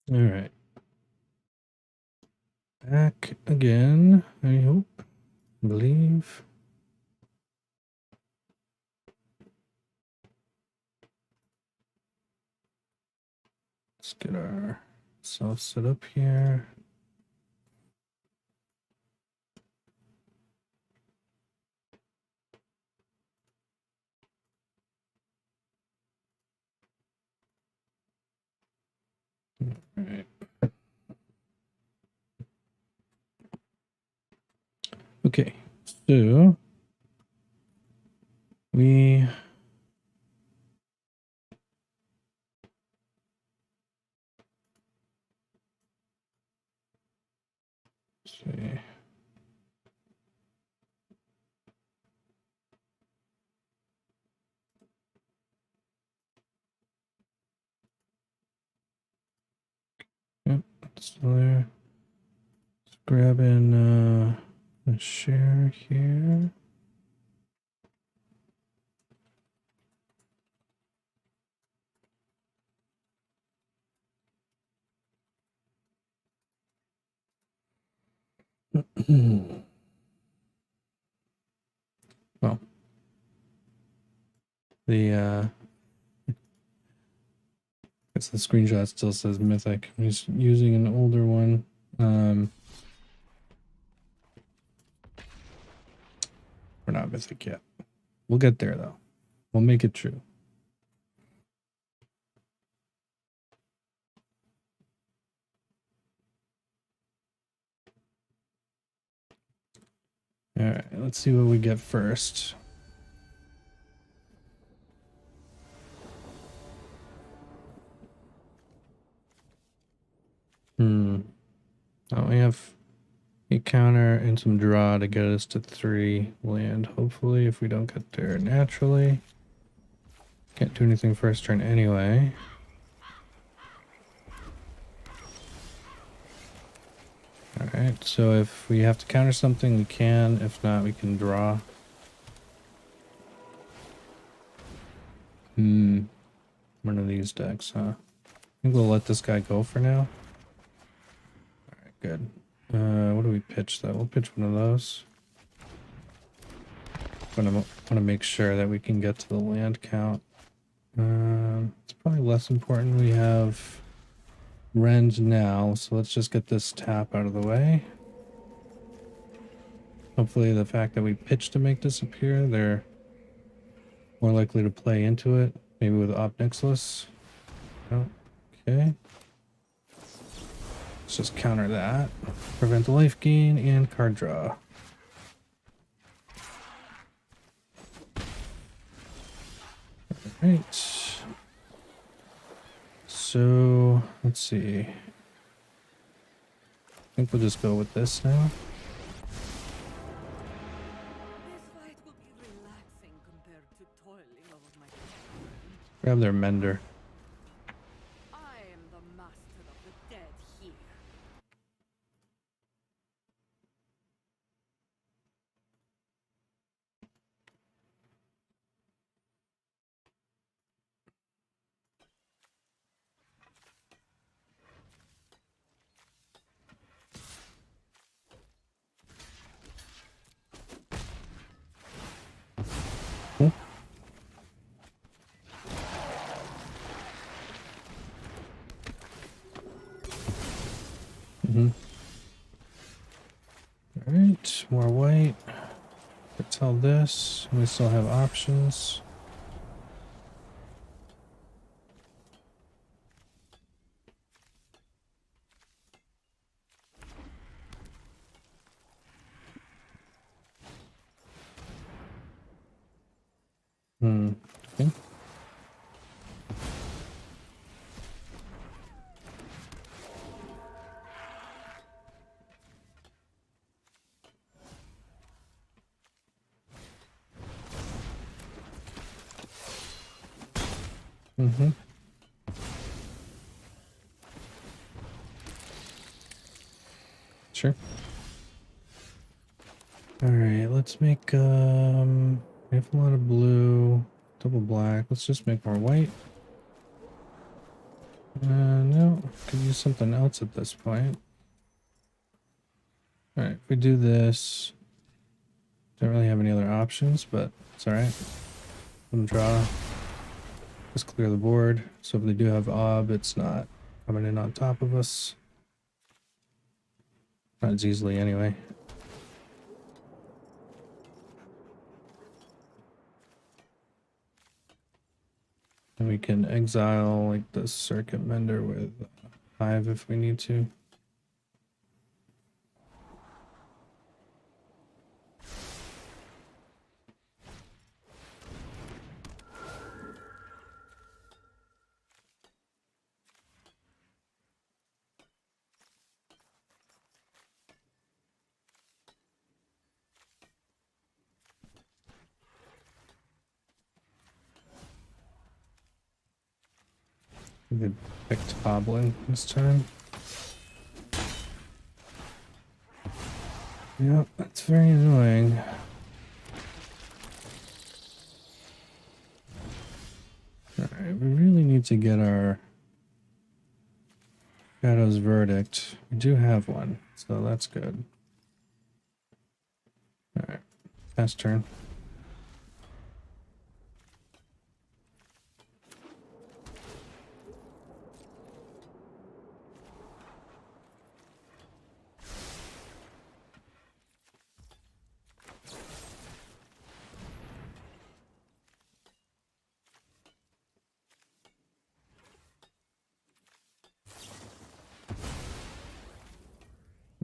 All right. Back again, I hope. Believe. Let's get ourselves set up here. All right. Okay, so we see. Yep, still there. Let's grab in a share here. Well, the guess the screenshot still says mythic. I'm just using an older one. We're not mythic yet. We'll get there though. We'll make it true. All right, let's see what we get first. Oh, we have a counter and some draw to get us to 3 land. Hopefully, if we don't get there naturally. Can't do anything first turn anyway. Alright, so if we have to counter something, we can. If not, we can draw. One of these decks, huh? I think we'll let this guy go for now. Alright, good. What do we pitch though? We'll pitch one of those. I want to make sure that we can get to the land count. It's probably less important. We have Rend now, so let's just get this tap out of the way. Hopefully the fact that we pitch to make this appear, they're more likely to play into it. Maybe with Op Nixilis. Okay. Let's just counter that. Prevent the life gain and card draw. Alright. So, let's see. I think we'll just go with this now. Grab their mender. I am the master of the dead here. Alright, more white. Let's sell this. We still have options. Okay. Sure. Alright, let's make we have a lot of blue, double black. Let's just make more white. No, could use something else at this point. Alright, if we do this, don't really have any other options, but it's alright. Let them draw. Just clear the board, so if they do have ob, it's not coming in on top of us. Not as easily anyway. And we can exile like the circuit mender with Hive if we need to. We could pick Tobbling this time. Yep, that's very annoying. Alright, we really need to get our Shadow's Verdict. We do have one, so that's good. Alright, pass turn.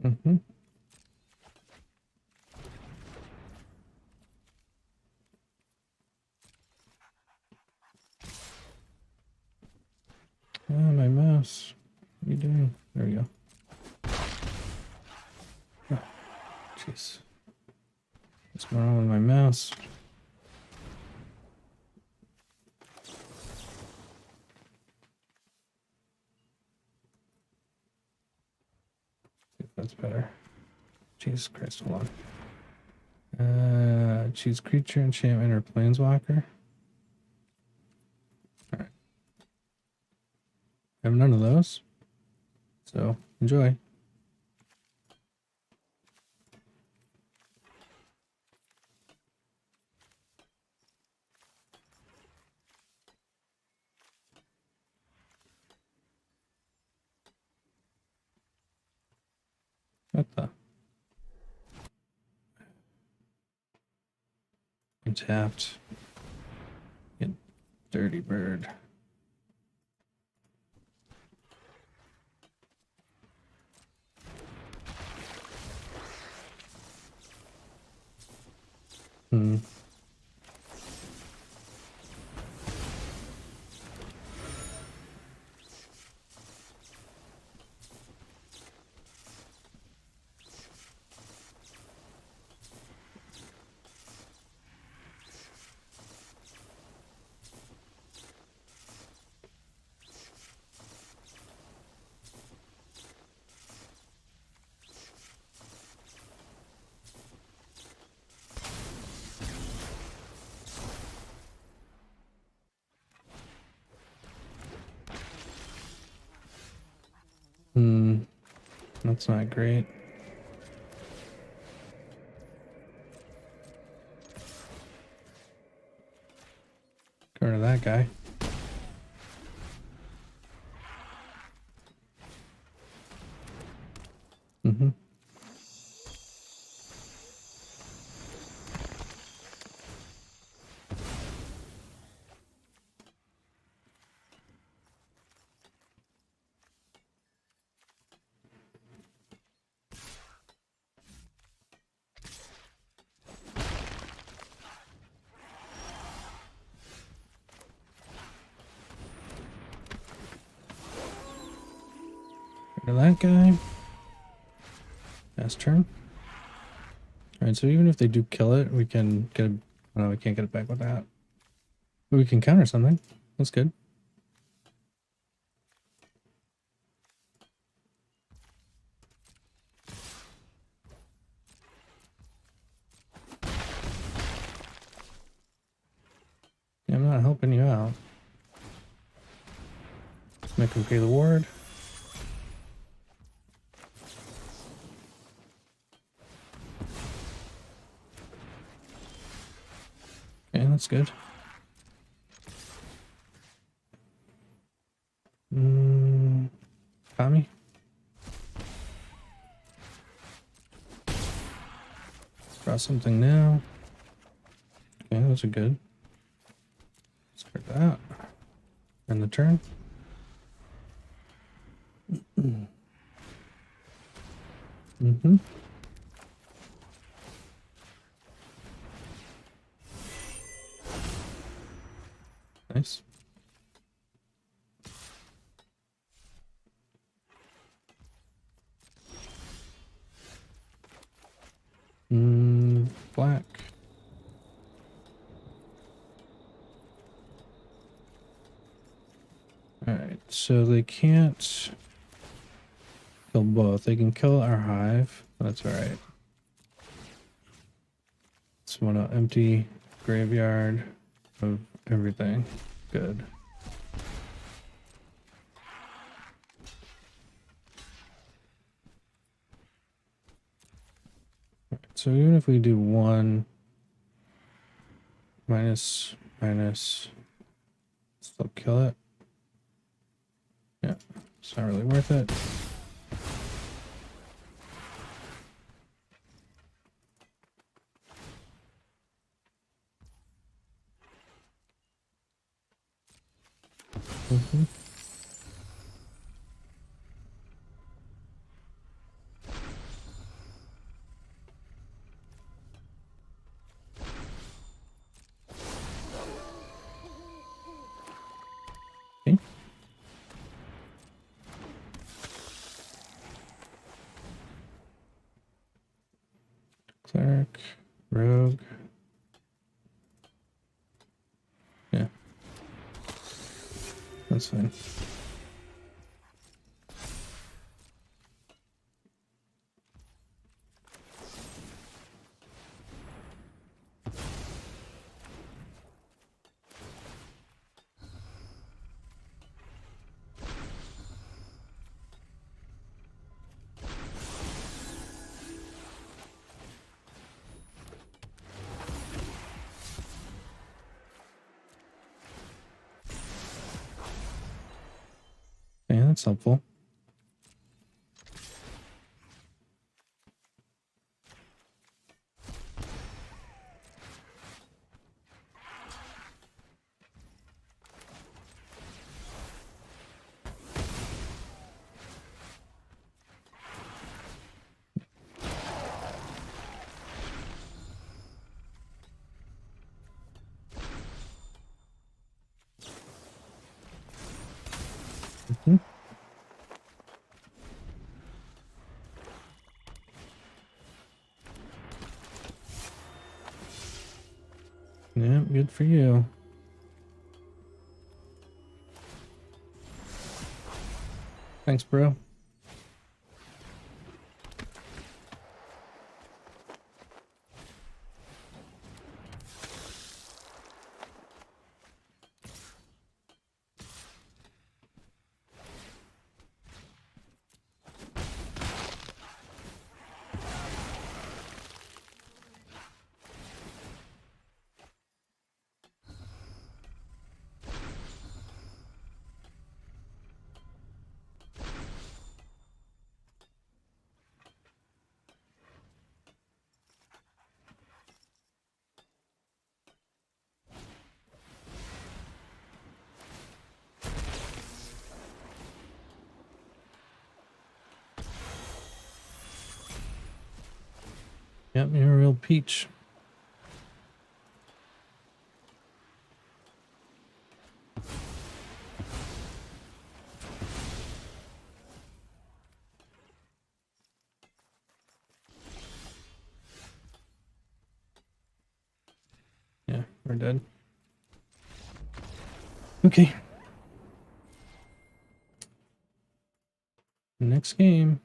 Mm-hmm. Oh, my mouse. What are you doing? There we go. Oh, jeez. What's going on with my mouse? See if that's better. Jesus Christ, hold on. Choose creature, enchantment, or planeswalker. Alright. I have none of those. So, enjoy. What the? Untapped. Get dirty bird. Hmm. Hmm. That's not great. Go to that guy. Mm-hmm. Go to that guy. Last turn. Alright, so even if they do kill it, we can get it. Oh, no, we can't get it back with that. But we can counter something. That's good. Yeah, I'm not helping you out. Make him pay the ward. Okay, that's good. Tommy? Draw something now. Okay, those are good. Discard that. And the turn. Mm-hmm. Nice. Black. Alright, so they can't kill both. They can kill our hive. That's alright. Just want an empty graveyard of everything. Good. So even if we do 1 minus, still kill it. Yeah, it's not really worth it. Mm-hmm. Okay. Cleric, rogue. Yeah, that's fine. Yeah, that's helpful. Mm-hmm. Yeah, good for you. Thanks, bro. Yep, you're a real peach. Yeah, we're dead. Okay. Next game.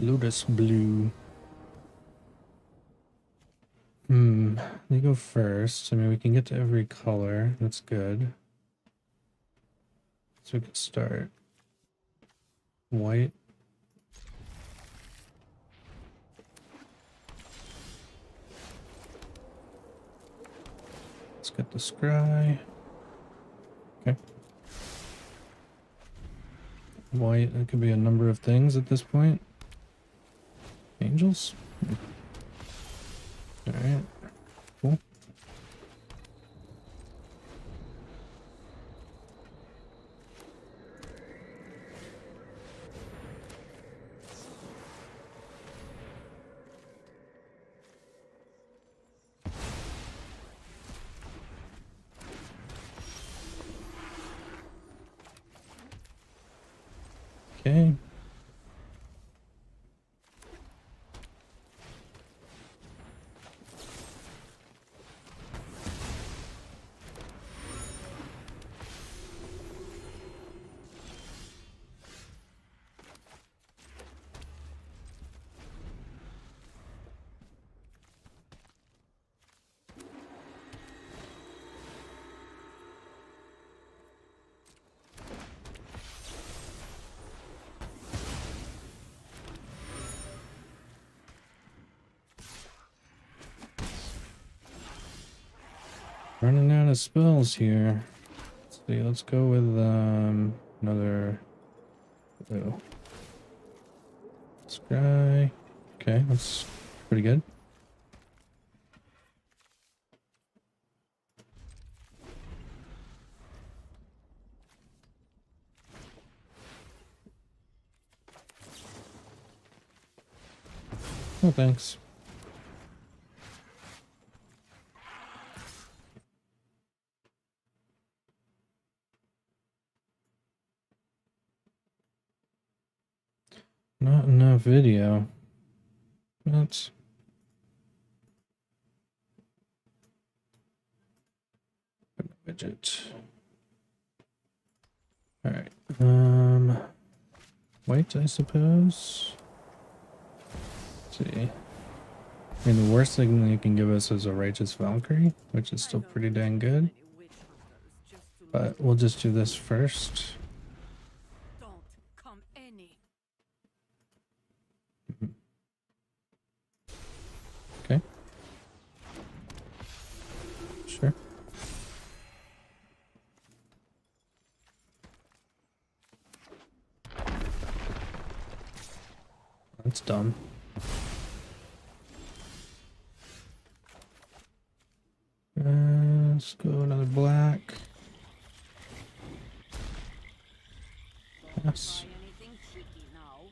Lotus blue. They go first. I mean, we can get to every color. That's good. So we can start white. Let's get the scry. Okay. White, that could be a number of things at this point. Angels? Alright. Cool. Okay. Running out of spells here. Let's see, let's go with another blue. Scry. Okay, that's pretty good. Oh, thanks. Not enough video. That's widget. All right. Wait, I suppose. Let's see. I mean, the worst thing they can give us is a Righteous Valkyrie, which is still pretty dang good. But we'll just do this first. Don't come any. Okay. Sure. That's dumb. Let's go another black. Yes. Try anything cheeky now.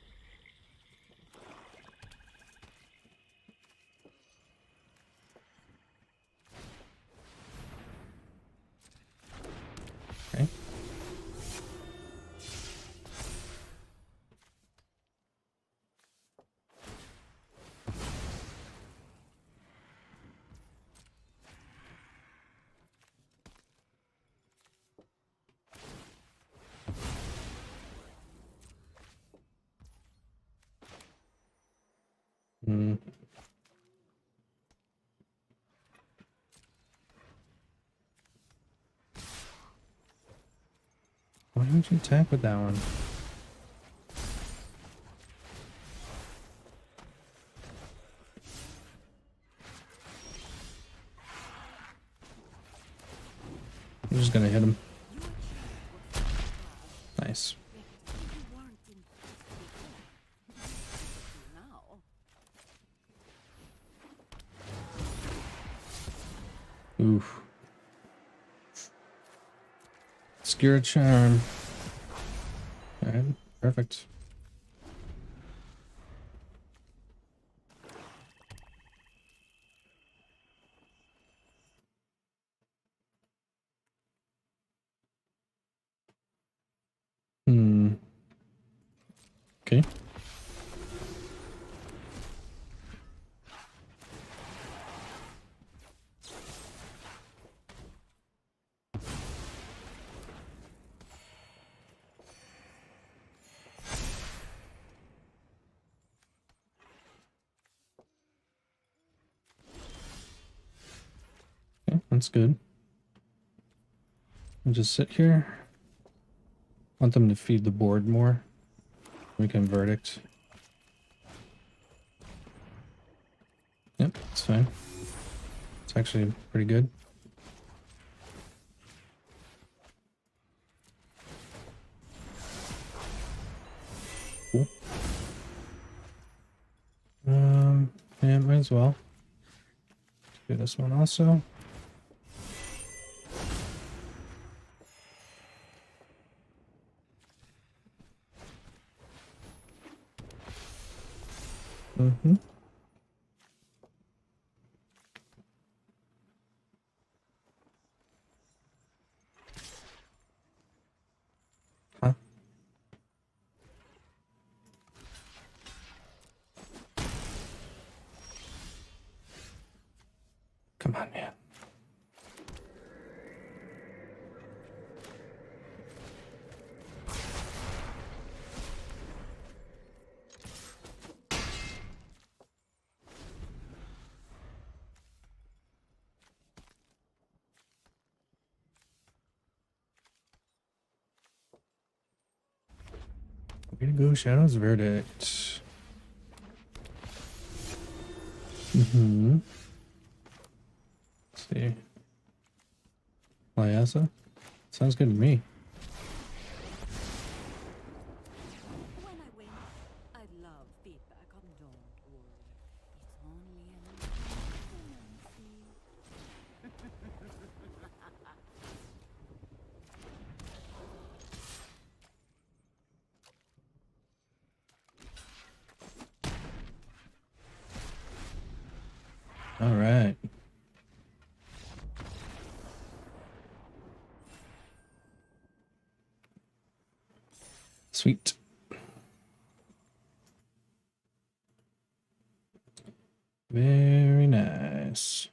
Okay. Why don't you attack with that one? I'm just gonna hit him. Nice. Oof. Obscure charm. Alright, perfect. Okay. That's good. And just sit here. Want them to feed the board more. We can verdict. Yep, that's fine. It's actually pretty good. Cool. Yeah, might as well. Do this one also. Mm-hmm. Huh? Come on, man. Way to go, Shadow's Verdict. Mm-hmm. Let's see. Lyasa? Sounds good to me. When I win, I'd love feedback on don't worry. It's only an All right. Sweet. Very nice.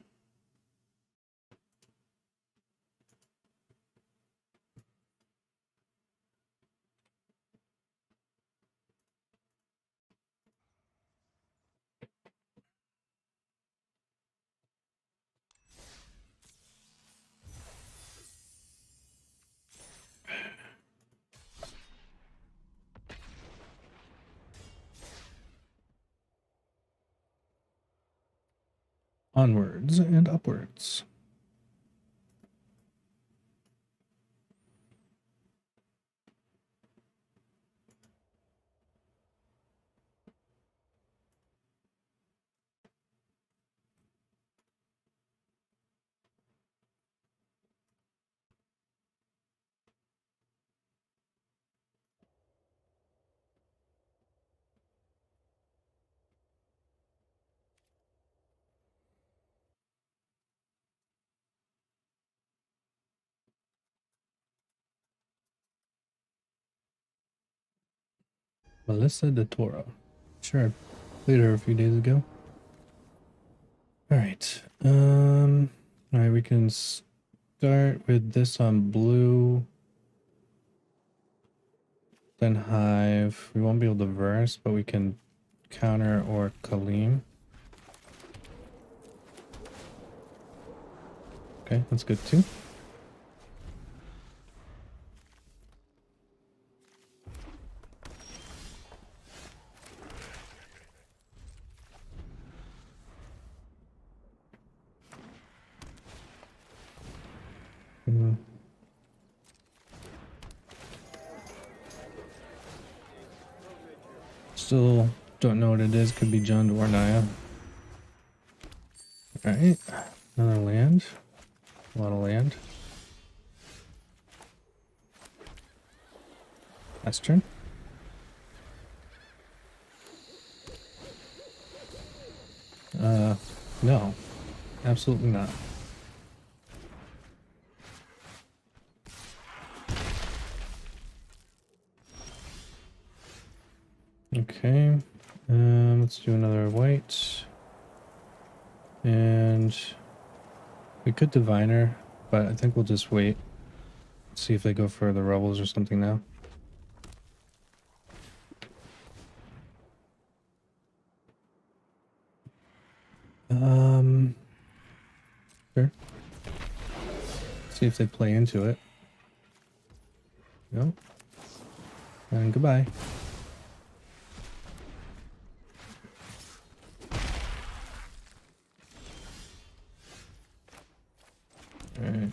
Onwards and upwards. Melissa de Toro. Sure, I played her a few days ago. All right. All right, we can start with this on blue. Then Hive. We won't be able to verse, but we can counter or Calim. Okay, that's good too. Mm. Still don't know what it is. Could be Jund or Naya. Alright. Another land. A lot of land. Last turn. No. Absolutely not. Okay. Let's do another white. And we could diviner, but I think we'll just wait. See if they go for the Revels or something now. Sure. See if they play into it. No. And goodbye. Alright.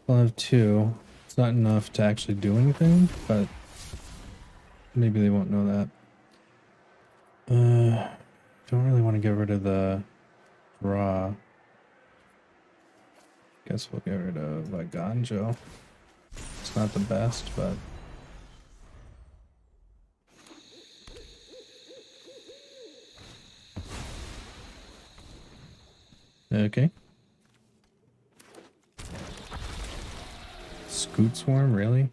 I'll have 2. It's not enough to actually do anything, but maybe they won't know that. Don't really want to get rid of the draw. Guess we'll get rid of Ganjo. It's not the best, but okay. Scoot Swarm, really?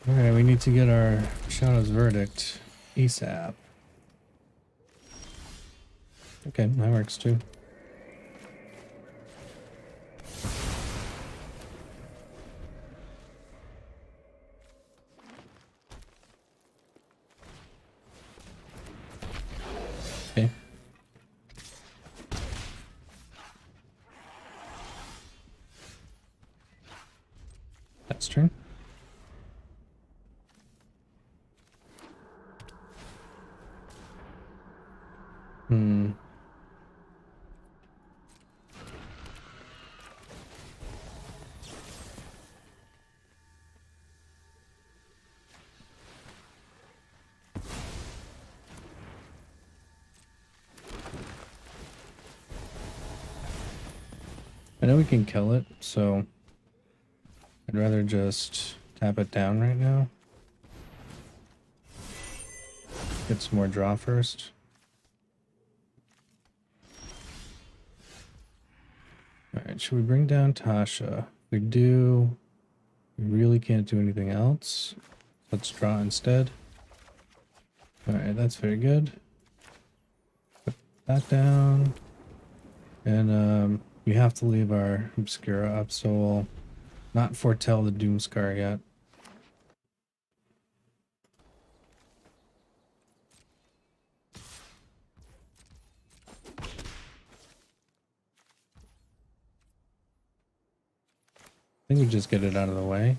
Alright, we need to get our Shadow's Verdict ASAP. Okay, that works too. Okay. That's turn. I know we can kill it, so I'd rather just tap it down right now. Get some more draw first. Alright, should we bring down Tasha? If we do, we really can't do anything else. Let's draw instead. Alright, that's very good. Put that down. And we have to leave our Obscura up, so we'll not foretell the Doomskar yet. I think we just get it out of the way.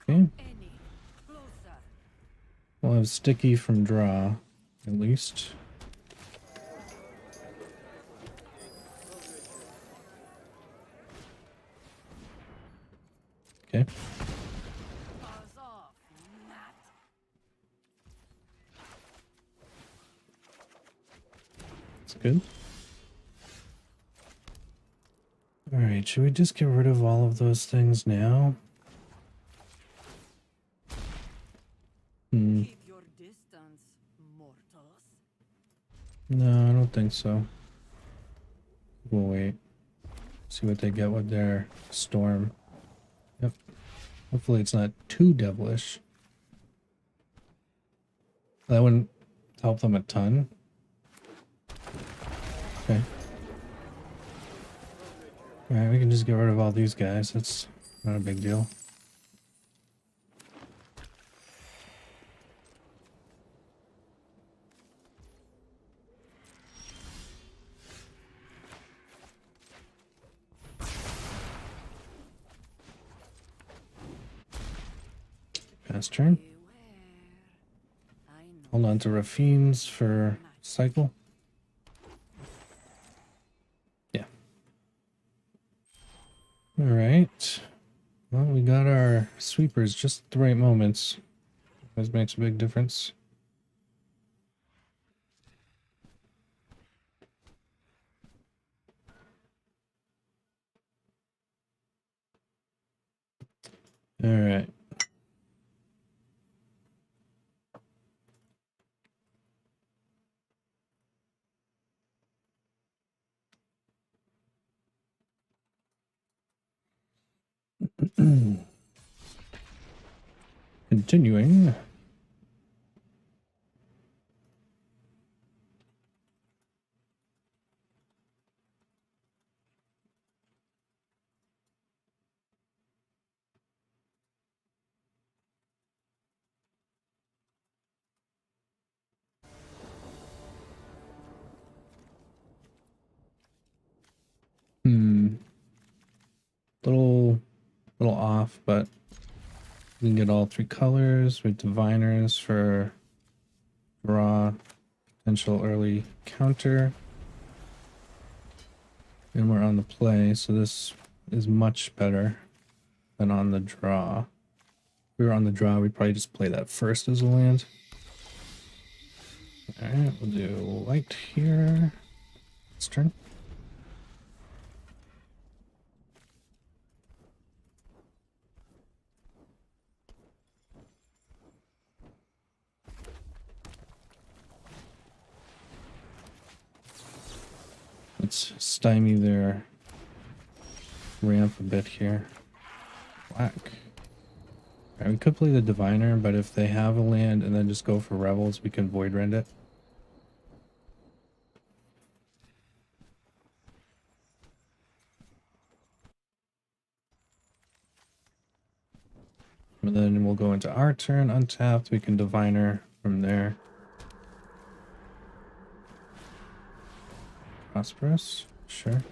Okay. We'll have sticky from draw, at least. Okay. That's good. Alright, should we just get rid of all of those things now? Keep your distance, mortals. No, I don't think so. We'll wait. See what they get with their storm. Yep. Hopefully it's not too devilish. That wouldn't help them a ton. Okay. Alright, we can just get rid of all these guys. That's not a big deal. Pass turn. Hold on to Raffine's for cycle. Yeah. Alright. Well, we got our sweepers just at the right moments. That makes a big difference. Alright. Continuing. little off, but we can get all 3 colors with diviners for draw, potential early counter. And we're on the play, so this is much better than on the draw. If we were on the draw, we'd probably just play that first as a land. Alright, we'll do white here. It's turn. Let's stymie their ramp a bit here. Black. Alright, we could play the diviner, but if they have a land and then just go for Revels, we can void rend it. And then we'll go into our turn, untapped, we can diviner from there. Prosperous, sure.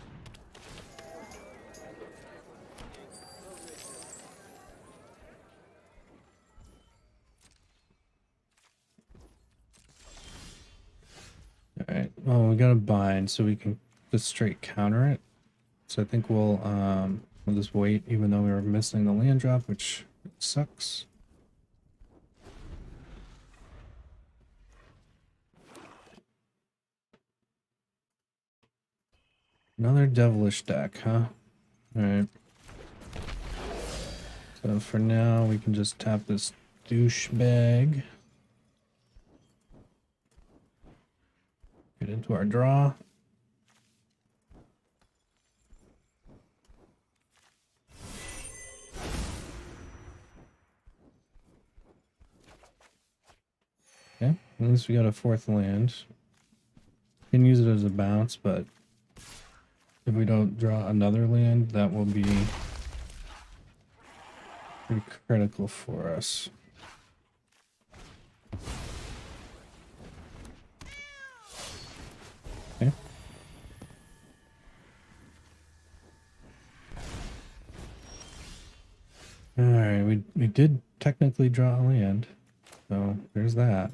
Alright, well we got a bind, so we can just straight counter it. So I think we'll just wait, even though we were missing the land drop, which sucks. Another devilish deck, huh? Alright. So for now, we can just tap this douchebag. Get into our draw. Okay, at least we got a 4th land. Can use it as a bounce, but if we don't draw another land, that will be pretty critical for us. Okay. Alright, we did technically draw a land, so there's that.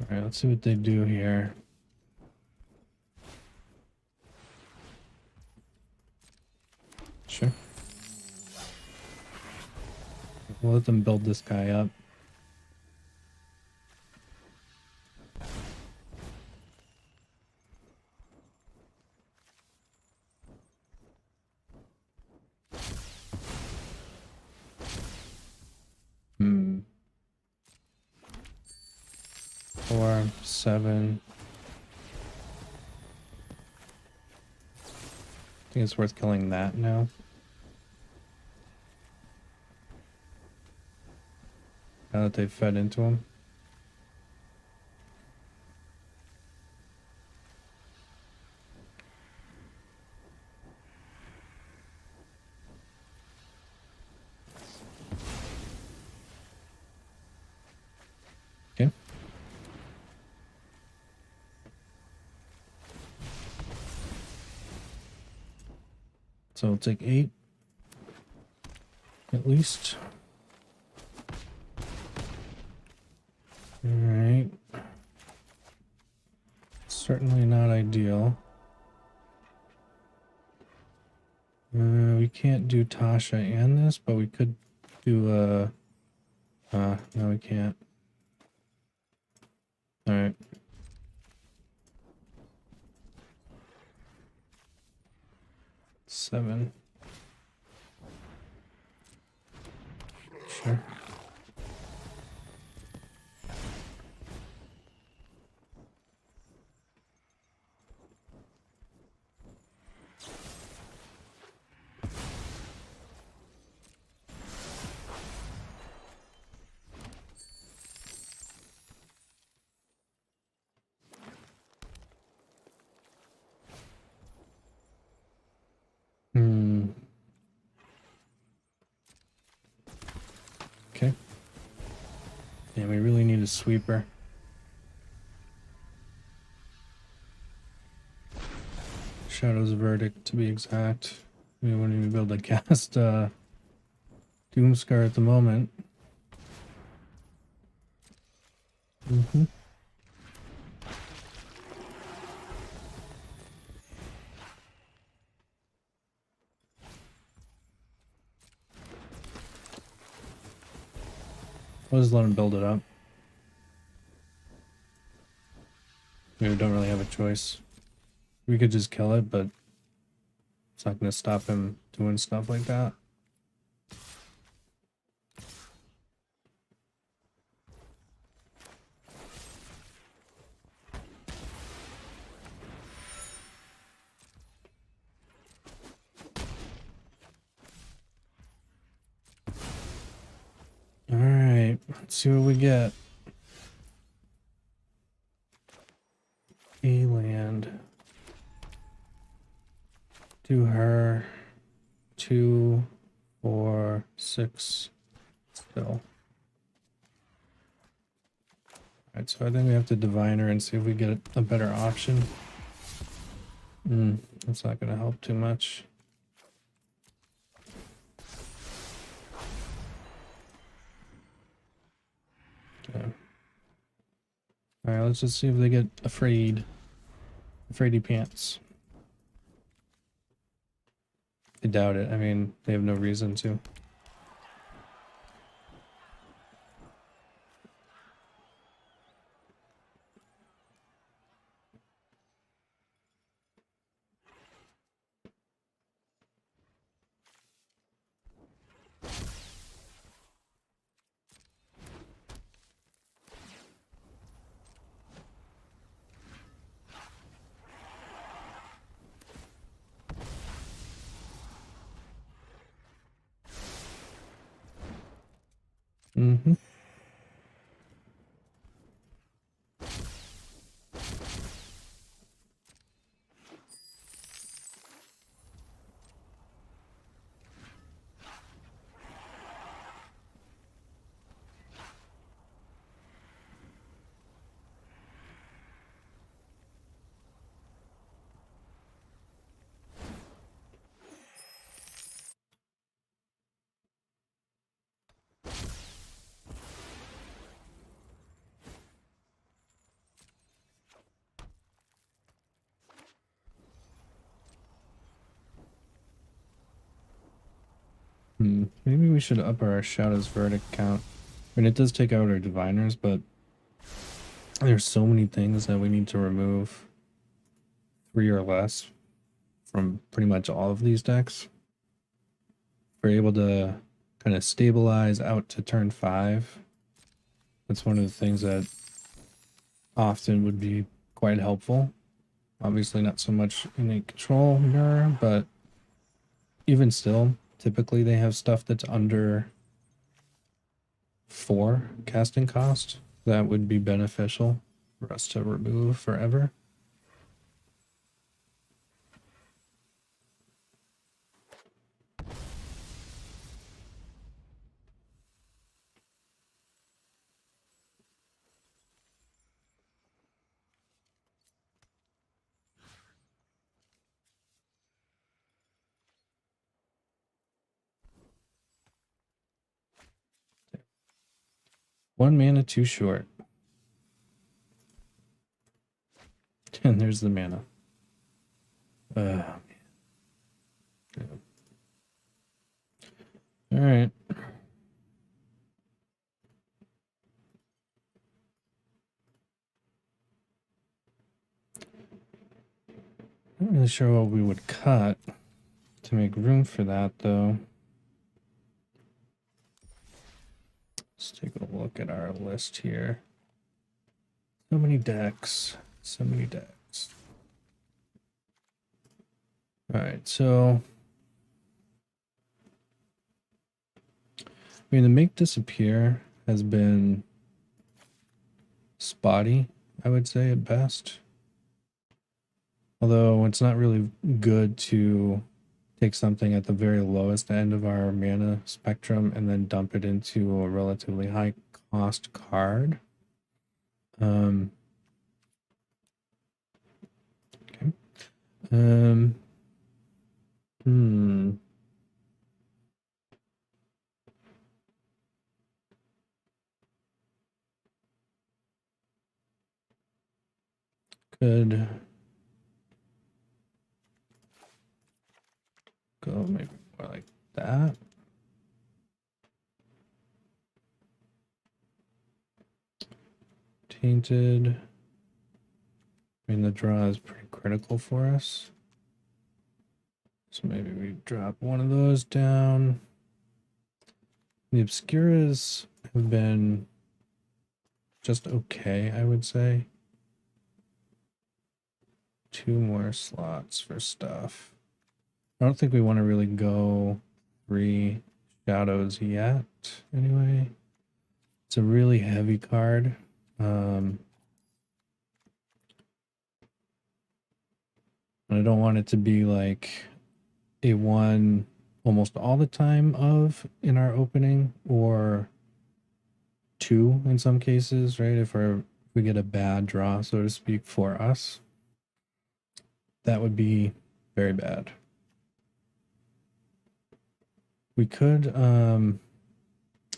Alright, let's see what they do here. Sure. We'll let them build this guy up. Hmm. 4, 7. I think it's worth killing that now. Now that they've fed into him. Okay. So we'll take 8. At least. Alright. Certainly not ideal. We can't do Tasha and this, but we could do no we can't. Alright. Seven. Sure. Okay. Yeah, we really need a sweeper. Shadow's Verdict to be exact. We wouldn't even be able to cast Doomskar at the moment. I'll just let him build it up. We don't really have a choice. We could just kill it, but it's not going to stop him doing stuff like that. Alright, let's see what we get. A land. Do her 2, 4, 6 still. Alright, so I think we have to divine her and see if we get a better option. That's not going to help too much. Okay. Alright, let's just see if they get afraid. Afraidy pants. I doubt it. I mean, they have no reason to. Maybe we should up our Shadow's Verdict count. I mean, it does take out our Diviners, but there's so many things that we need to remove 3 or less from pretty much all of these decks. We're able to kind of stabilize out to turn 5. That's one of the things that often would be quite helpful. Obviously not so much innate control mirror, but even still, typically they have stuff that's under 4 casting cost that would be beneficial for us to remove forever. One mana too short. And there's the mana. Man. All right. Not really sure what we would cut to make room for that, though. Let's take a look at our list here. So many decks. So many decks. Alright, so I mean, the make disappear has been spotty, I would say, at best. Although it's not really good to take something at the very lowest end of our mana spectrum and then dump it into a relatively high cost card. Okay. Um. Hmm. Could go maybe more like that. Tainted. I mean, the draw is pretty critical for us. So maybe we drop one of those down. The Obscuras have been just okay, I would say. 2 more slots for stuff. I don't think we want to really go 3 shadows yet, anyway. It's a really heavy card. And I don't want it to be like a 1 almost all the time of in our opening, or 2 in some cases, right? If we get a bad draw, so to speak, for us, that would be very bad. We could one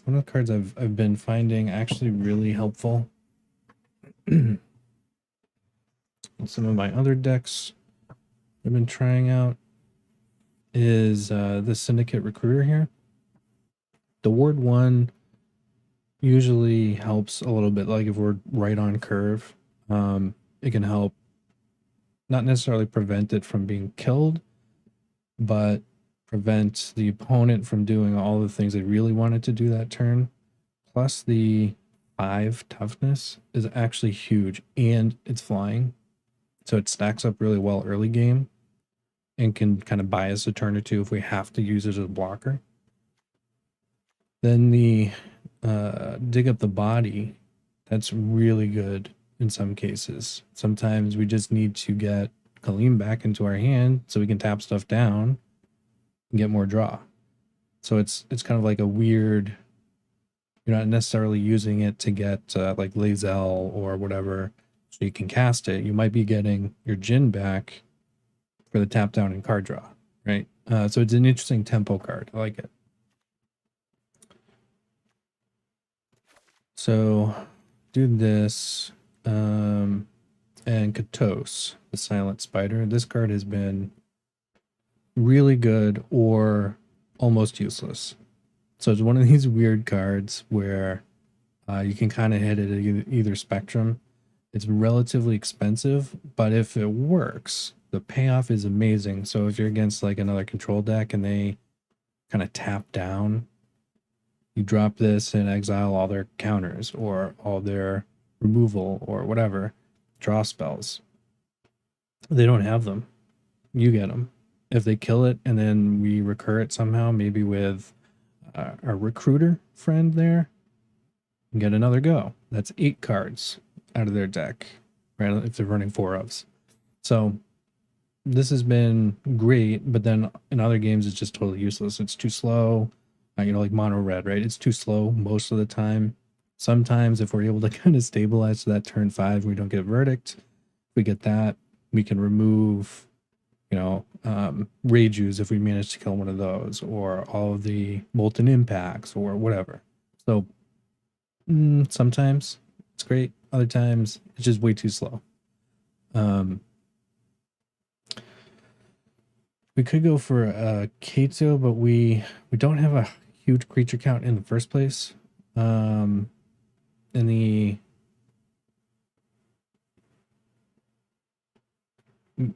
of the cards I've been finding actually really helpful in some of my other decks I've been trying out is the Syndicate Recruiter here. The Ward 1 usually helps a little bit, like if we're right on curve. It can help not necessarily prevent it from being killed, but prevent the opponent from doing all the things they really wanted to do that turn. Plus the 5 toughness is actually huge, and it's flying. So it stacks up really well early game and can kind of buy us a turn or two if we have to use it as a blocker. Then the dig up the body, that's really good in some cases. Sometimes we just need to get Calim back into our hand so we can tap stuff down and get more draw. So it's kind of like a weird, you're not necessarily using it to get like Lae'zel or whatever so you can cast it. You might be getting your Jhin back for the tap down and card draw, right? So it's an interesting tempo card. I like it. So do this, and Katos, the Silent Spider. This card has been really good or almost useless. So it's one of these weird cards where you can kind of hit it at either spectrum. It's relatively expensive, but if it works, the payoff is amazing. So if you're against like another control deck and they kind of tap down, you drop this and exile all their counters or all their removal or whatever, draw spells. They don't have them. You get them. If they kill it and then we recur it somehow, maybe with our recruiter friend there, get another go. That's 8 cards out of their deck, right? If they're running 4 ofs. So this has been great, but then in other games, it's just totally useless. It's too slow. Like mono red, right? It's too slow most of the time. Sometimes if we're able to kind of stabilize to that turn 5, we don't get a verdict. If we get that, we can remove, Rages if we manage to kill one of those, or all of the molten impacts or whatever. So sometimes it's great. Other times it's just way too slow. We could go for a Kato, but we don't have a huge creature count in the first place. And the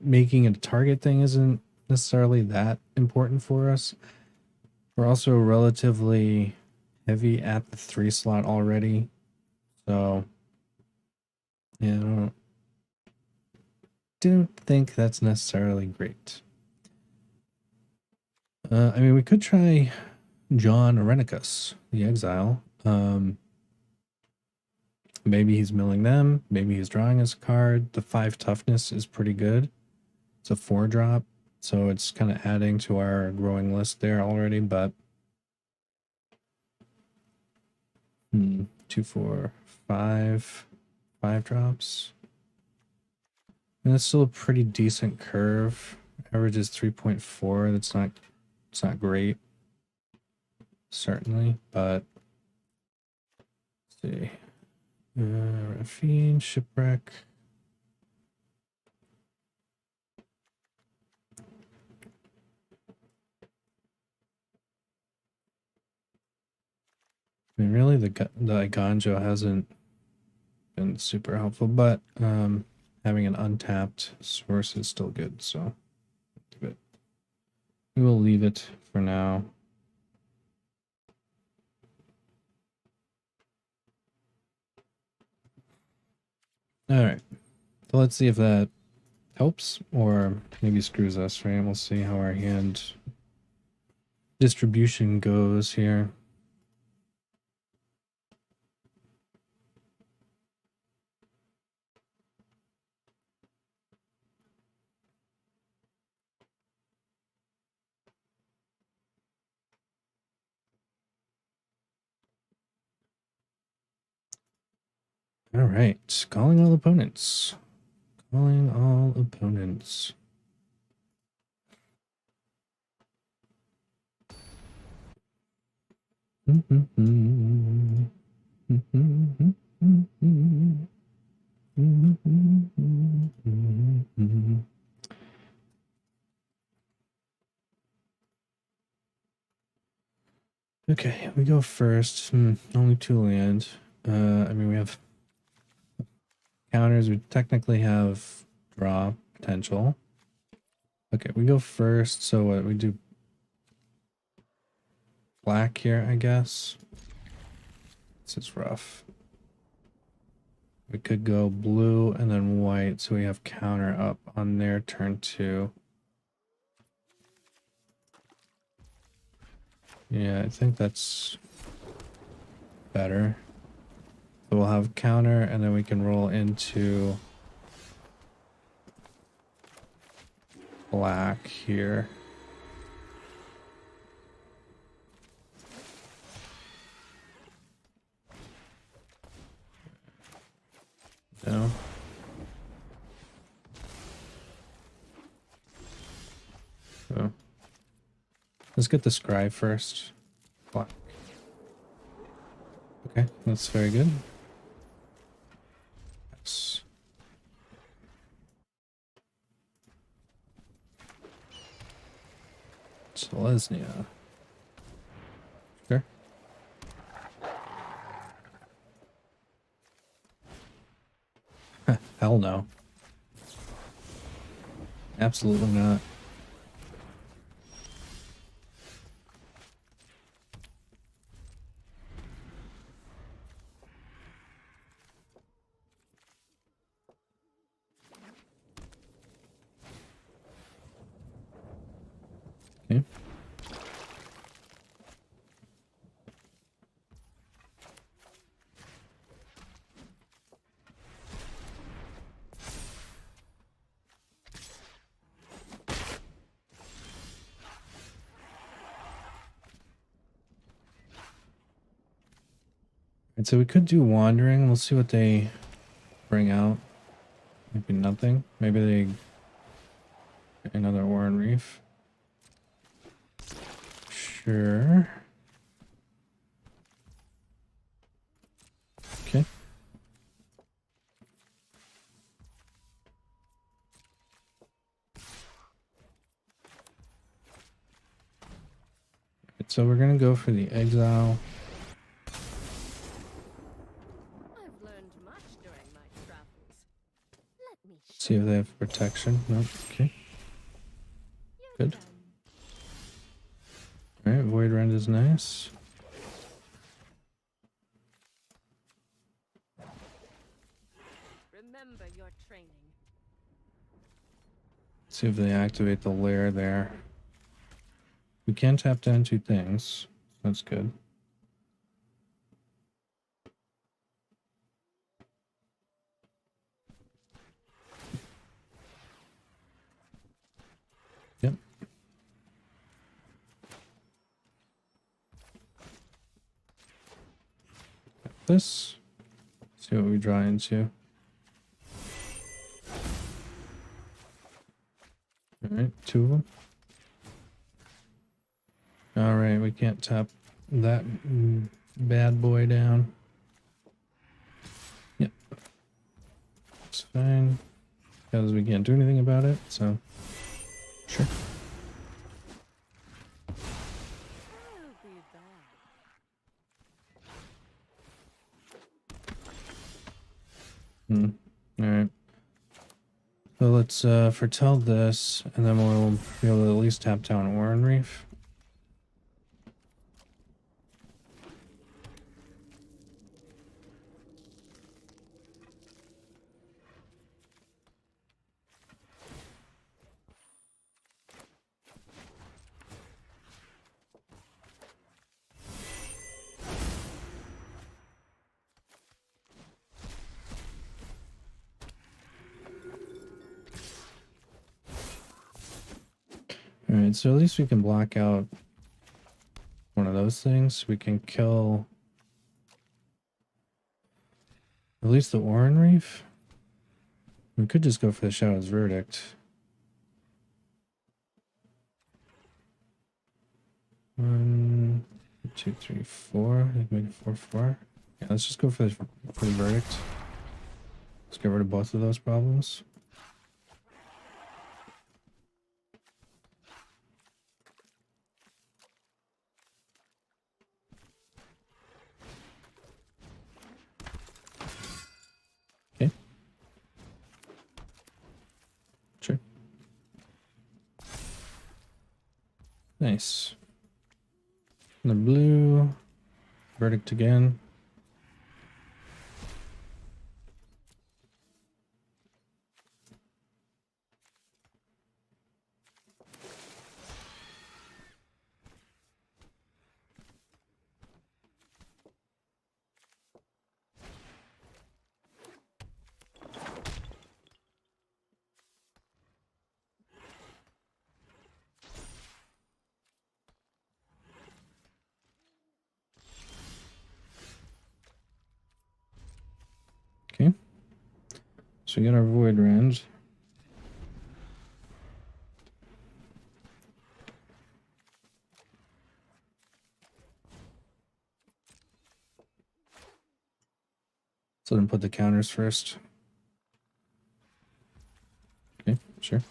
making it a target thing isn't necessarily that important for us. We're also relatively heavy at the 3 slot already. So, yeah, I don't think that's necessarily great. I mean, we could try John Arenicus, the Exile. Maybe he's milling them. Maybe he's drawing us a card. The 5 toughness is pretty good. It's a 4-drop, so it's kind of adding to our growing list there already. But 2, 4, 5 drops. And it's still a pretty decent curve. Average is 3.4. It's not great. Certainly, but let's see. Raffine, Shipwreck. I mean, really, the Iganjo hasn't been super helpful, but having an untapped source is still good, so we will leave it for now. All right, so let's see if that helps or maybe screws us, right? We'll see how our hand distribution goes here. All right, calling all opponents. Calling all opponents. Okay, we go first. Only 2 land. I mean, we have counters. We technically have draw potential. Okay, we go first. So what we do? Black here, I guess. This is rough. We could go blue and then white, so we have counter up on their turn 2. Yeah, I think that's better. So we'll have counter, and then we can roll into black here. No. So let's get the scry first. Black. Okay, that's very good. Yes. Selesnya. Sure. Hell no. Absolutely not. Okay. And so we could do wandering. We'll see what they bring out. Maybe nothing. Maybe they another Warren Reef. Sure. Okay. So we're gonna go for the exile. I've learned much during my travels. Let me See if they have protection. Nope. Okay. Good. Alright, Void Rend is nice. remember your training. See if they activate the lair there. We can tap down 2 things. That's good. Yep. This. See what we draw into. Alright, 2 of them. Alright, we can't tap that bad boy down. Yep. It's fine. Because we can't do anything about it, so sure. I'll be back. Alright. So let's foretell this, and then we'll be able to at least tap down Oran Reef. Alright, so at least we can block out one of those things. We can kill at least the Oran Reef. We could just go for the Shadow's Verdict. 1, 2, 3, 4. I think make it 4, 4. Yeah, let's just go for the Verdict. Let's get rid of both of those problems. Okay. Sure. Nice. And the blue. Verdict again. Okay. So we get our Void Rend. So then put the counters first. Okay, sure.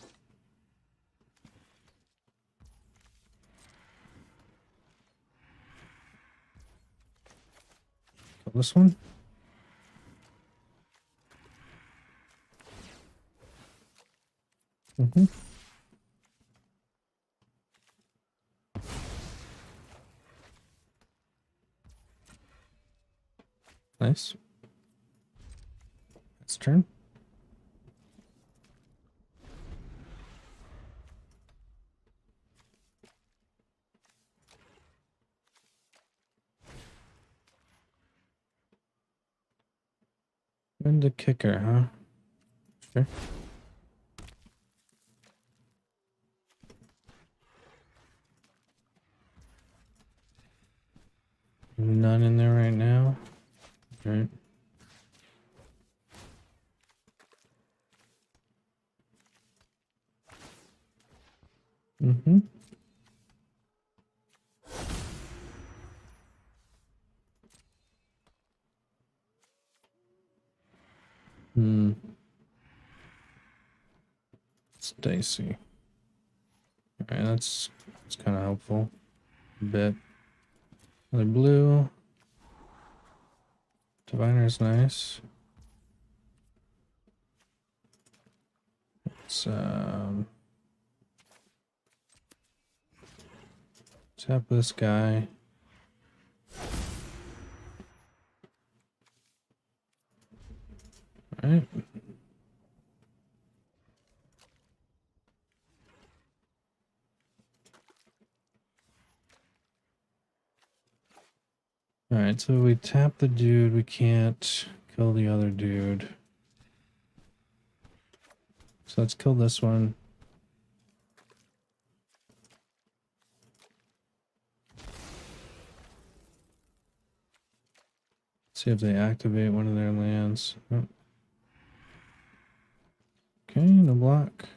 Kill this one. Nice. It's turn. And the kicker, huh? Sure. None in there right now. Right. Mm-hmm. It's dicey. Alright, that's kind of helpful. A bit. Another blue. Diviner's nice. Let's tap this guy. Alright. Alright, so we tap the dude, we can't kill the other dude. So let's kill this one. See if they activate one of their lands. Oh. Okay, no block.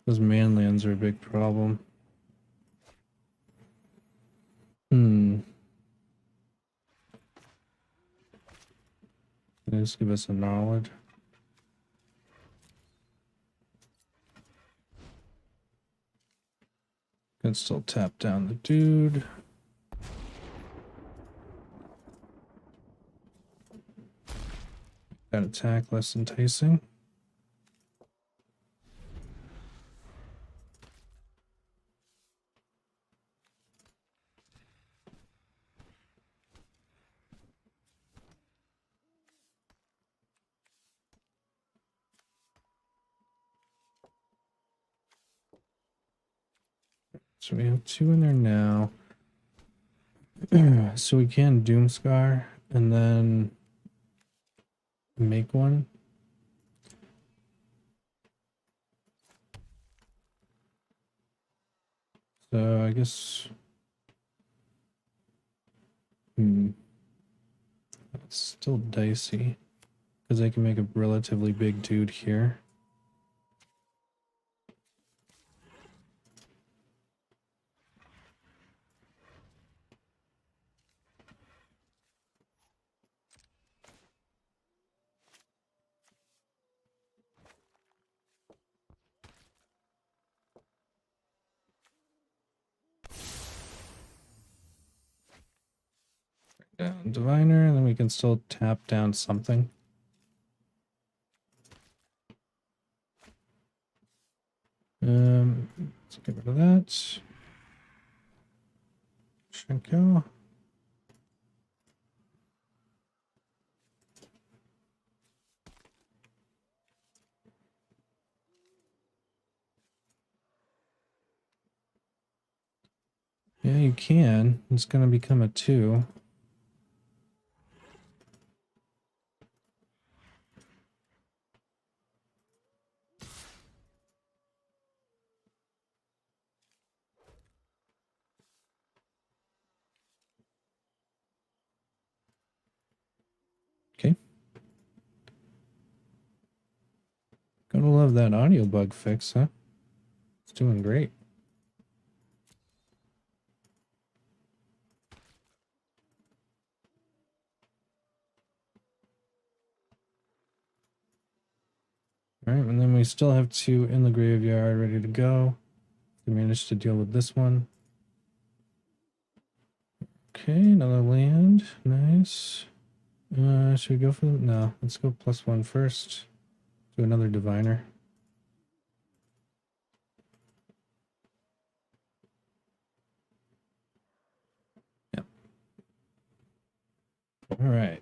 Those manlands are a big problem. Just give us a knowledge. Can still tap down the dude. That attack less enticing. So we have 2 in there now. So we can Doomskar and then make one. So I guess it's still dicey because I can make a relatively big dude here. Down Diviner, and then we can still tap down something. Let's get rid of that. Shinko. Yeah, you can. It's going to become a 2. Okay. Gonna love that audio bug fix, huh? It's doing great. Alright, and then we still have 2 in the graveyard ready to go. We managed to deal with this one. Okay, another land. Nice. Should we go for them? No, let's go +1 first. Do another diviner. Yep. Alright.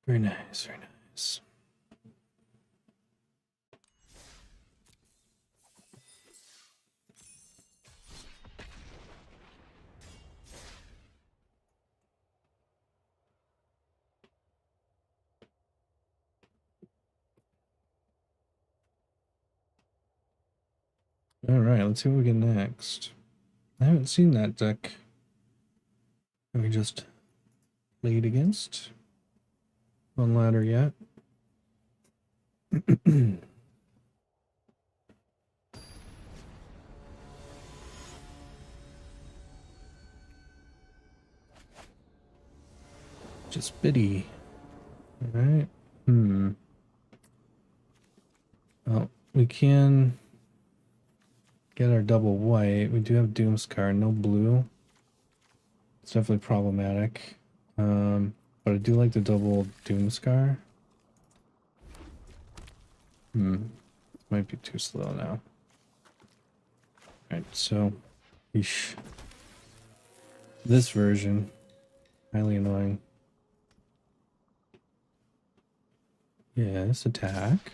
Very nice, very nice. Alright, let's see what we get next. I haven't seen that deck that we just played against on ladder yet. Just biddy. Alright. Oh, we can get our double white. We do have Doomskar, no blue. It's definitely problematic. But I do like the double Doomskar. Might be too slow now. Alright, so eesh. This version. Highly annoying. Yes, attack.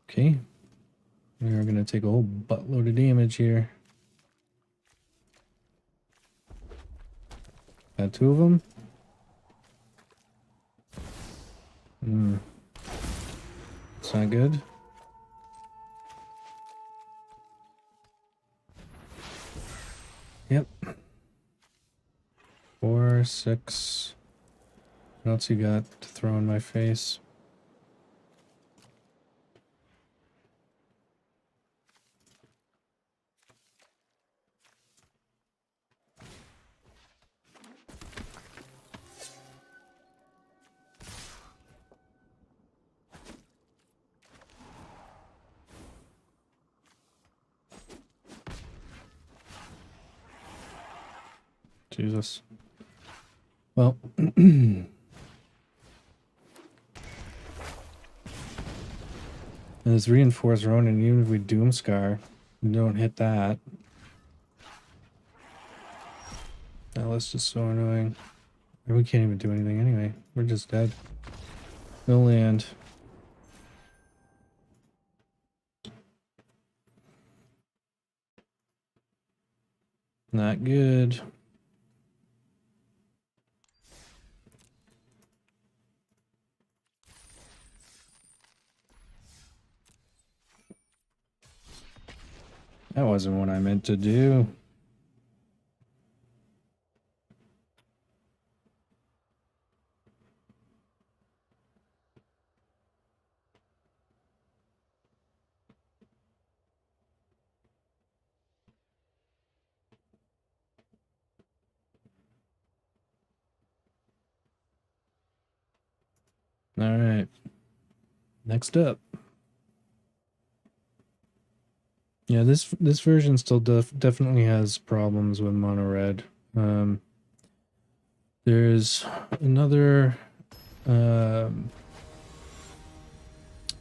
Okay. We are going to take a whole buttload of damage here. Got 2 of them. It's not good. Yep. 4, 6. What else you got to throw in my face? Jesus. Well, this reinforced Ronin, even if we Doomskar, we don't hit that. That list is so annoying. And we can't even do anything anyway. We're just dead. No land. Not good. That wasn't what I meant to do. All right. Next up. Yeah, this version still definitely has problems with mono red. There's another um,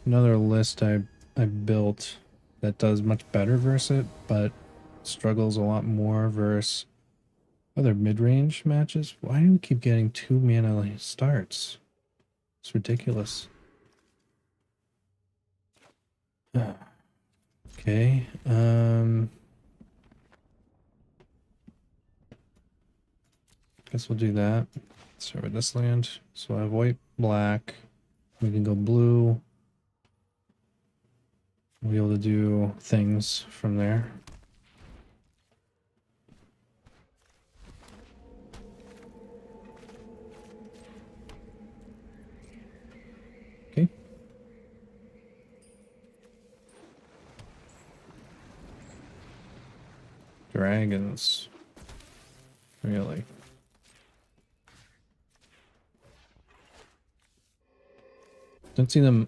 another list I built that does much better versus it, but struggles a lot more versus other mid-range matches. Why do we keep getting 2 mana starts? It's ridiculous. Okay. Guess we'll do that. Start with this land. So I have white, black. We can go blue. We'll be able to do things from there. Okay. Dragons. Really? Don't see them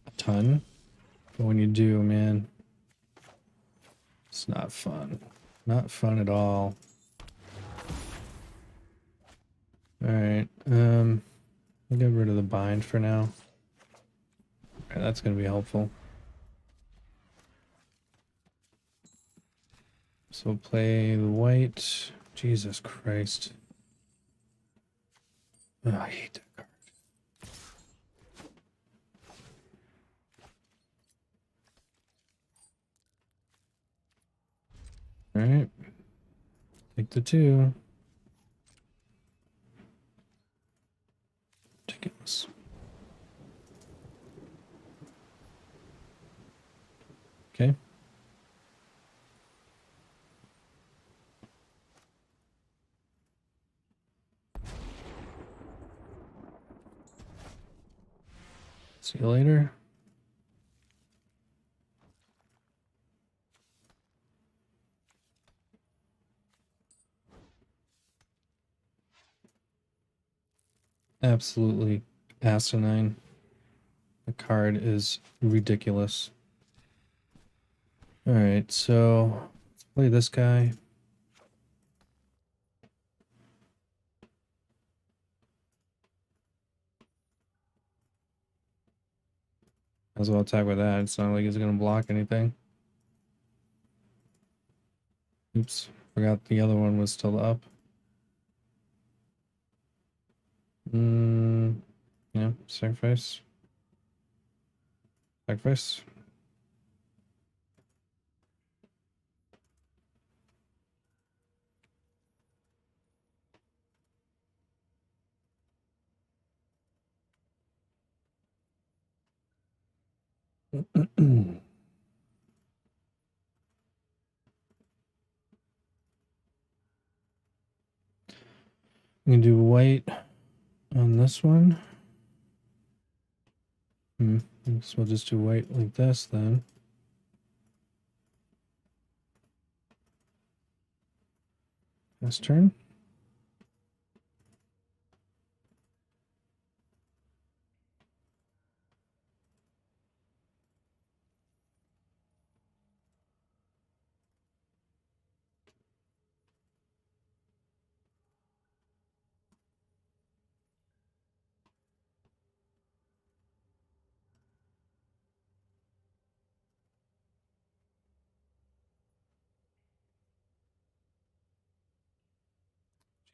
a ton, but when you do, man, it's not fun. Not fun at all. Alright, we'll get rid of the bind for now. Alright, that's gonna be helpful. So we'll play the white. Jesus Christ. Oh, I hate that card. Alright. Take the 2. Ridiculous. Okay. See you later. Absolutely asinine. The card is ridiculous. Alright, so let's play this guy. Might as well attack with that. It's not like he's gonna block anything. Oops, forgot the other one was still up. Yeah, sacrifice. Sacrifice. We can do white on this one. So we'll just do white like this then. This turn.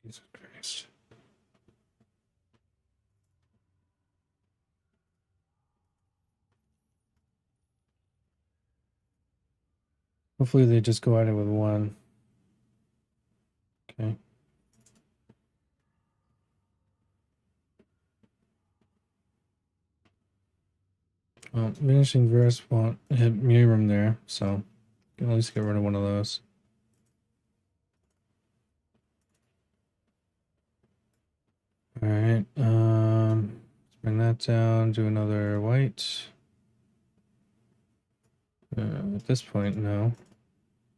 Jesus Christ. Hopefully they just go at it with one. Okay. Well, Vanishing Verse won't hit Miram there, so can at least get rid of one of those. Alright, let's bring that down, do another white. At this point, no.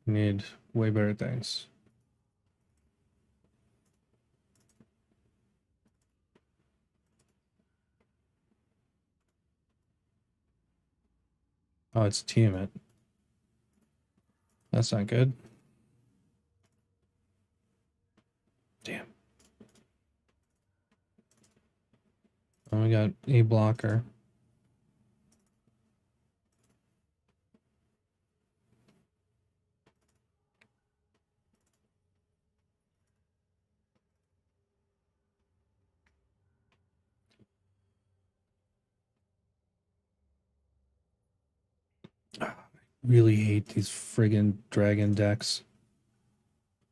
We need way better things. Oh, it's Tiamat. That's not good. Damn. Oh, we got a blocker. Really hate these friggin' dragon decks.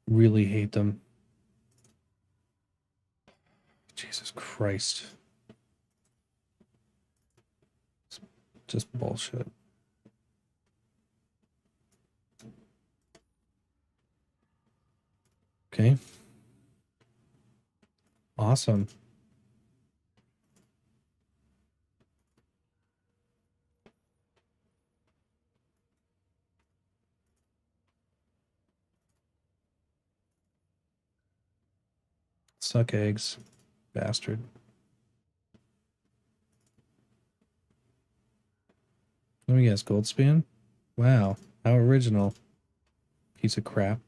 Really hate them. Jesus Christ. It's just bullshit. Okay. Awesome. Suck eggs. Bastard. Let me guess, Goldspan? Wow. How original. Piece of crap.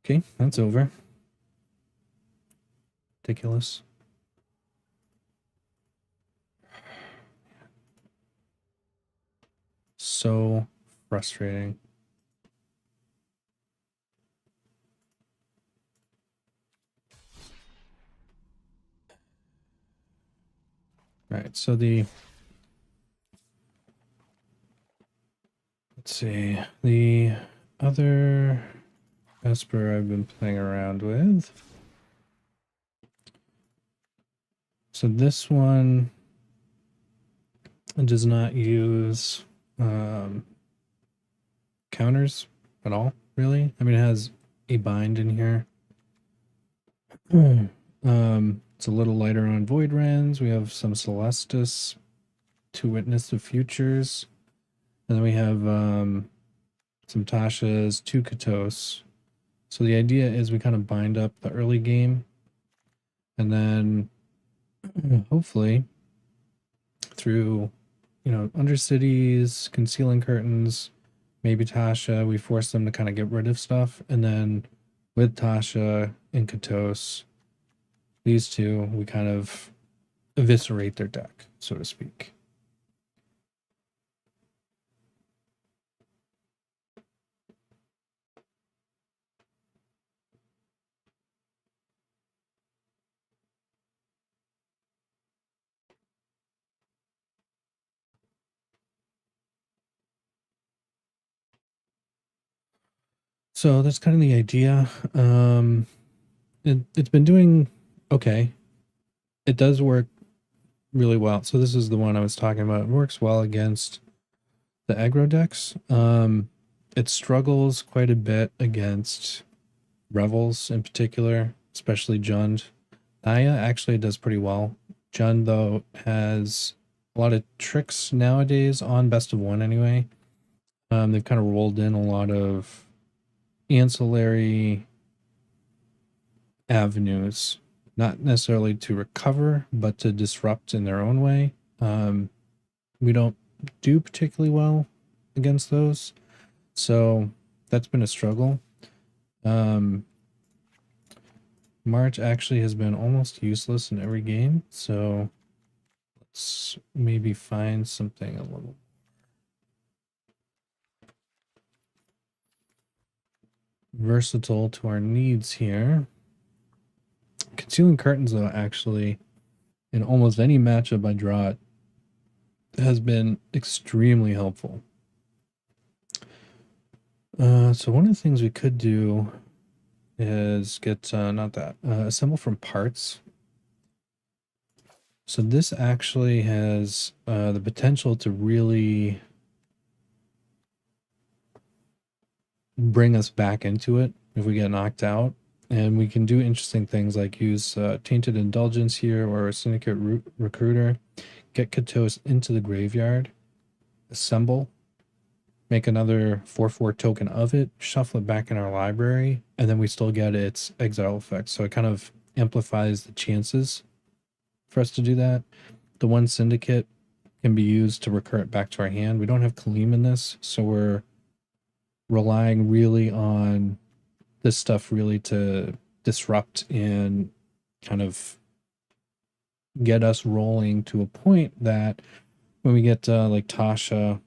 Okay, that's over. Ridiculous. So frustrating. Right, so let's see, the other Esper I've been playing around with. So this one does not use counters at all, really. I mean, it has a bind in here. It's a little lighter on Void Rends. We have some Celestis to witness the futures. And then we have some Tasha's, 2 Katos. So the idea is we kind of bind up the early game. And then hopefully through, Undercities, Concealing Curtains, maybe Tasha, we force them to kind of get rid of stuff. And then with Tasha and Katos, these two, we kind of eviscerate their deck, so to speak. So that's kind of the idea. It's been doing okay. It does work really well. So this is the one I was talking about. It works well against the aggro decks. It struggles quite a bit against Revels in particular, especially Jund. Naya actually does pretty well. Jund, though, has a lot of tricks nowadays on best of one anyway. They've kind of rolled in a lot of ancillary avenues, not necessarily to recover, but to disrupt in their own way. We don't do particularly well against those, so that's been a struggle. March actually has been almost useless in every game, so let's maybe find something a little versatile to our needs here. Concealing Curtains, though, actually, in almost any matchup I draw it, has been extremely helpful. So one of the things we could do is get, assemble from parts. So this actually has the potential to really bring us back into it if we get knocked out. And we can do interesting things like use Tainted Indulgence here or a Syndicate Recruiter, get Katos into the graveyard, assemble, make another 4/4 token of it, shuffle it back in our library, and then we still get its exile effect. So it kind of amplifies the chances for us to do that. The one Syndicate can be used to recur it back to our hand. We don't have Calim in this, so we're relying really on this stuff really to disrupt and kind of get us rolling to a point that when we get like Tasha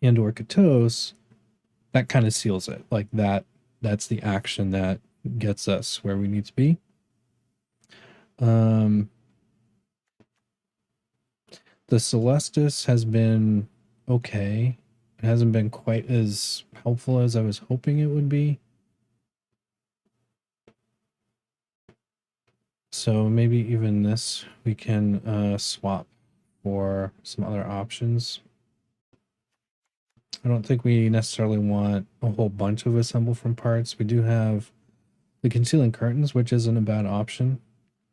and or Katos, that kind of seals it. Like that's the action that gets us where we need to be. The Celestis has been okay. It hasn't been quite as helpful as I was hoping it would be. So maybe even this we can swap for some other options. I don't think we necessarily want a whole bunch of assemble from parts. We do have the Concealing Curtains, which isn't a bad option,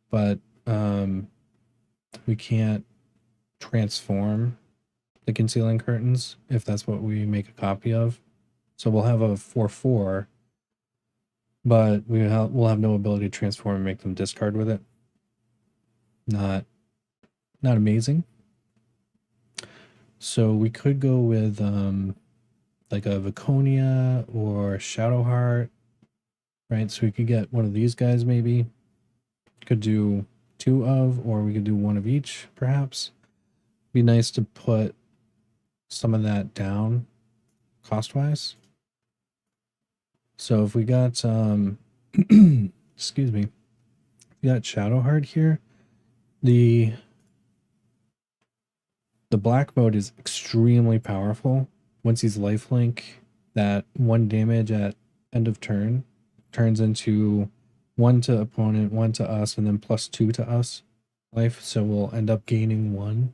but we can't transform the Concealing Curtains if that's what we make a copy of. So we'll have a 4/4, but we'll have no ability to transform and make them discard with it. Not amazing. So we could go with like a Viconia or Shadowheart, right? So we could get one of these guys maybe. Could do 2 of, or we could do 1 of each, perhaps. Be nice to put some of that down cost-wise. So if we got excuse me, we got Shadowheart here. The black mode is extremely powerful. Once he's lifelink, that 1 damage at end of turn turns into 1 to opponent, 1 to us, and then +2 to us life. So we'll end up gaining 1.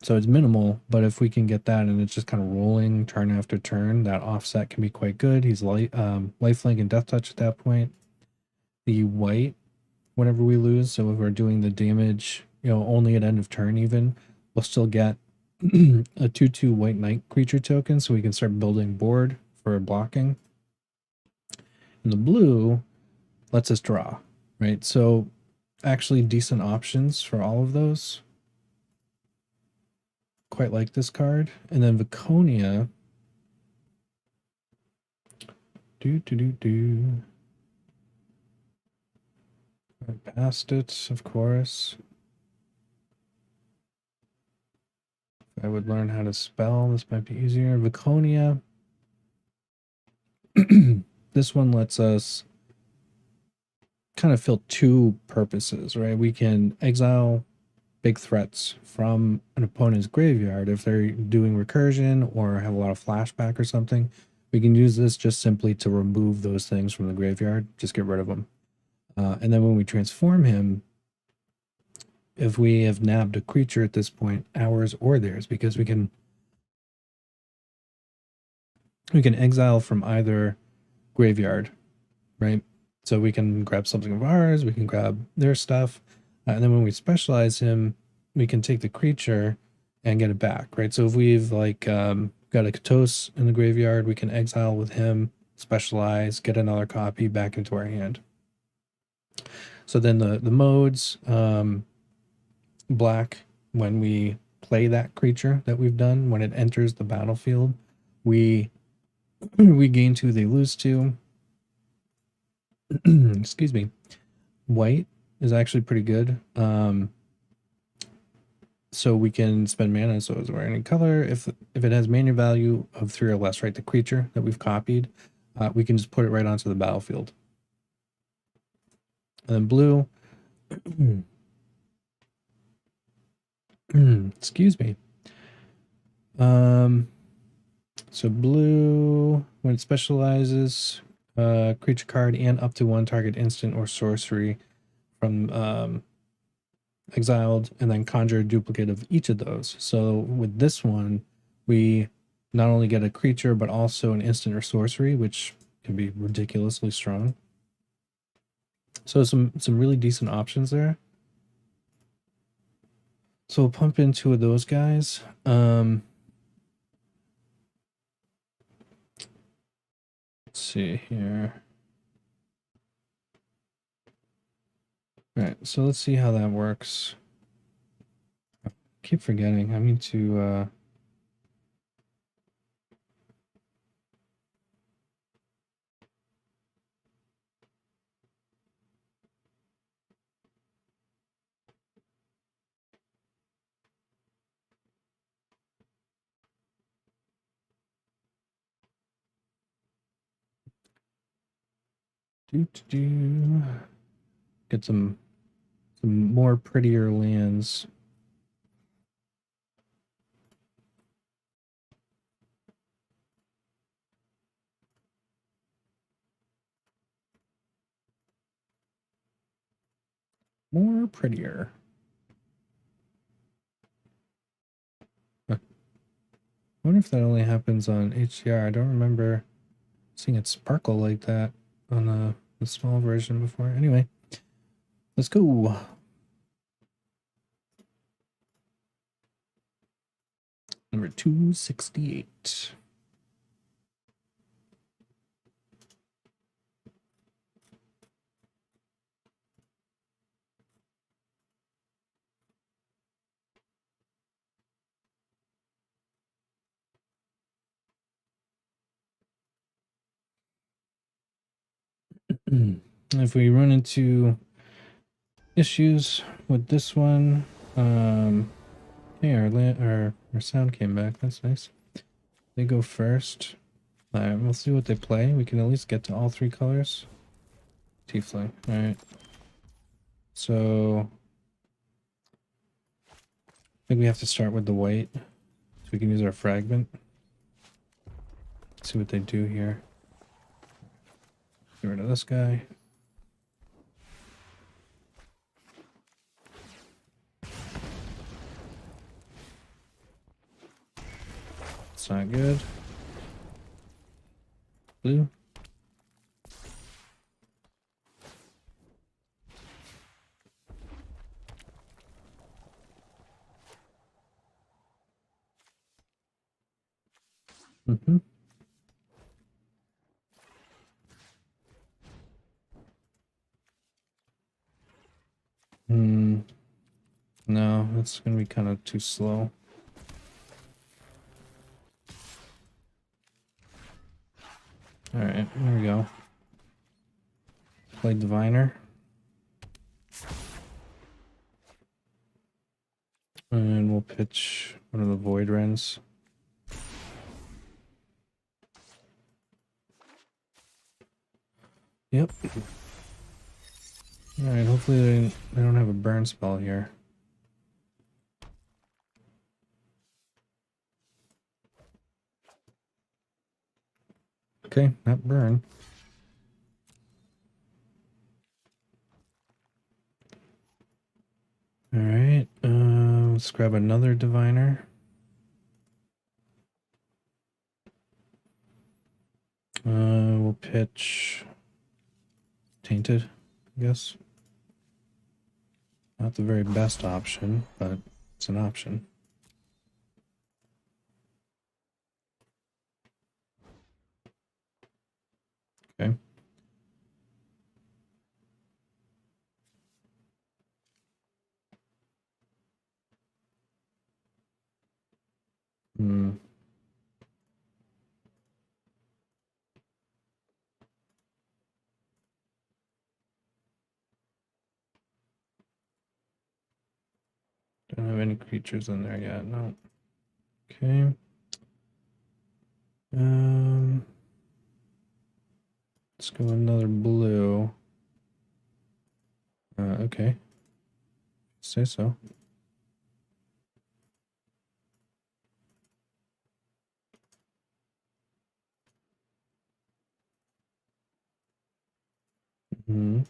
So it's minimal, but if we can get that and it's just kind of rolling turn after turn, that offset can be quite good. He's lifelink and death touch at that point. The white, whenever we lose, so if we're doing the damage, only at end of turn even, we'll still get a 2/2 white knight creature token, so we can start building board for blocking. And the blue lets us draw, right? So actually decent options for all of those. Quite like this card. And then Viconia. I passed it, of course. If I would learn how to spell, this might be easier. Viconia. This one lets us kind of fill 2 purposes, right? We can exile big threats from an opponent's graveyard if they're doing recursion or have a lot of flashback or something. We can use this just simply to remove those things from the graveyard, just get rid of them. And then when we transform him, if we have nabbed a creature at this point, ours or theirs, because we can exile from either graveyard, right? So we can grab something of ours, we can grab their stuff, and then when we specialize him, we can take the creature and get it back, right? So if we've like got a Katos in the graveyard, we can exile with him, specialize, get another copy back into our hand. So then the modes, black, when we play that creature that we've done, when it enters the battlefield, we gain 2, they lose 2. Excuse me. White is actually pretty good. So we can spend mana, so it's wearing any color. If it has mana value of 3 or less, right, the creature that we've copied, we can just put it right onto the battlefield. And then blue, excuse me. So blue, when it specializes, creature card and up to 1 target instant or sorcery from exiled, and then conjure a duplicate of each of those. So with this one, we not only get a creature, but also an instant or sorcery, which can be ridiculously strong. So some really decent options there. So we'll pump in 2 of those guys. Let's see here. All right, so let's see how that works. I keep forgetting. I mean to get some more prettier lands. More prettier. Huh. I wonder if that only happens on HDR. I don't remember seeing it sparkle like that on the small version before. Anyway, let's go. Number 268. If we run into issues with this one, hey, our sound came back. That's nice. They go first. Alright, we'll see what they play. We can at least get to all 3 colors. Tiefling. Alright. So I think we have to start with the white. So we can use our fragment. See what they do here. Get rid of this guy. It's not good. Blue. Mm-hmm. No, that's gonna be kind of too slow. Alright, there we go. Play Diviner. And we'll pitch one of the Void Wrens. Yep. Alright, hopefully they don't have a burn spell here. Okay, not burn. Alright, let's grab another diviner. We'll pitch Tainted, I guess. Not the very best option, but it's an option. Okay. Hmm. Don't have any creatures in there yet, no. Okay. Let's go another blue. Okay. Say so. Hmm.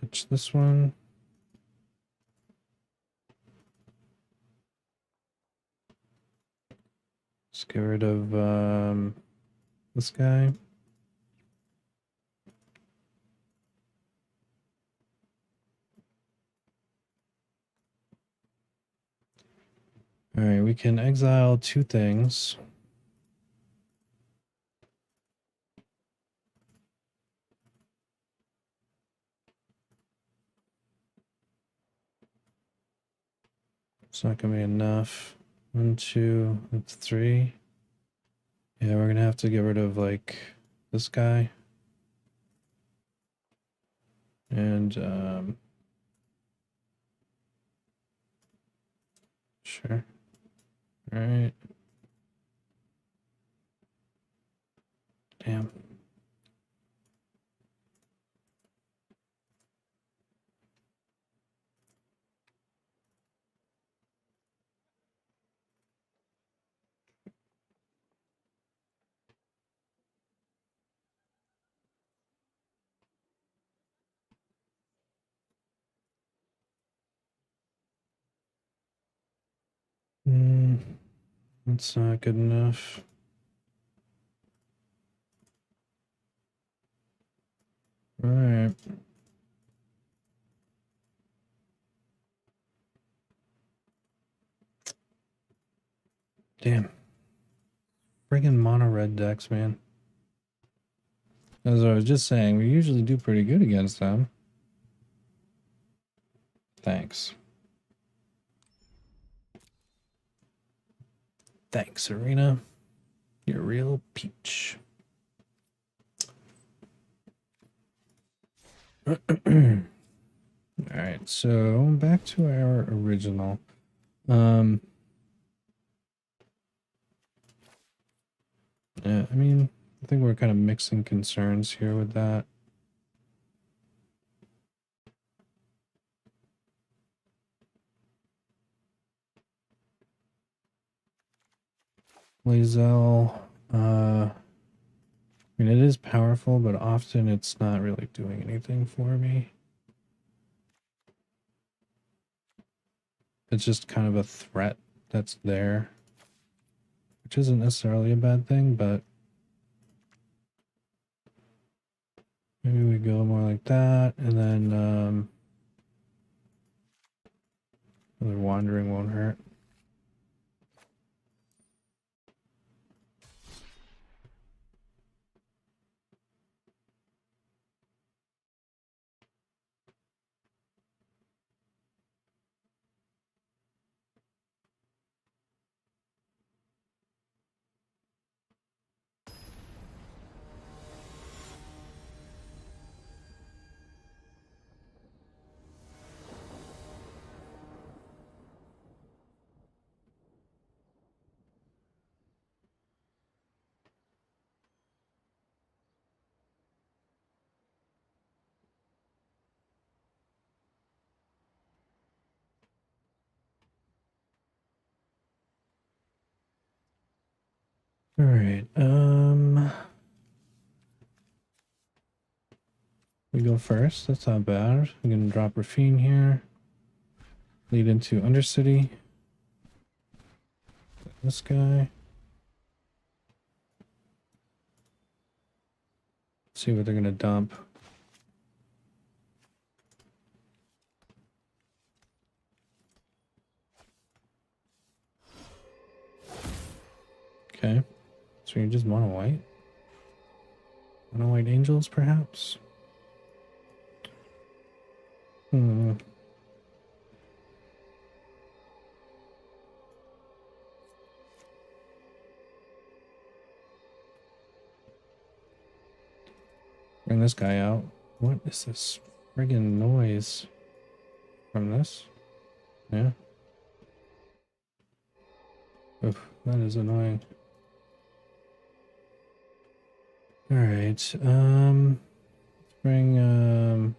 Pitch this one. Let's get rid of this guy. Alright, we can exile two things. It's not gonna be enough. 1, 2, that's 3. Yeah, we're gonna have to get rid of like this guy. And sure. Alright. Damn. That's not good enough. Alright. Damn. Friggin' mono red decks, man. As I was just saying, we usually do pretty good against them. Thanks. Thanks, Arena. You're a real peach. Alright, so back to our original. Yeah, I mean, I think we're kind of mixing concerns here with that. Lae'zel, I mean, it is powerful, but often it's not really doing anything for me. It's just kind of a threat that's there, which isn't necessarily a bad thing, but maybe we go more like that, and then another wandering won't hurt. All right. We go first. That's not bad. We're gonna drop Rafine here. Lead into Undercity. This guy. See what they're gonna dump. Okay. So you just mono white? Mono white angels, perhaps? Hmm. Bring this guy out. What is this friggin' noise from this? Yeah. Oof, that is annoying. Alright, bring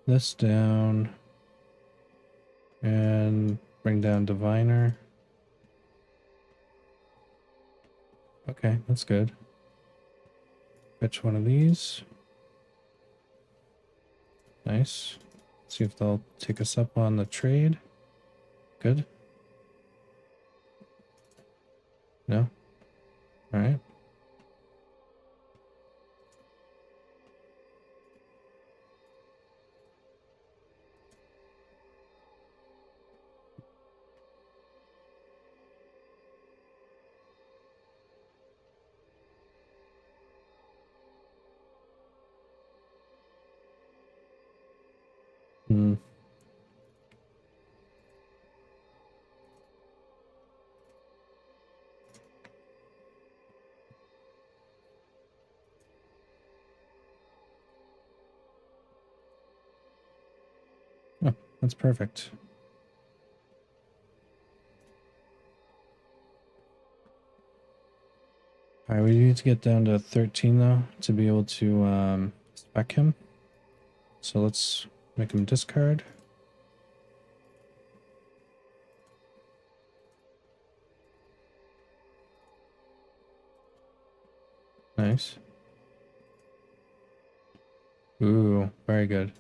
this down and bring down Diviner. Okay, that's good. Fetch one of these. Nice. See if they'll take us up on the trade. Good. No? Alright. Hmm. Oh, that's perfect. Alright, we need to get down to 13 though to be able to spec him. So let's make him discard. Nice. Ooh, very good.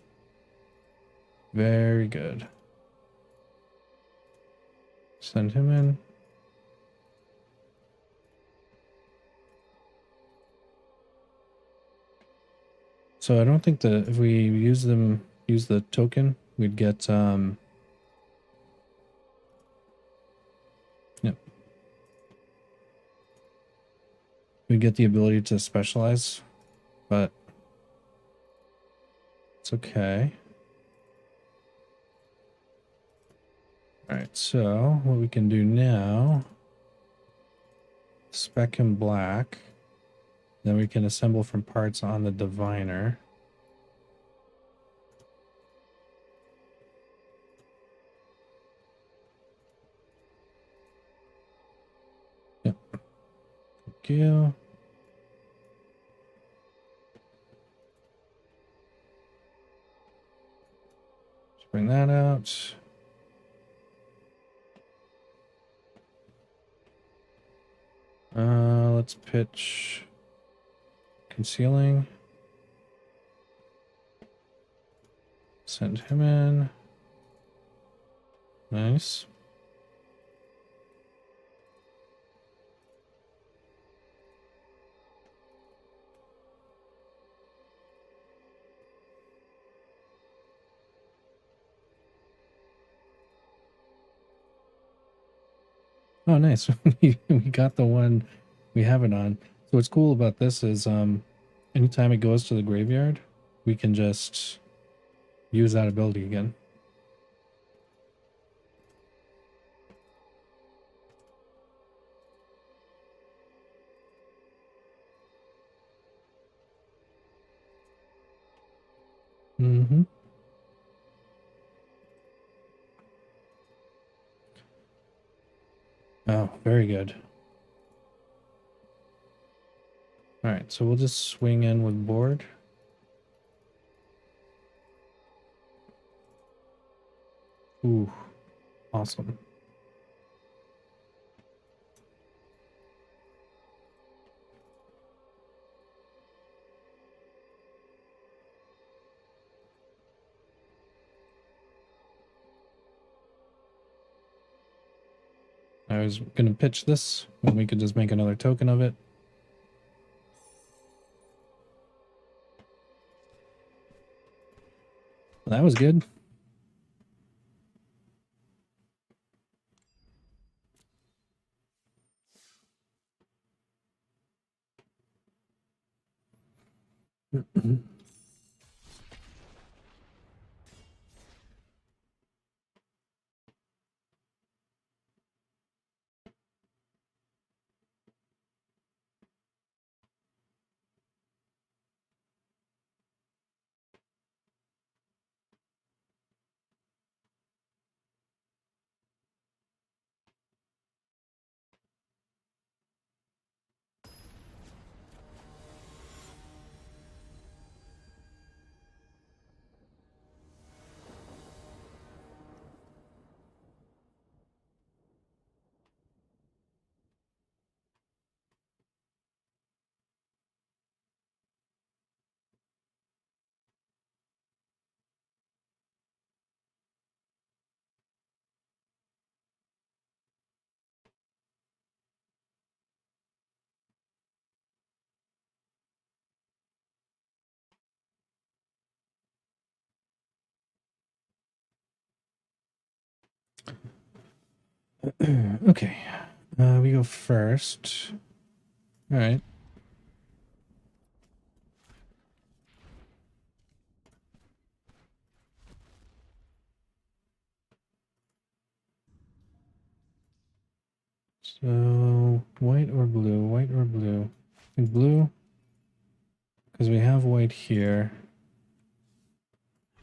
Very good. Send him in. So I don't think that if we use the token, we'd get yep. We'd get the ability to specialize, but it's okay. Alright, so what we can do now, spec him black, then we can assemble from parts on the diviner. Yep. Thank you. Let's bring that out. Let's pitch concealing. Send him in. Nice. Oh, nice. We got the one we have it on. So what's cool about this is anytime it goes to the graveyard, we can just use that ability again. Mm-hmm. Oh, very good. All right, so we'll just swing in with board. Ooh, awesome. I was gonna pitch this when we could just make another token of it. That was good. Okay, we go first. All right. So white or blue? White or blue? I think blue, because we have white here.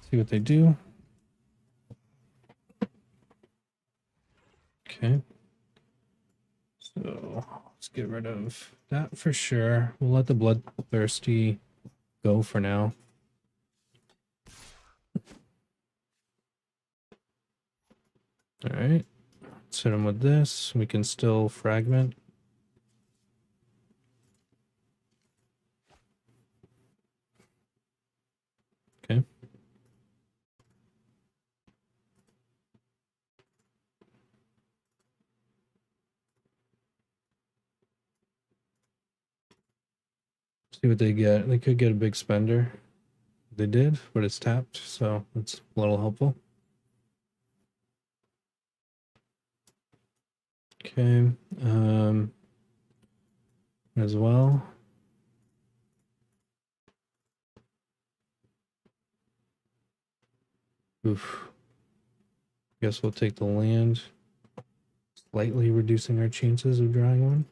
See what they do. Okay. So let's get rid of that for sure. We'll let the bloodthirsty go for now. All right. Let's hit him with this. We can still fragment. Okay. See what they get. They could get a big spender. They did, but it's tapped, so that's a little helpful. Okay. As well. Oof. Guess we'll take the land. Slightly reducing our chances of drawing one.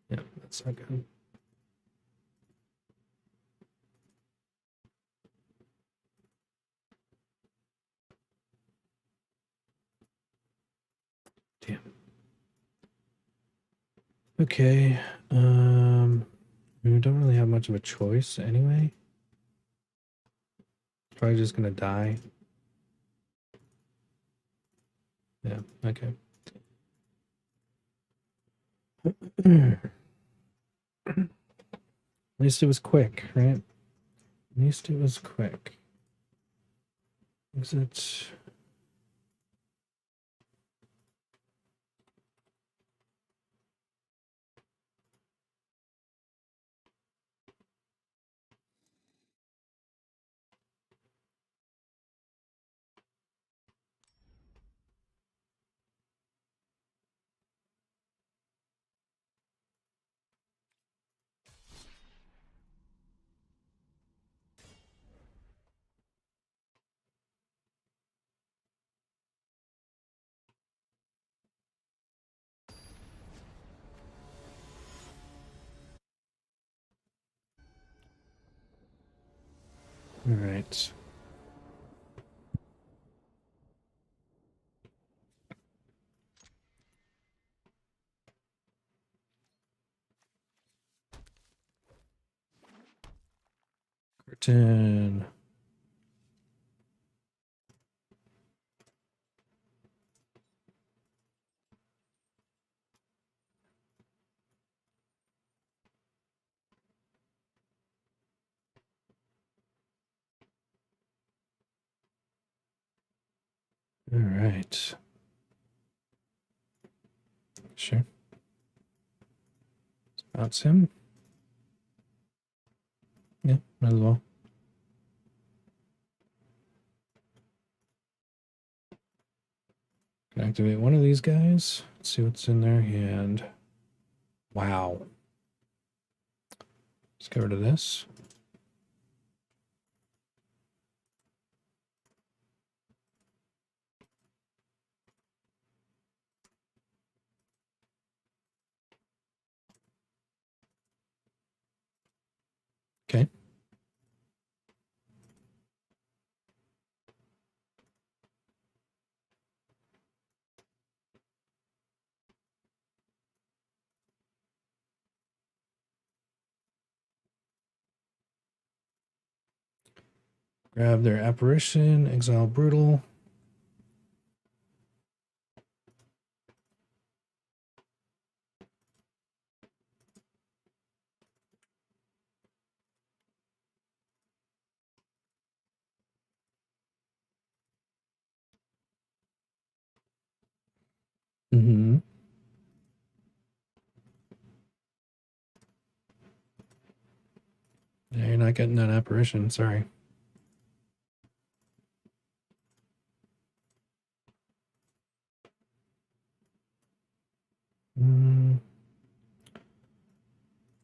Yeah, that's not good. Damn. Okay. We don't really have much of a choice anyway. Probably just gonna die. Yeah, okay. At least it was quick, right? At least it was quick. Exit. All right. Curtain. All right. Sure. That's him. Yeah, might as well. Can activate one of these guys. Let's see what's in their hand. Wow. Let's get rid of this. Okay. Grab their apparition, exile brutal. Mm-hmm. Yeah, you're not getting that apparition, sorry.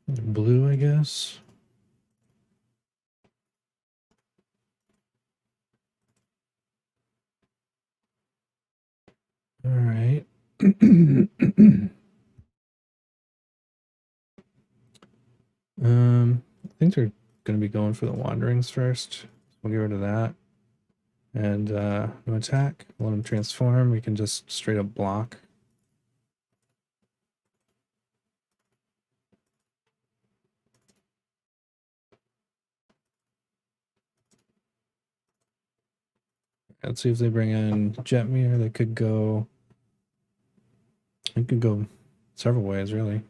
Blue, I guess. All right. I think they're going to be going for the wanderings first. We'll get rid of that. And no attack. Let them transform. We can just straight up block. Let's see if they bring in Jetmir. They could go. It could go several ways, really.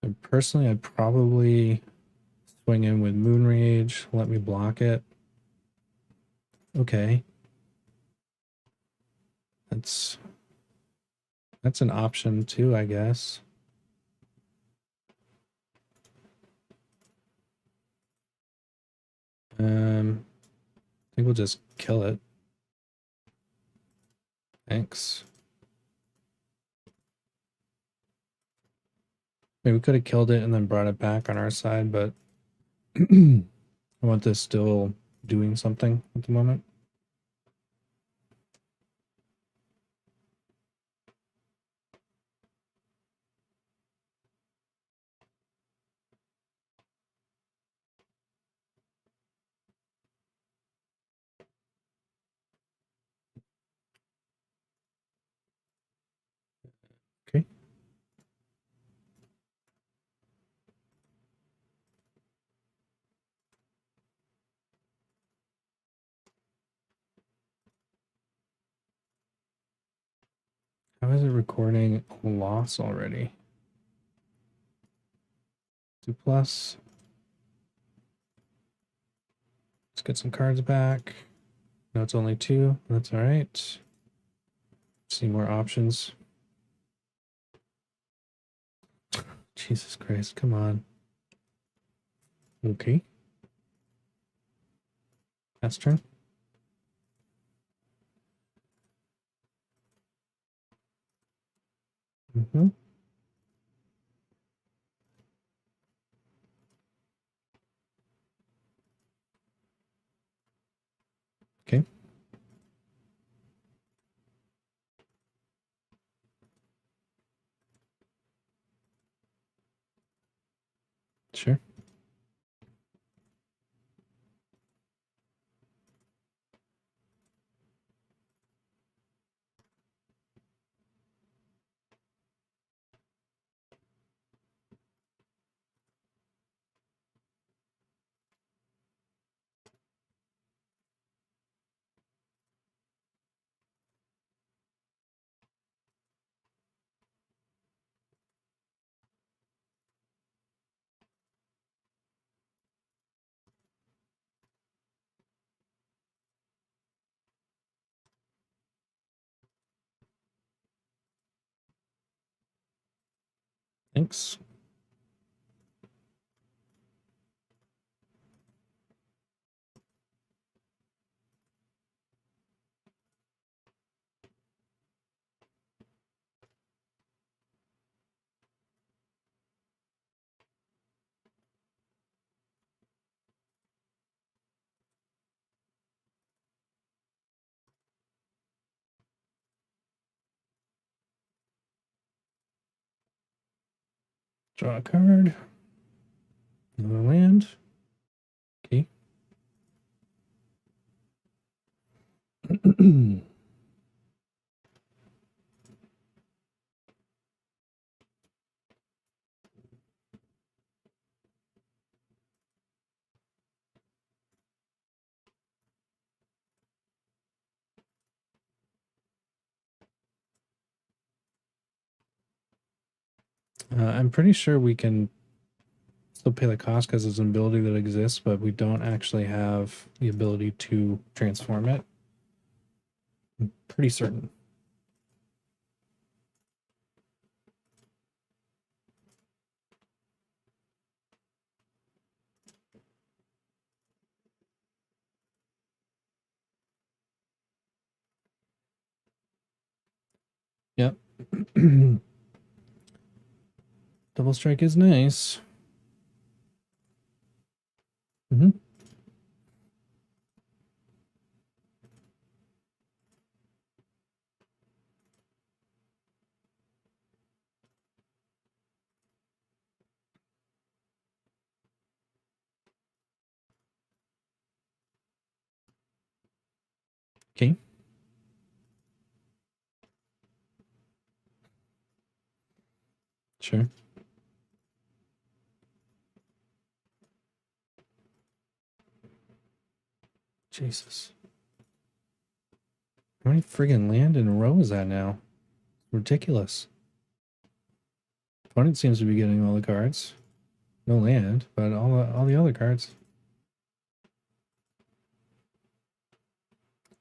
And personally, I'd probably swing in with Moonrage. Let me block it. Okay. That's an option too, I guess. I think we'll just kill it. Thanks. Maybe we could have killed it and then brought it back on our side, but I want this still doing something at the moment. Okay. How is it recording a loss already? 2+. Let's get some cards back. No, it's only 2. That's all right. See more options. Jesus Christ, come on. Okay. That's turn. Mm-hmm. Okay. Sure. Thanks. Draw a card. Another land. Okay. I'm pretty sure we can still pay the cost because it's an ability that exists, but we don't actually have the ability to transform it. I'm pretty certain. Yep. Double strike is nice. Mm-hmm. Okay. Sure. Jesus. How many friggin' land in a row is that now? Ridiculous. Opponent seems to be getting all the cards. No land, but all the other cards.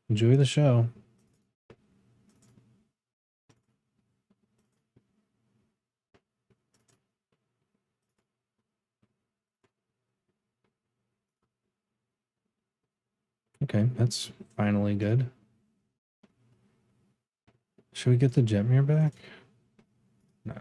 Enjoy the show. Okay, that's finally good. Should we get the Jetmir back? No.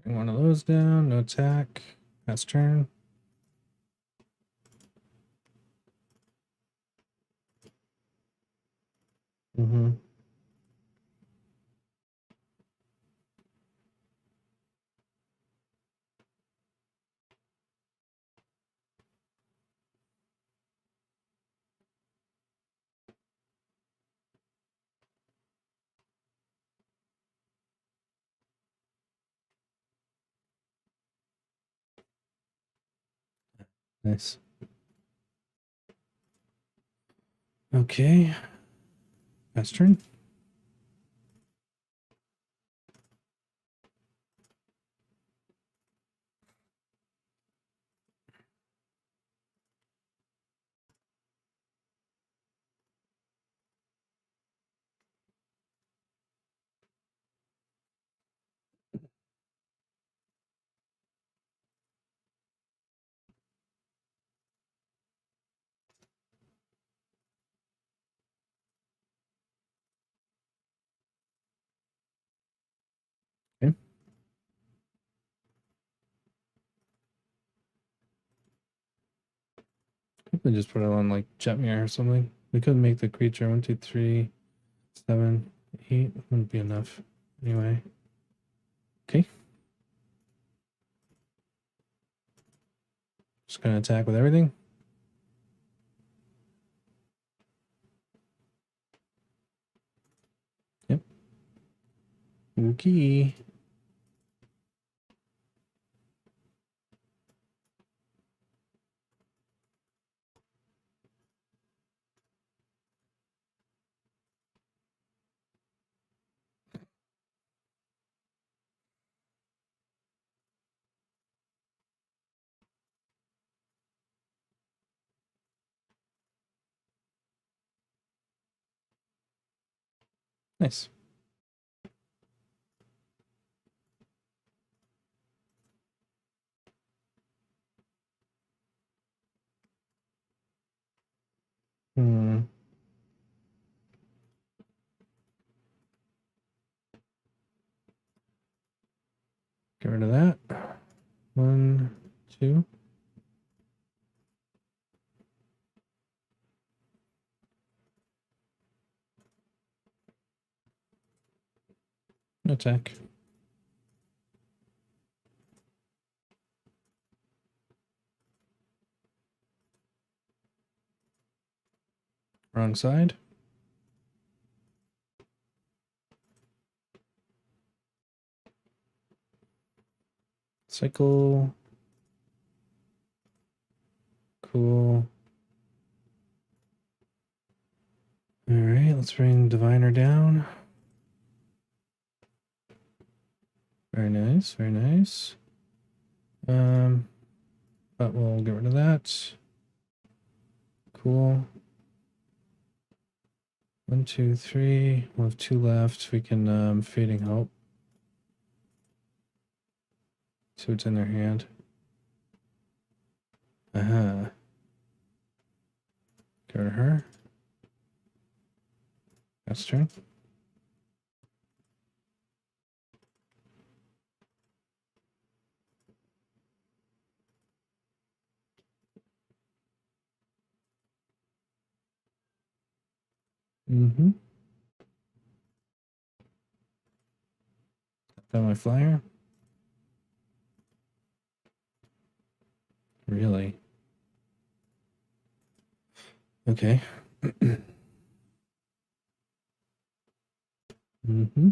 Bring one of those down. No attack. Pass turn. Mm-hmm. Nice. Okay. Pass turn. Okay. Probably just put it on like Jetmir or something. We couldn't make the creature 1, 2, 3, 7, 8. Wouldn't be enough. Anyway. Okay. Just gonna attack with everything. Yep. Okay. Nice. Hmm. Get rid of that. 1, 2. Attack. Wrong side. Cycle. Cool. All right, let's bring Diviner down. Very nice, very nice. But we'll get rid of that. Cool. 1, 2, 3. We'll have 2 left. We can Fading Hope. See what's in their hand. Aha. Get rid of her. That's turn. Mm-hmm. Got my flyer. Really? Okay. Mm-hmm.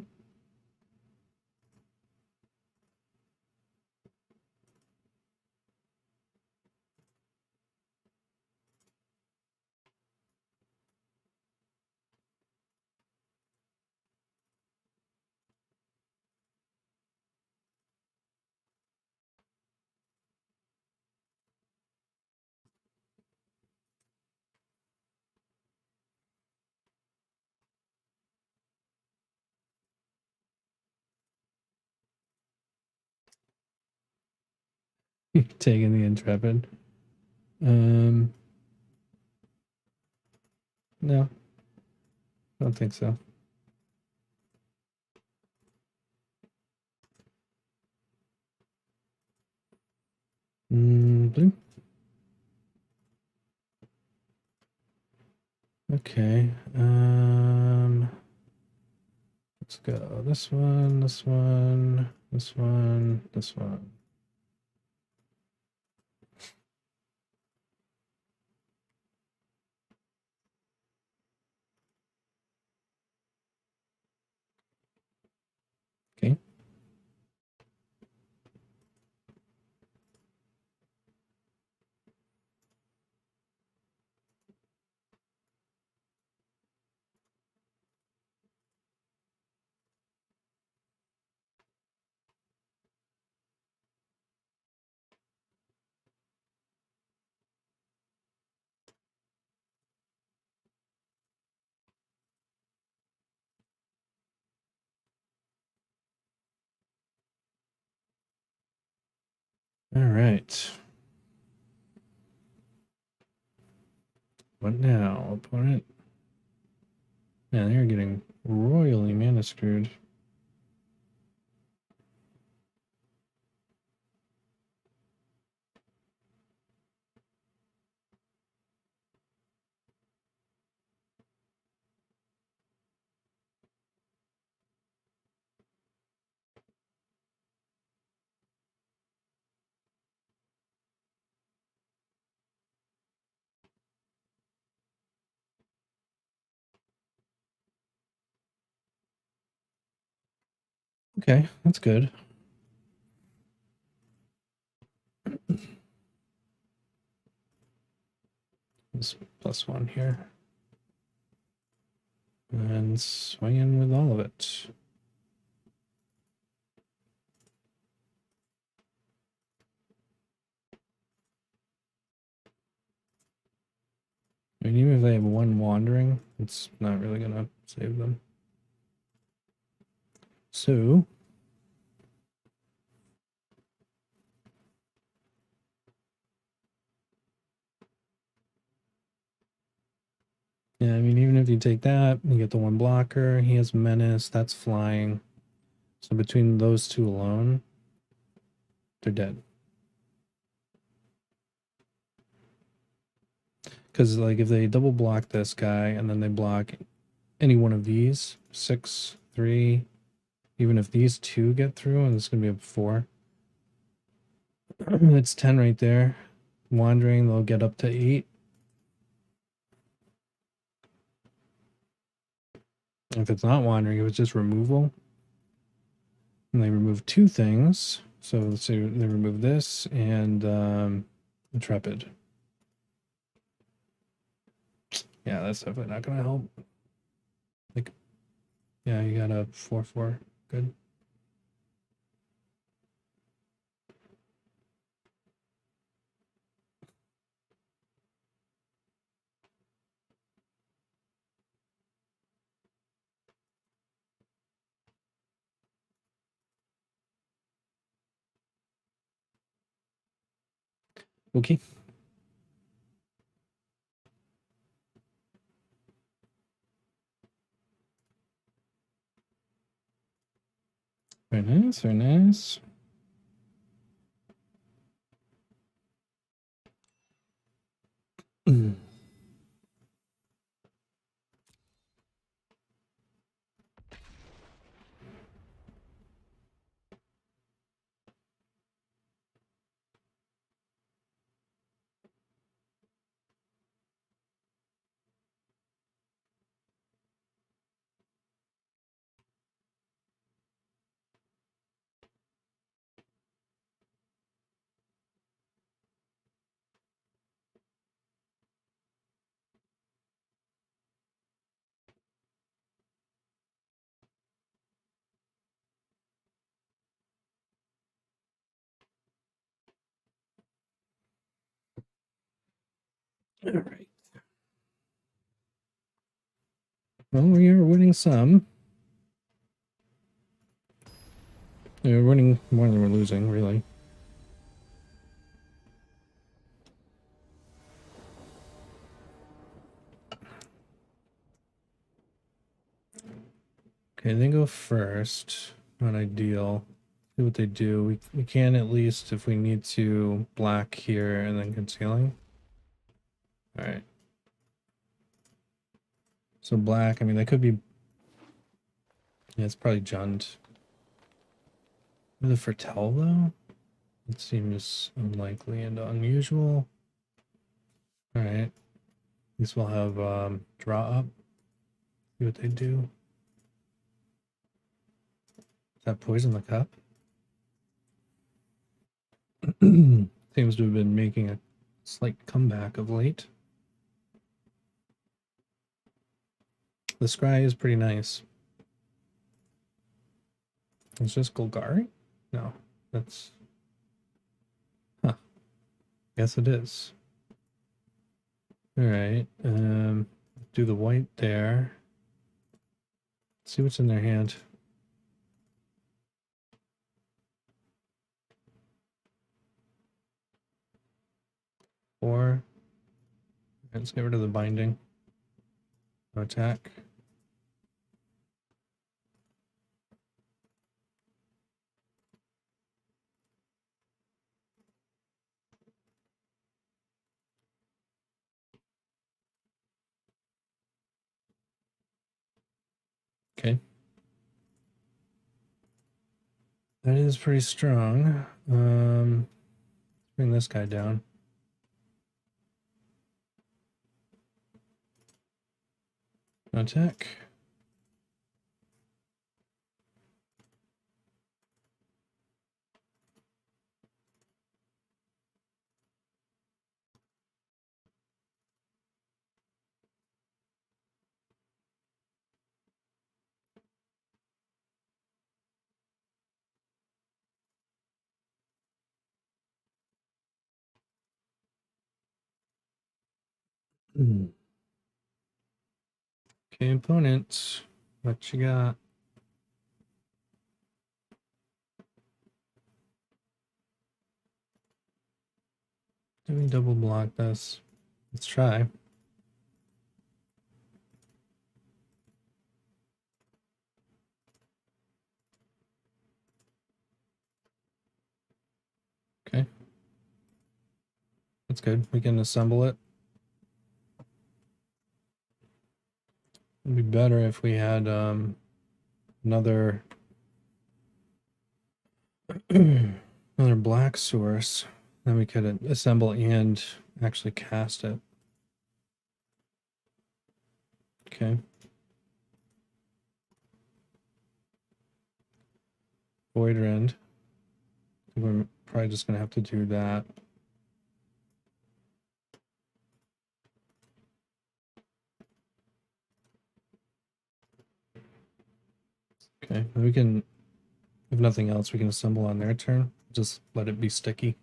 Taking the Intrepid. No. I don't think so. Blue. Okay. Let's go. This one, this one, this one, this one. Okay. All right. What now, opponent? Yeah, they're getting royally mana screwed. Okay, that's good. This +1 here. And swing in with all of it. I mean, even if they have 1 wandering, it's not really gonna save them. So yeah, I mean, even if you take that, you get the one blocker. He has menace. That's flying. So between those two alone, they're dead. Because like if they double block this guy and then they block any one of these, 6, 3, even if these two get through, and it's gonna be a 4. It's 10 right there. Wandering, they'll get up to 8. If it's not wandering, if it's just removal, and they remove 2 things. So let's say they remove this and Intrepid. Yeah, that's definitely not gonna help. Like, yeah, you got a 4/4. Good. Okay. Very nice, very nice. All right. Well, we are winning some. We're winning more than we're losing, really. Okay, they go first. Not ideal. See what they do. We can at least, if we need to, black here and then concealing. All right. So black, I mean, that could be... Yeah, it's probably Jund. The Foretell, though? It seems unlikely and unusual. All right. At least we'll have draw up. See what they do. Does that poison the cup? Seems to have been making a slight comeback of late. The scry is pretty nice. It's just Golgari? No, that's... Huh. Guess it is. Alright, do the white there. See what's in their hand. Four. Let's get rid of the binding. No attack. Okay. That is pretty strong. Bring this guy down. No attack. Okay, opponent. What you got? Let me double block this. Let's try. Okay. That's good. We can assemble it. It'd be better if we had another another black source. Then we could assemble and actually cast it. Okay. Void Rend. We're probably just gonna have to do that. Okay, we can, if nothing else, we can assemble on their turn. Just let it be sticky.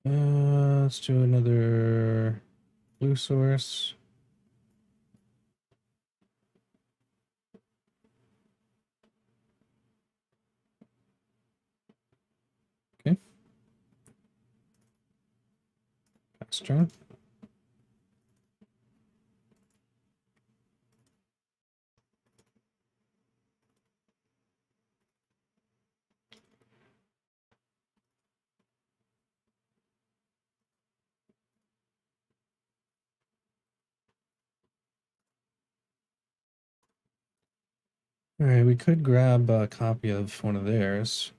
Let's do another blue source. Okay. Pass turn. All right, we could grab a copy of one of theirs.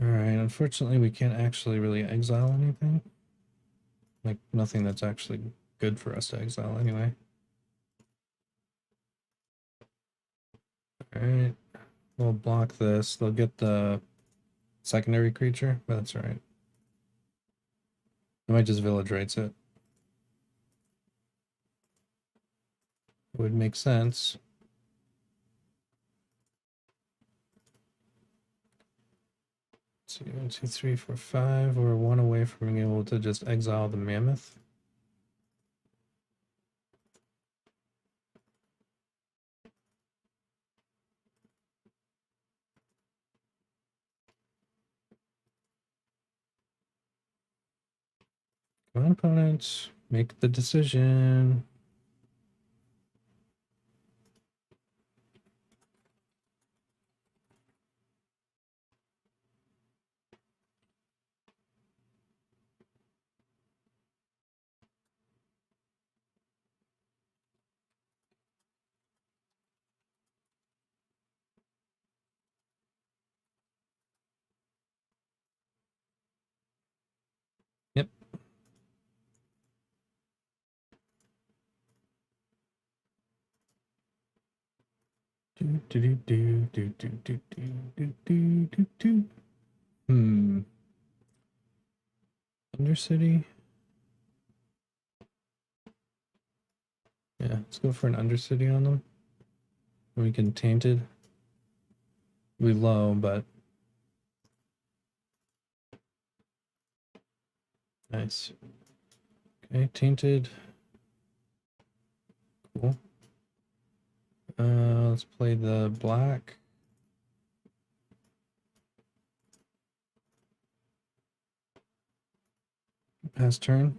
All right, unfortunately, we can't actually really exile anything. Like, nothing that's actually good for us to exile anyway. All right, we'll block this. They'll get the secondary creature, but that's all right. I might just village rights it. It would make sense. Let's see, 1, 2, 3, 4, 5. We're one away from being able to just exile the mammoth. Come on, opponents, make the decision. Yep. Undercity. Yeah, let's go for an Undercity on them. We can Tainted. We low, but nice. Okay, Tainted. Cool. Let's play the black. Pass turn.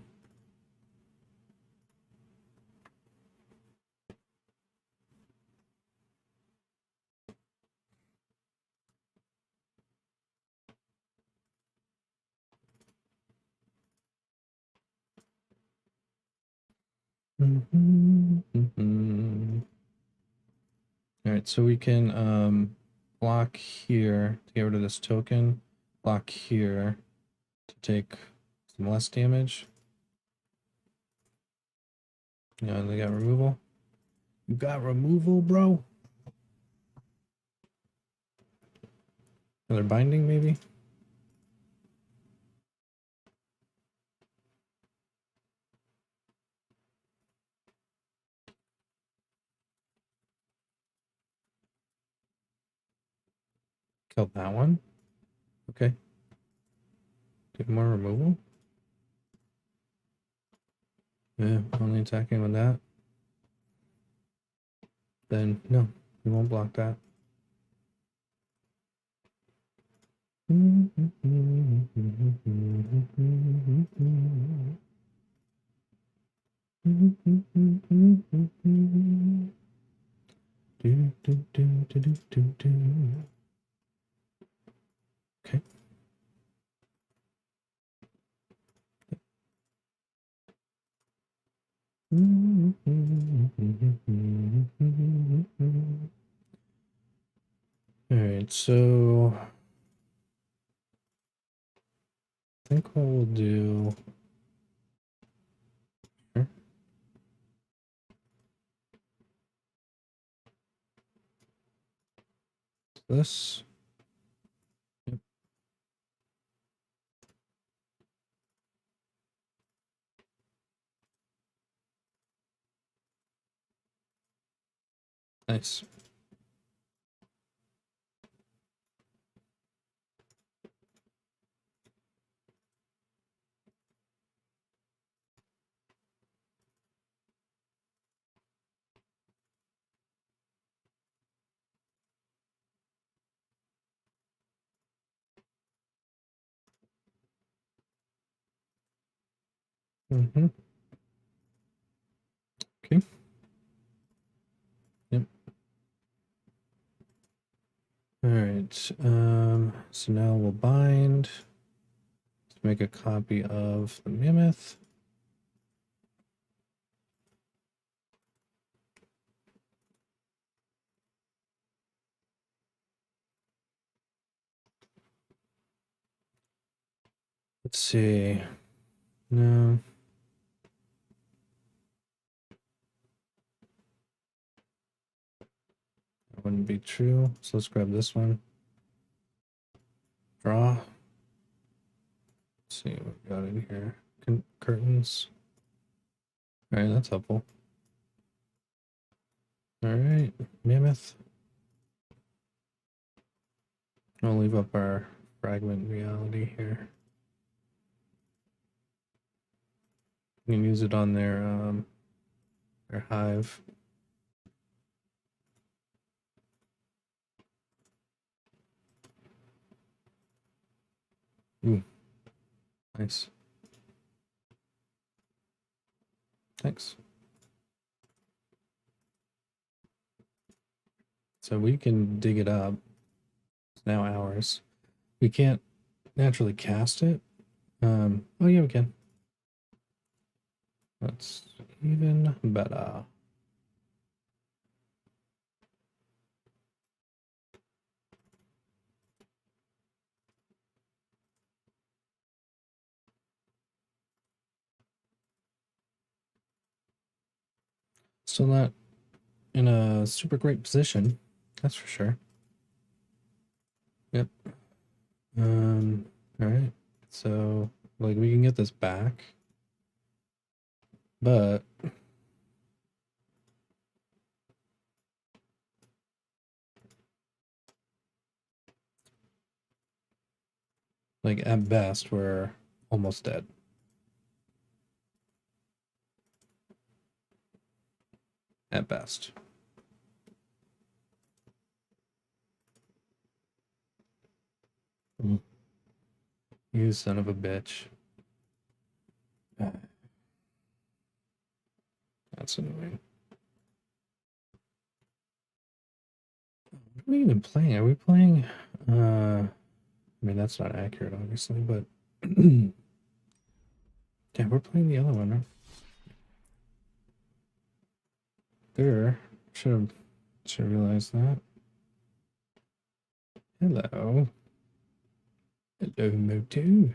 All right, so we can block here to get rid of this token, block here to take some less damage. Yeah, they got removal. You got removal, bro. Another binding, maybe. Killed that one. Okay. Do more removal? Yeah, only attacking with that. Then, no, we won't block that. Okay. Alright, so I think what we'll do here, this. Yep. Nice. Okay. Yep. Alright, so now we'll bind. Let's make a copy of the mammoth. Let's see. No. That wouldn't be true. So let's grab this one. Draw. Let's see what we got in here. Curtains. Alright, that's helpful. Alright, mammoth. I'll leave up our fragment reality here. You can use it on their hive. Ooh, nice. Thanks. So we can dig it up. It's now ours. We can't naturally cast it. Oh yeah, we can. That's even better. Still not in a super great position, that's for sure. Yep. All right. So like we can get this back, but like at best we're almost dead. At best. You son of a bitch. That's annoying. What are we even playing? Are we playing I mean that's not accurate obviously, but yeah, we're playing the other one, right? There. Should have realized that. Hello. Hello, Motu.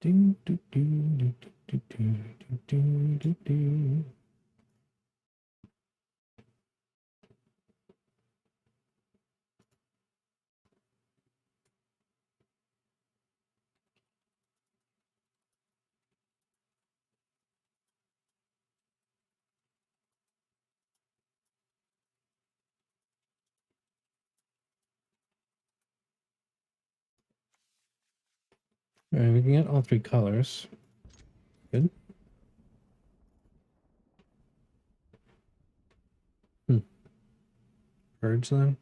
Do do do do do do do do do. All right, we can get all three colors. Good. Purge then.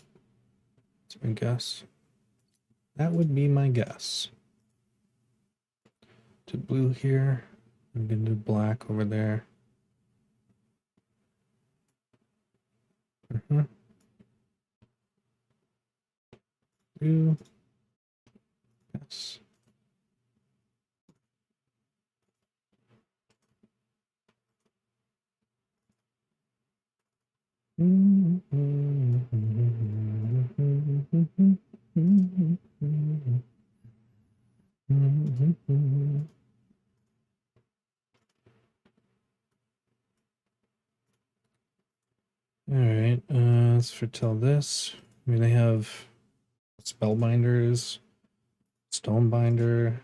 That's my guess. That would be my guess. To blue here. I'm gonna do black over there. Blue. Yes. All right, let's foretell this. I mean, they have spellbinders, stonebinder.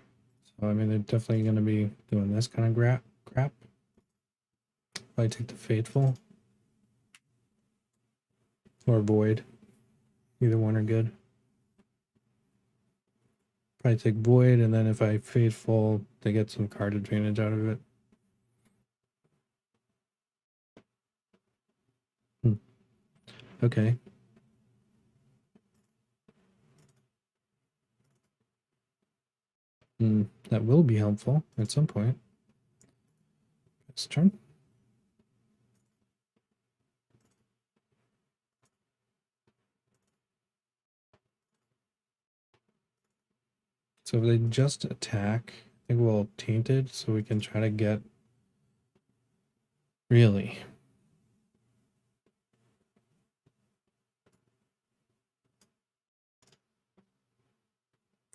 So I mean, they're definitely going to be doing this kind of crap. Probably take the faithful or void. Either one are good. Probably take void, and then if I faithful, they get some card advantage out of it. Okay. That will be helpful at some point. This turn. So if they just attack, I think we'll taint it so we can try to get... Really?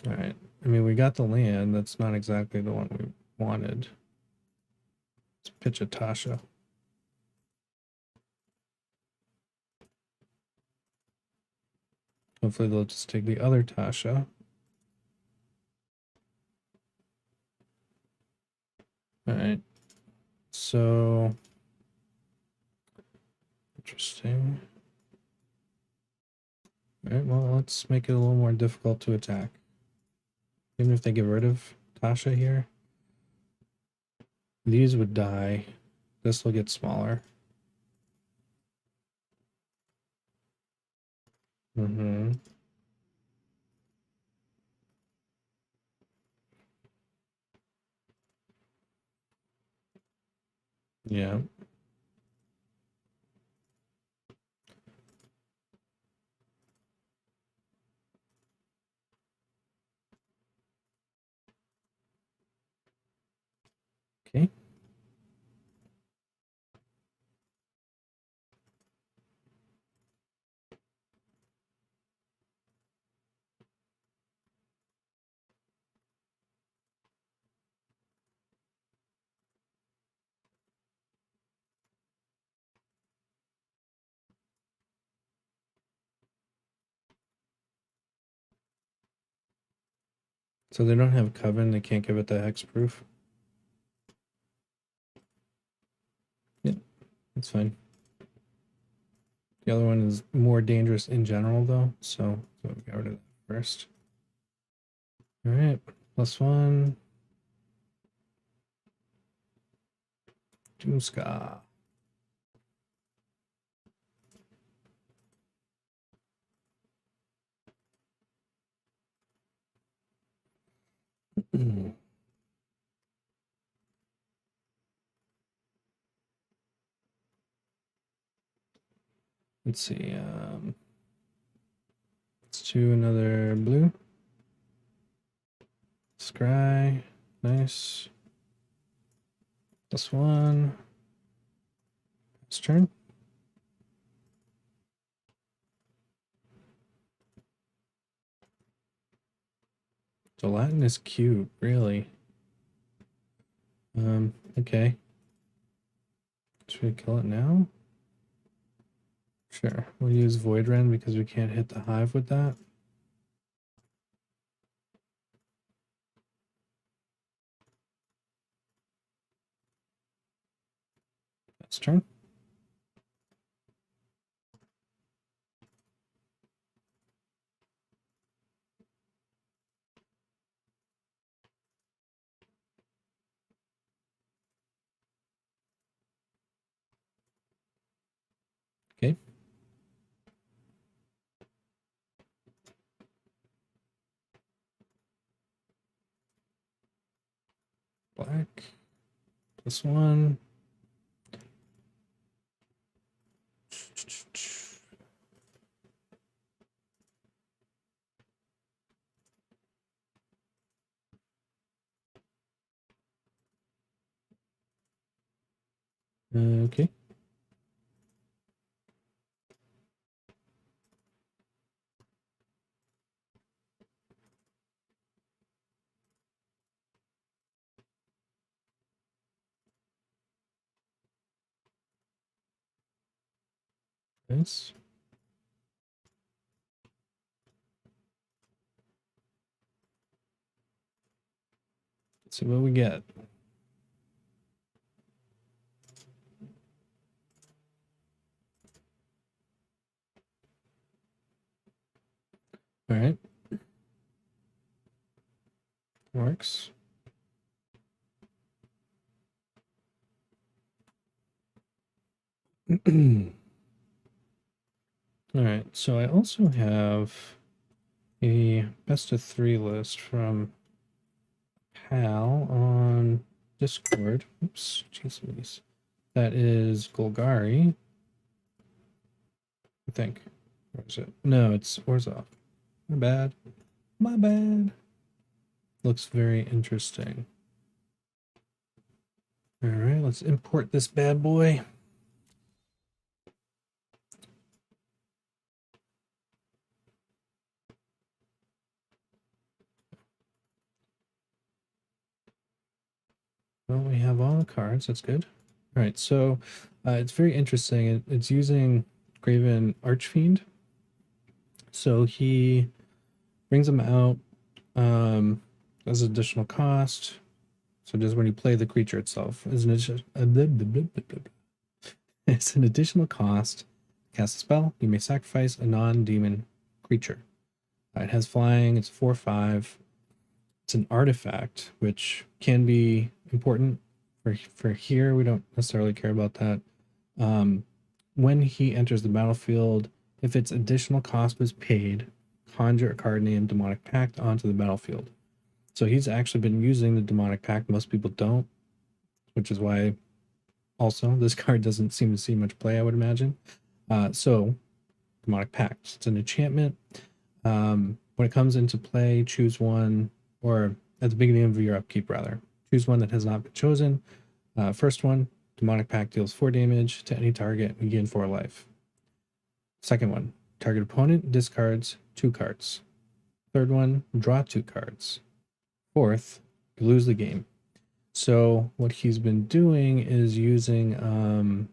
Alright. I mean, we got the land. That's not exactly the one we wanted. Let's pitch a Tasha. Hopefully they'll just take the other Tasha. Alright. So... Interesting. Alright, well, let's make it a little more difficult to attack. Even if they get rid of Tasha here, these would die. This will get smaller. Yeah. Okay. So they don't have Coven, they can't give it the hexproof. Yeah, that's fine. The other one is more dangerous in general, though, so we get rid of that first. All right, +1. Doomskar. Let's see. Let's do another blue. Scry. Nice. +1. This turn. Gelatinous cube, really? Okay. Should we kill it now? Sure. We'll use Void Rend because we can't hit the hive with that. That's turn. Black. This one. Okay. Nice. Let's see what we get. All right. Works. All right. So I also have a best of 3 list from Pal on Discord. Oops, jeez Louise. That is Golgari, I think. Or is it? No, it's Orzhov. My bad. My bad. Looks very interesting. All right, let's import this bad boy. Well, we have all the cards. That's good. All right, so it's very interesting. It's using Graven Archfiend. So he brings them out as additional cost. So just when you play the creature itself, it's an additional cost. Cast a spell, you may sacrifice a non-demon creature. It has flying, it's 4/5. It's an artifact, which can be important for here. We don't necessarily care about that. When he enters the battlefield, if its additional cost was paid, conjure a card named Demonic Pact onto the battlefield. So he's actually been using the Demonic Pact. Most people don't, which is why also this card doesn't seem to see much play, I would imagine. So Demonic Pact, it's an enchantment. When it comes into play, choose one, or at the beginning of your upkeep rather, choose one that has not been chosen. First one, Demonic Pact deals 4 damage to any target and gain 4 life. Second one, target opponent discards 2 cards. Third one, draw 2 cards. Fourth, you lose the game. So what he's been doing is using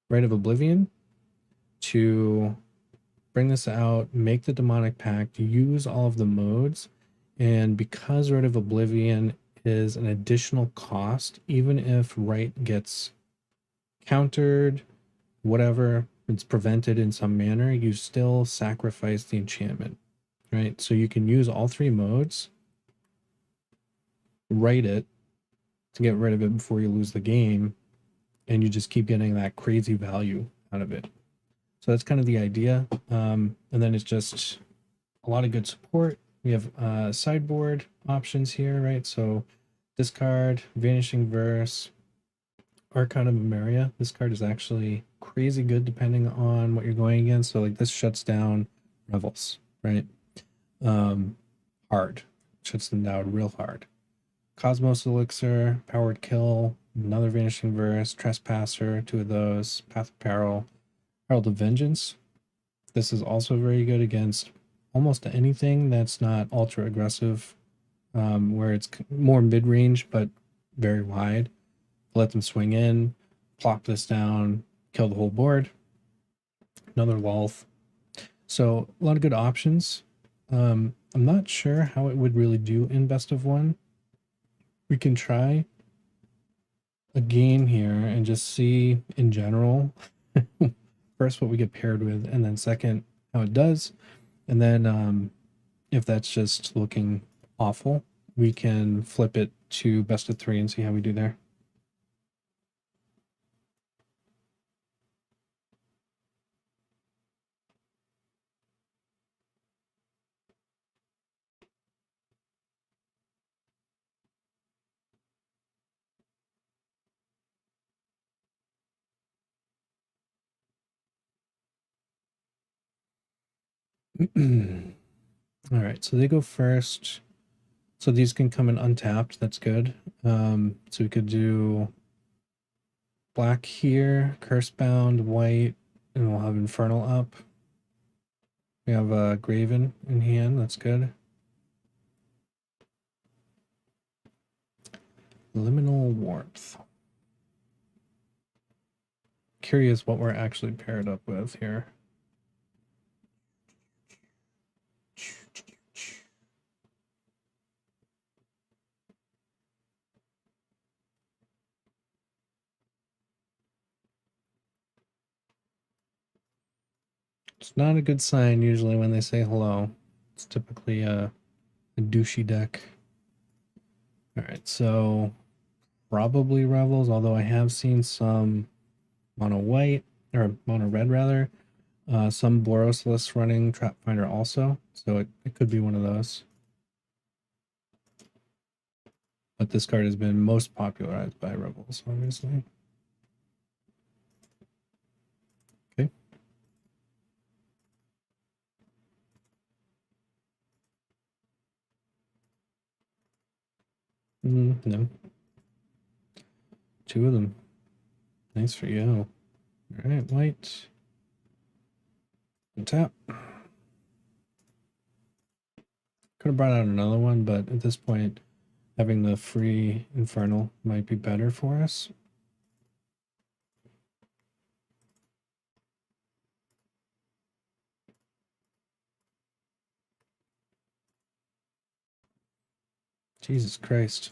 Rite of Oblivion to bring this out, make the Demonic Pact, use all of the modes, and because Rite of Oblivion is an additional cost, even if Rite gets countered, whatever, it's prevented in some manner, you still sacrifice the enchantment, right? So you can use all 3 modes, write it to get rid of it before you lose the game, and you just keep getting that crazy value out of it. So that's kind of the idea. And then it's just a lot of good support. We have sideboard options here, right? So discard, Vanishing Verse, Archon of Memoria. This card is actually crazy good depending on what you're going against. So like this shuts down Revels, right? Hard. Shuts them down real hard. Cosmos Elixir, Powered Kill, another Vanishing Verse, Trespasser, 2 of those, Path of Peril, Herald of Vengeance. This is also very good against almost anything that's not ultra aggressive, where it's more mid-range but very wide. Let them swing in, plop this down, kill the whole board. Another Lolth. So a lot of good options. I'm not sure how it would really do in best of 1. We can try a game here and just see in general first what we get paired with, and then second how it does, and then if that's just looking awful, we can flip it to best of 3 and see how we do there. All right, so they go first. So these can come in untapped. That's good. So we could do black here, Cursebound, white, and we'll have Infernal up. We have Graven in hand. That's good. Liminal Warmth. Curious what we're actually paired up with here. It's not a good sign usually when they say hello. It's typically a douchey deck. Alright, so probably Revels, although I have seen some mono white, or mono red rather. Some Boros lists running Trap Finder also, so it could be one of those. But this card has been most popularized by Revels, obviously. Okay. No. Two of them. Nice for you. Alright, white. And tap. Could have brought out another one, but at this point, having the free Infernal might be better for us. Jesus Christ.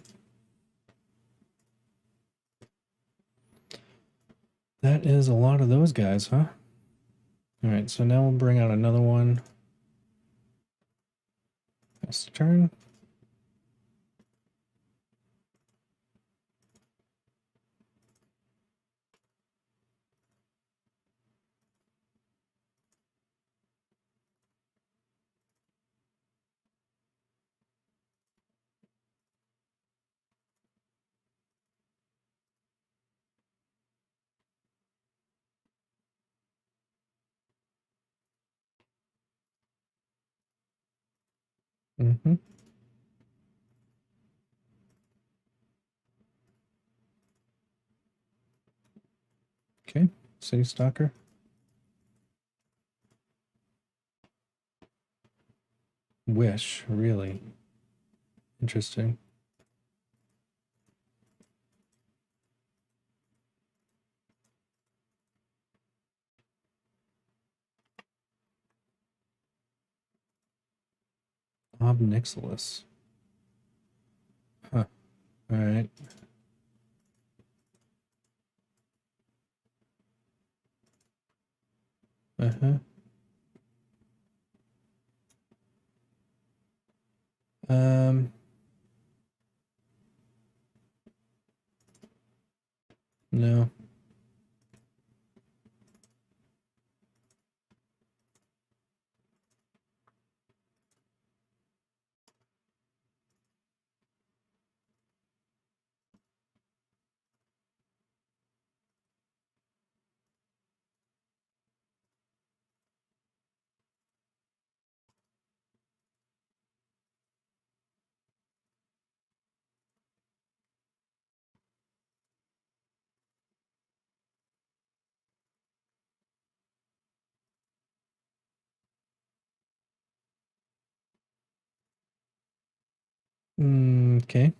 That is a lot of those guys, huh? Alright, so now we'll bring out another one. Next turn. Mm-hmm. Okay, City Stalker. Wish, really. Interesting. Obnixilis. Huh. Alright. Uh-huh. Um... No. Okay.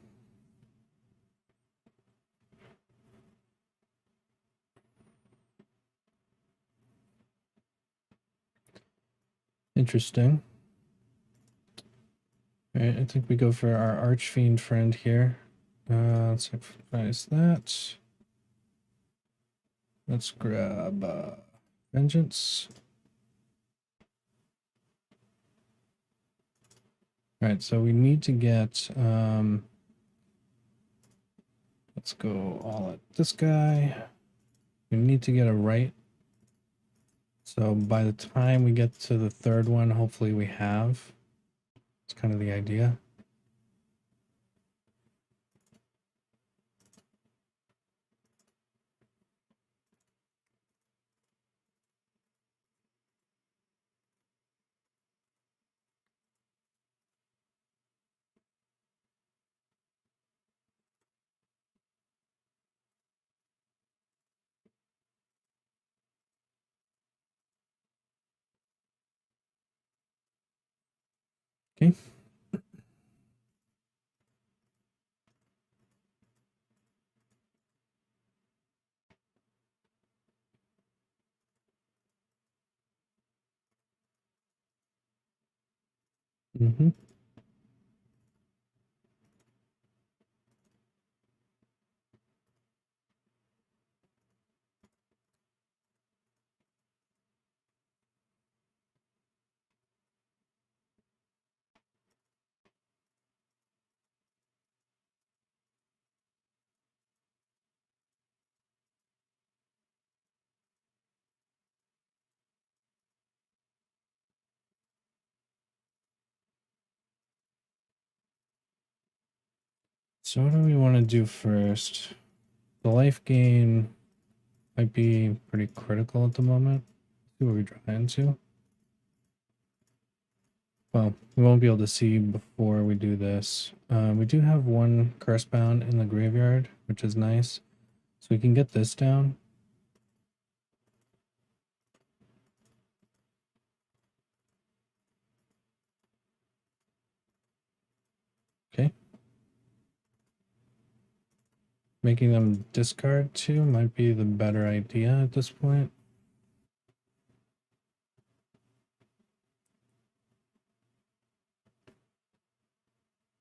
Interesting. Alright, I think we go for our Archfiend friend here. Let's sacrifice that. Let's grab Vengeance. Alright, so we need to get let's go all at this guy. We need to get a right. So by the time we get to the third one, hopefully we have. It's kind of the idea. Okay. Mm-hmm. So what do we want to do first? The life gain might be pretty critical at the moment. See what we draw into. Well, we won't be able to see before we do this. We do have one Cursebound in the graveyard, which is nice. So we can get this down. Okay. Making them discard too might be the better idea at this point.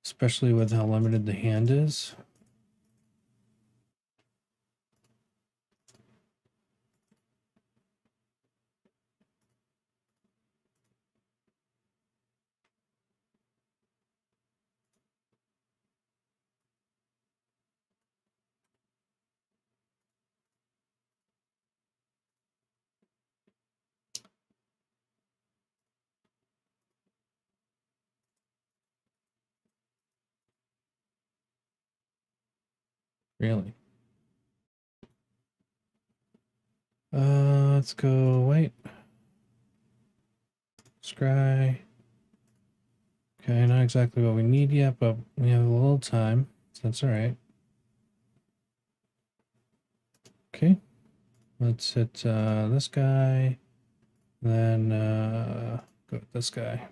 Especially with how limited the hand is. Really. Let's go white. Scry. Okay, not exactly what we need yet, but we have a little time, so that's alright. Okay. Let's hit this guy. Then go with this guy.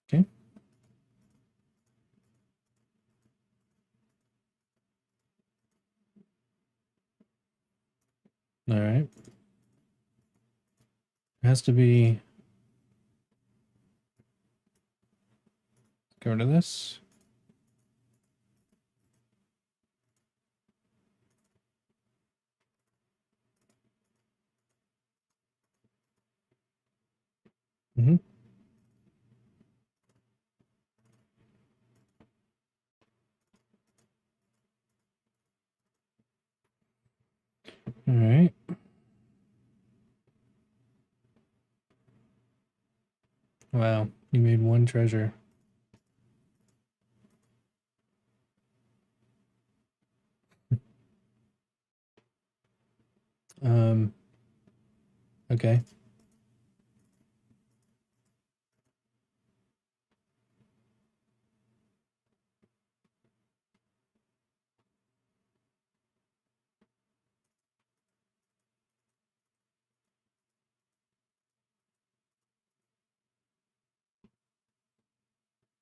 Okay. Alright. It has to be. Get rid of this. Mm-hmm. Alright. Wow, you made one treasure. Okay.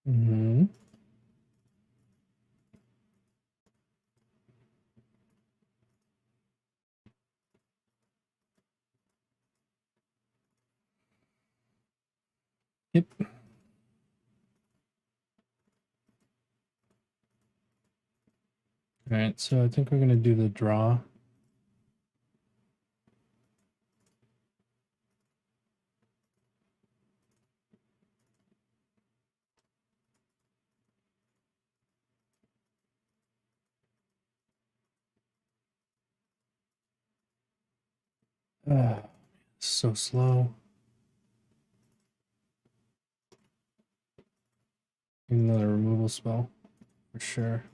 Mm-hmm. Yep. Alright, so I think we're gonna do the draw. So slow. Another removal spell, for sure.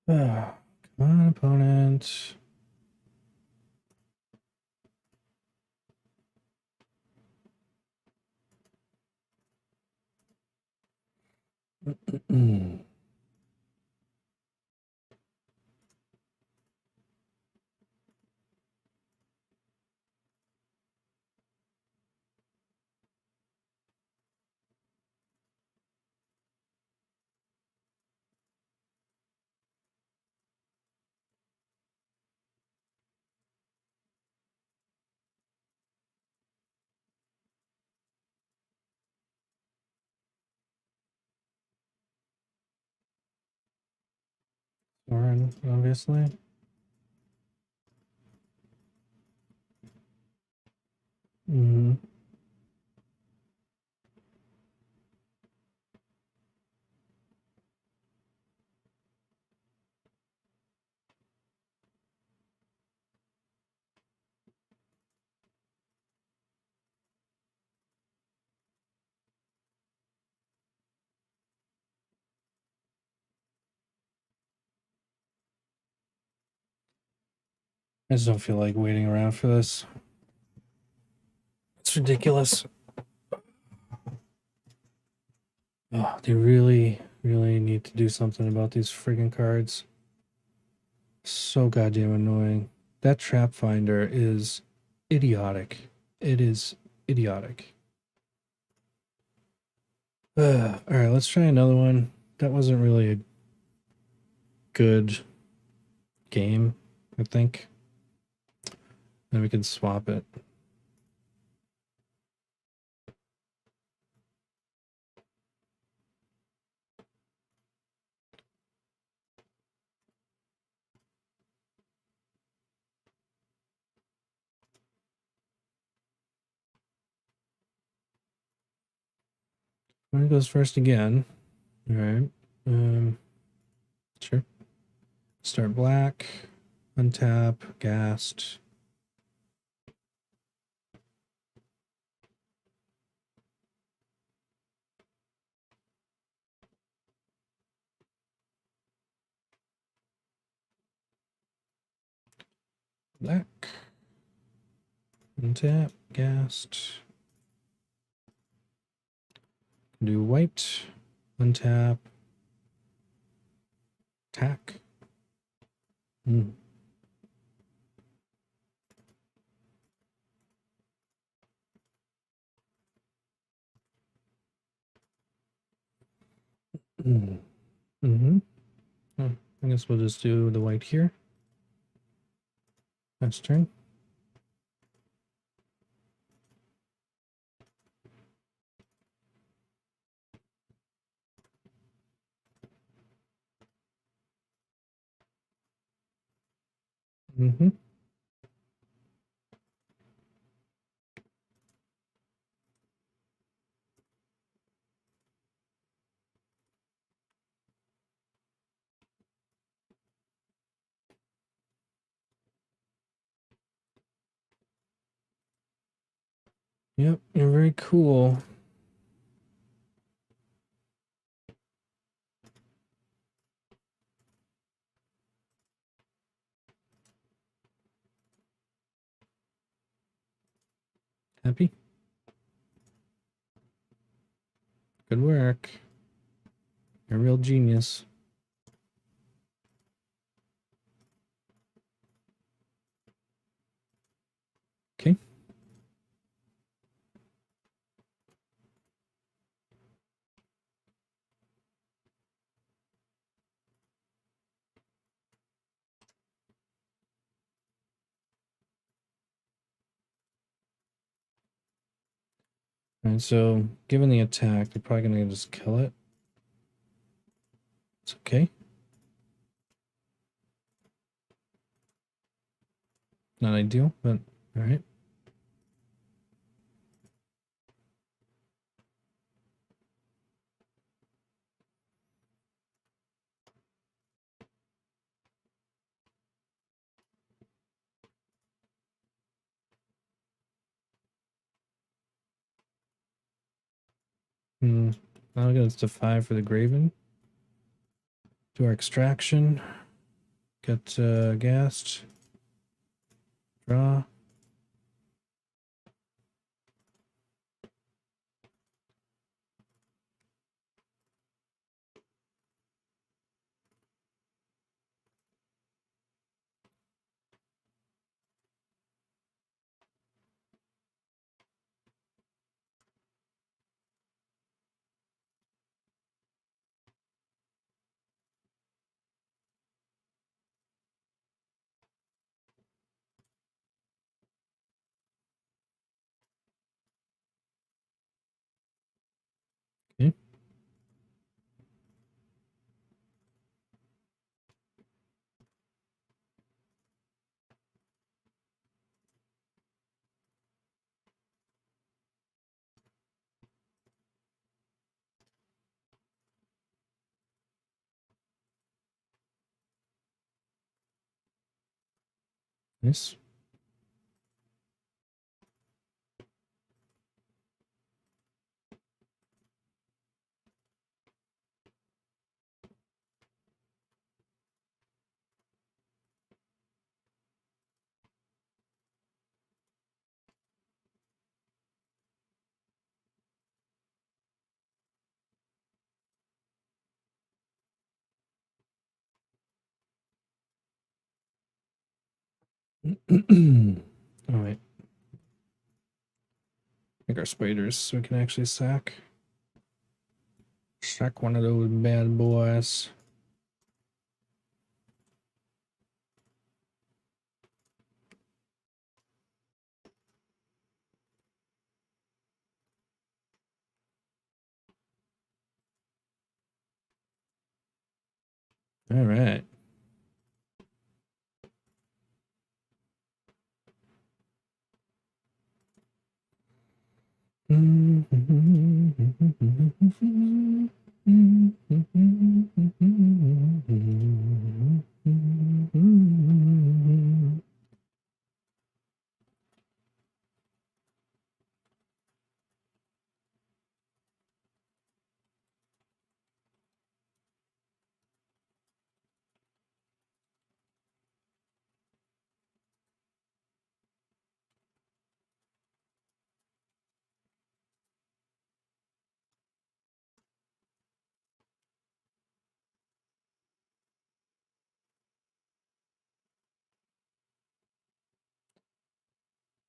Come on, opponent. Soren, obviously. Mm-hmm. I just don't feel like waiting around for this. It's ridiculous. Oh, they really, really need to do something about these friggin' cards. So goddamn annoying. That trap finder is idiotic. It is idiotic. Alright, let's try another one. That wasn't really a good game, I think. Then we can swap it. One goes first again. Alright. Sure. Start black. Untap. Ghast. Black. Untap. Ghast. Do white. Untap. Attack. Hmm. Mm-hmm. Oh, I guess we'll just do the white here. Next turn. Mm-hmm. Yep, you're very cool. Happy? Good work. You're a real genius. Okay. Alright, so given the attack, they're probably gonna just kill it. It's okay. Not ideal, but alright. Now it goes to 5 for the Graven. Do our extraction. get gassed. Draw. Okay. Nice. All right. Make our spiders so we can actually sack one of those bad boys. All right.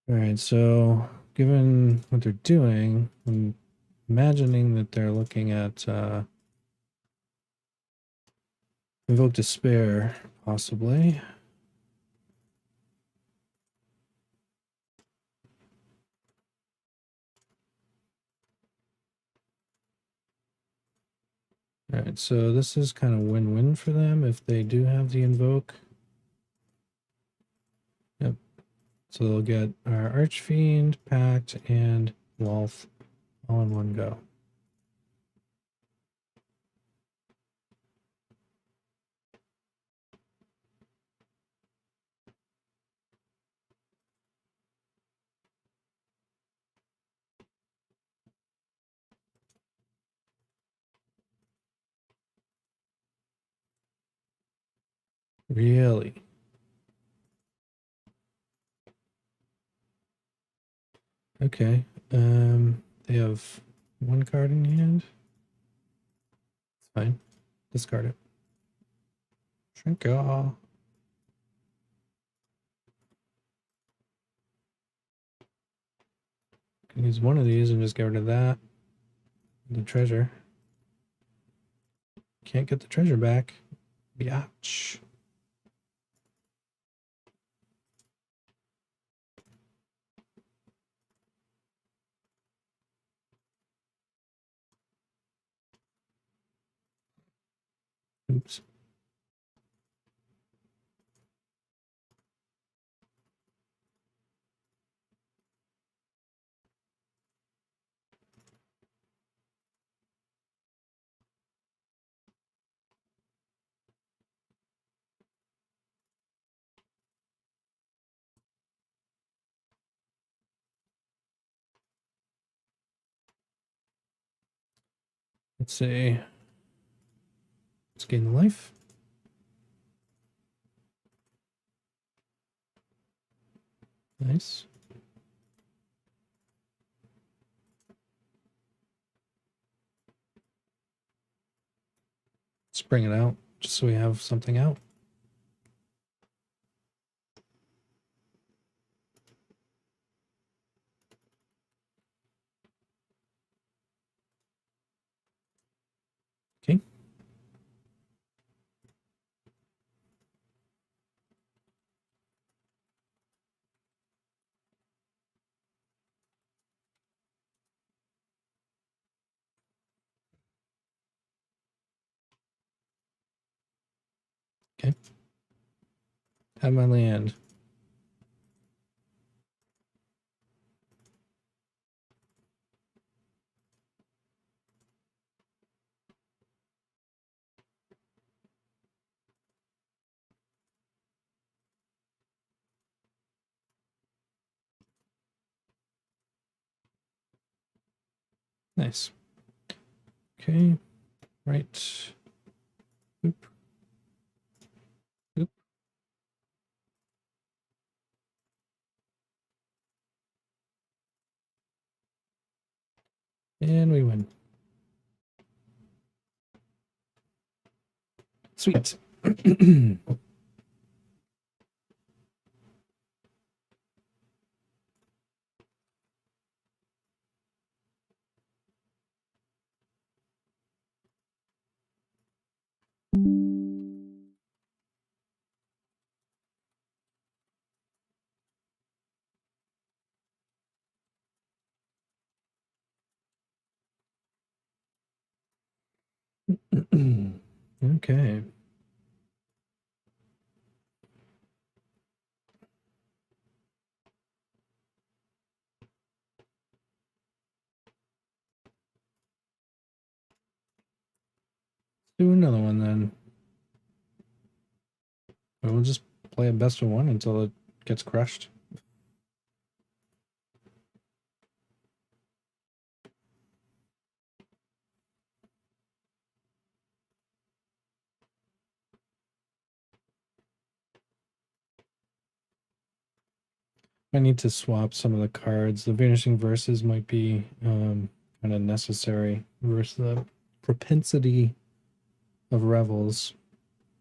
All right, so given what they're doing, I'm imagining that they're looking at Invoke Despair, possibly. All right, so this is kind of win-win for them if they do have the Invoke. Yep. So they'll get our Archfiend, Pact, and Wealth all in one go. Really? Okay. They have one card in hand. It's fine. Discard it. Shrinkaw. Can use one of these and just get rid of that. The treasure. Can't get the treasure back. Biatch. Oops. Let's see. Let's gain the life. Nice. Let's bring it out just so we have something out. Okay. Okay. Have my land. Nice. Okay. Right. Oop. Oop. And we win. Sweet. Okay. Do another one then. We'll just play a best of one until it gets crushed. I need to swap some of the cards. The Vanishing Verses might be kind of necessary versus the propensity of Revels.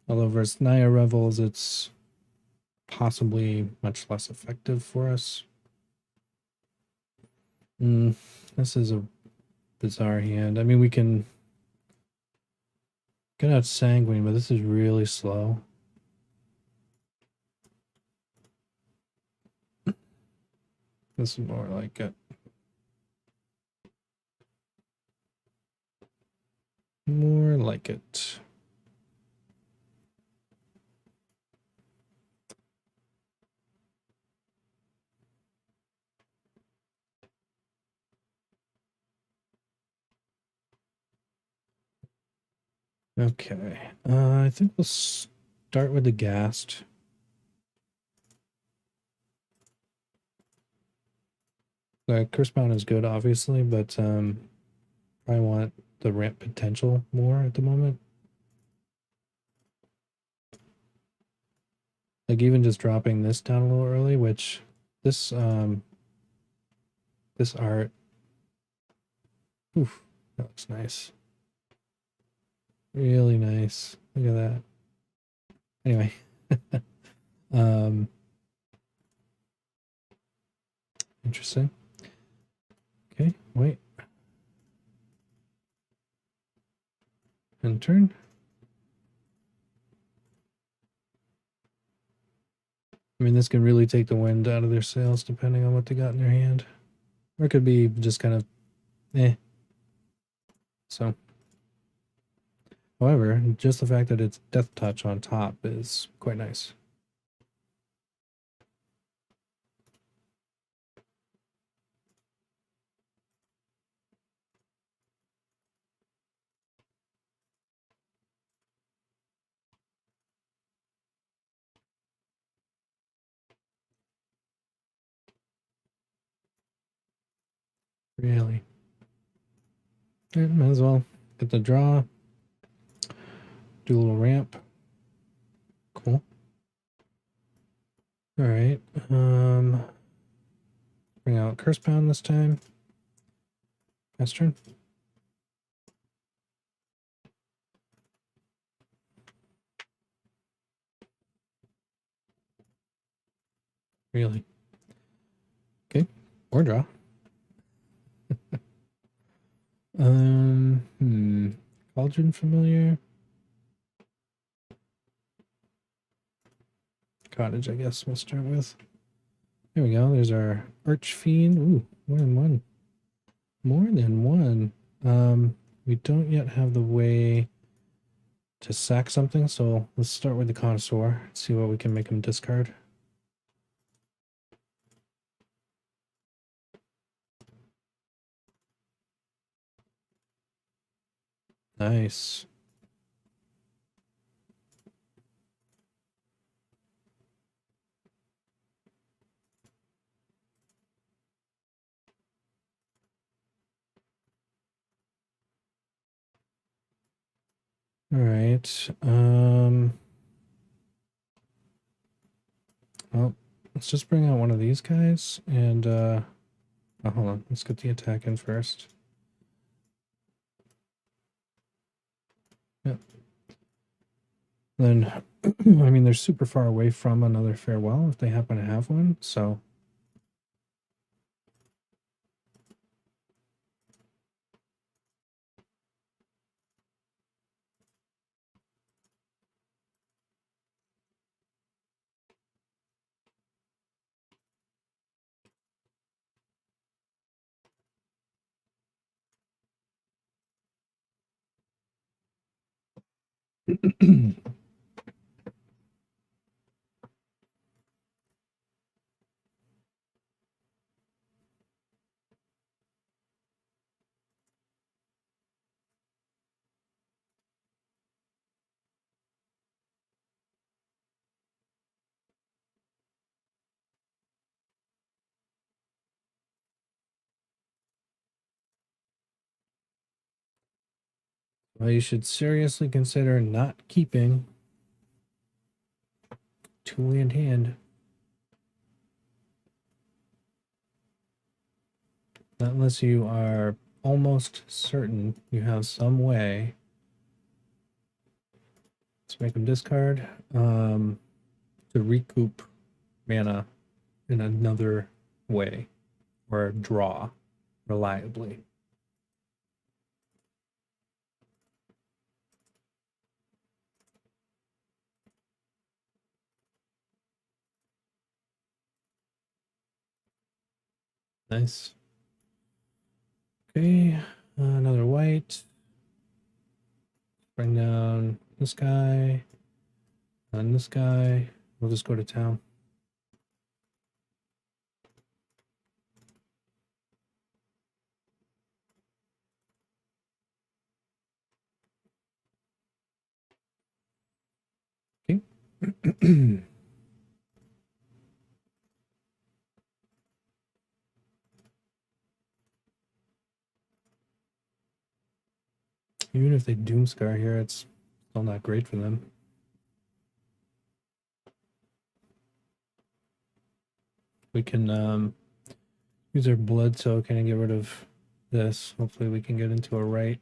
Although versus Naya Revels, it's possibly much less effective for us. This is a bizarre hand. I mean, we can get out Sanguine, but this is really slow. This is more like it. More like it. Okay. I think we'll start with the Ghast. The Curse-bound is good, obviously, but I want the ramp potential more at the moment. Like even just dropping this down a little early, which this this art, oof, that looks nice. Really nice. Look at that. Anyway, interesting. Okay, wait. And turn. I mean, this can really take the wind out of their sails depending on what they got in their hand. Or it could be just kind of So, however, just the fact that it's Death Touch on top is quite nice. Really. Yeah, might as well get the draw. Do a little ramp. Cool. All right. Bring out Curse-Bound this time. Pass turn. Really? Okay. Or draw. Cauldron Familiar. Cottage, I guess we'll start with. There we go. There's our Archfiend. Ooh, more than one. More than one. We don't yet have the way to sack something, so let's start with the Connoisseur. See what we can make him discard. Nice. All right. Well, let's just bring out one of these guys and oh, hold on. Let's get the attack in first. Yep. Then, I mean, they're super far away from another farewell if they happen to have one, so. Well, you should seriously consider not keeping two in hand. Not unless you are almost certain you have some way. Let's make them discard to recoup mana in another way or draw reliably. Nice. Okay, another white. Bring down this guy and this guy. We'll just go to town. Okay. Even if they Doomskar here, it's still not great for them. We can use our blood token and get rid of this. Hopefully we can get into a right.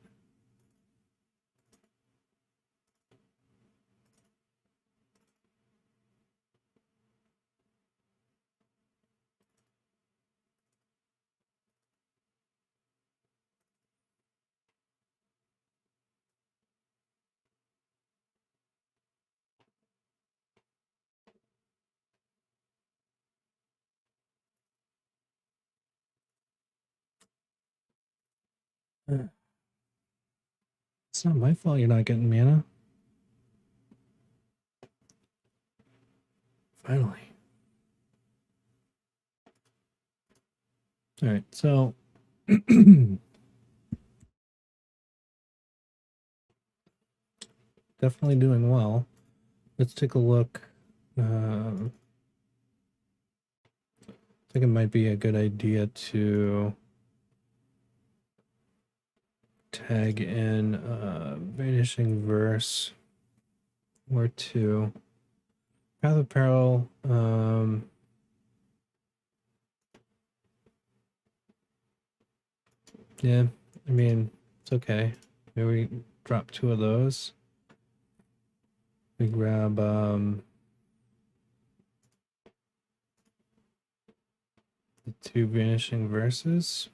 It's not my fault you're not getting mana. Finally. All right, so definitely doing well. Let's take a look. I think it might be a good idea to tag in Vanishing Verse or two. Path of Peril. Yeah, I mean, it's okay. Maybe we drop 2 of those. We grab the 2 vanishing verses.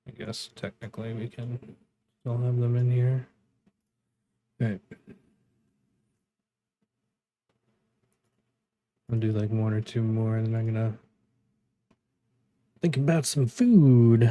I guess technically we can still have them in here. Okay. I'll do like 1 or 2 more, and then I'm gonna think about some food.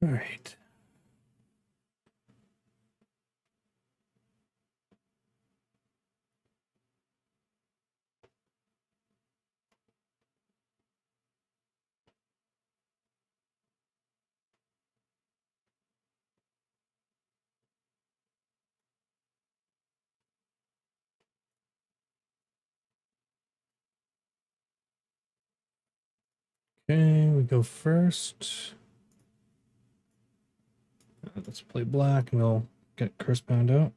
All right. Okay, we go first. Let's play black and we'll get Curse-bound out.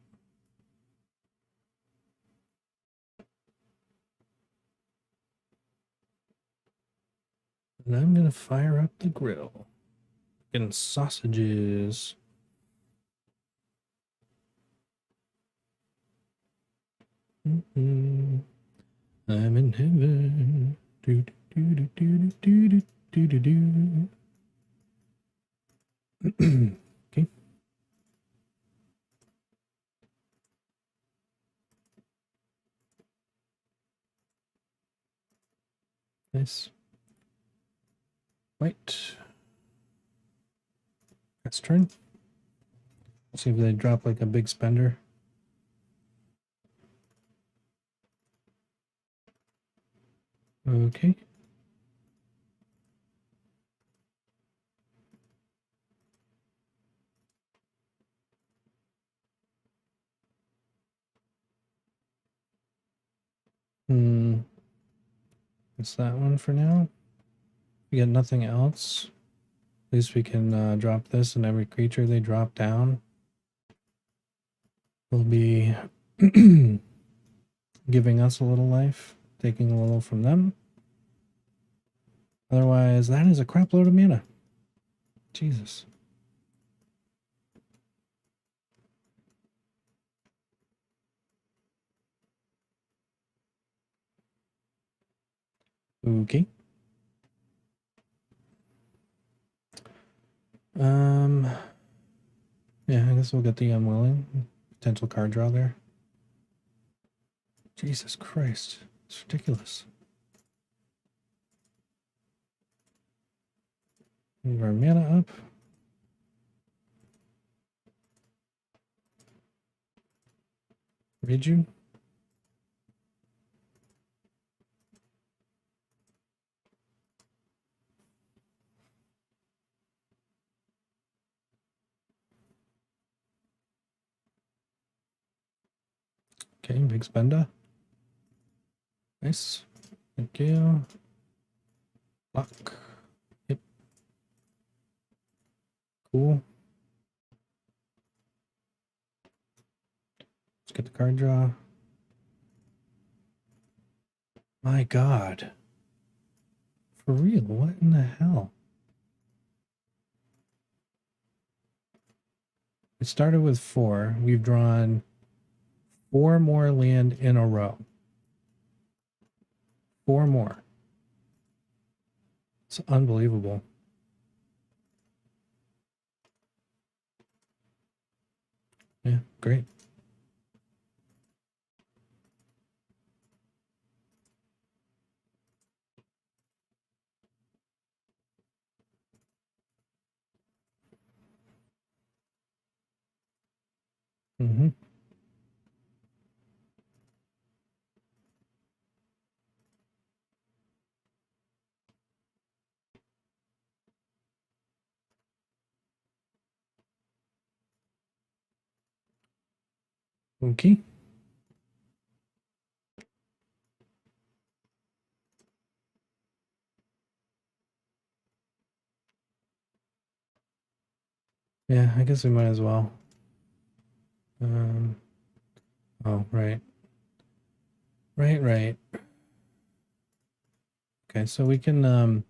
And I'm gonna fire up the grill. Getting sausages. I'm in heaven. Do, do, do, do, do, do, do, do, do. Okay. Nice. White. That's turn. Let's see if they drop like a big spender. Okay. It's that one for now. We got nothing else. At least we can drop this, and every creature they drop down will be giving us a little life, taking a little from them. Otherwise, that is a crap load of mana. Jesus. Okay. Yeah, I guess we'll get the Unwilling. Potential card draw there. Jesus Christ. It's ridiculous. Move our mana up. Read you. Okay, big spender. Nice. Thank you. Lock. Yep. Cool. Let's get the card draw. My God. For real, what in the hell? It started with 4. We've drawn 4 more land in a row. 4 more. It's unbelievable. Yeah, great. Mm-hmm. Okay. Yeah, I guess we might as well. Oh, right. Right. Okay, so we can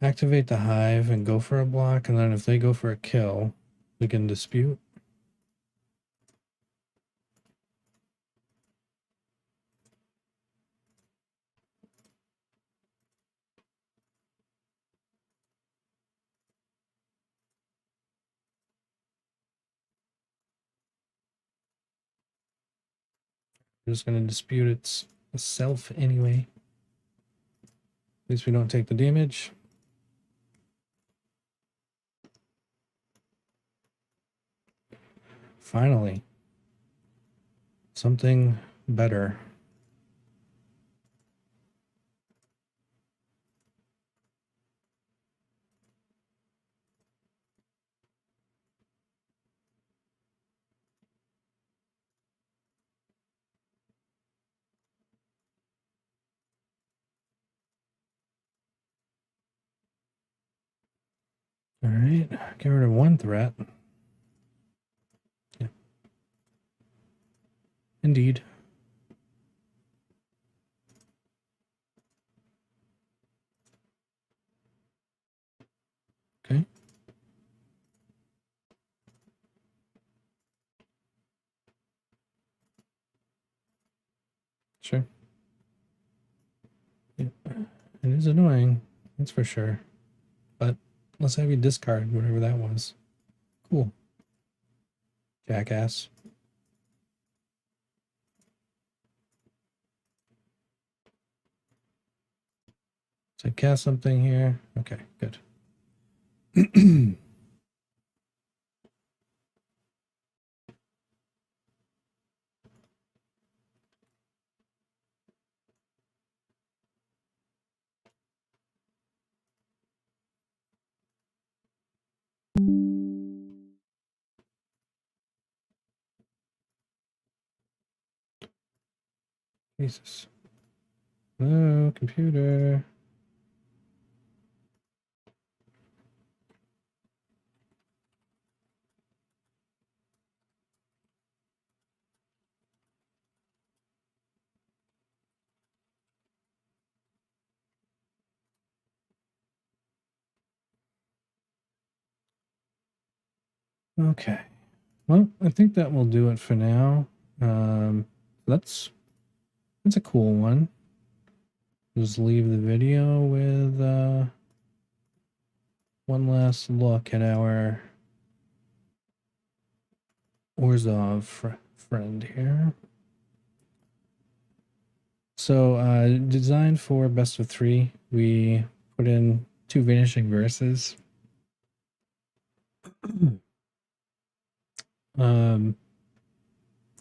activate the hive and go for a block, and then if they go for a kill, we can dispute. We're just going to dispute its self anyway. At least we don't take the damage. Finally. Something better. All right, get rid of one threat. Yeah. Indeed. Okay. Sure. Yeah. It is annoying, that's for sure. But let's have you discard whatever that was. Cool. Jackass. So cast something here. Okay, good. Jesus. Hello, computer. Okay. Well, I think that will do it for now. That's a cool one. Just leave the video with one last look at our Orzhov friend here. So, designed for best of 3, we put in 2 vanishing verses.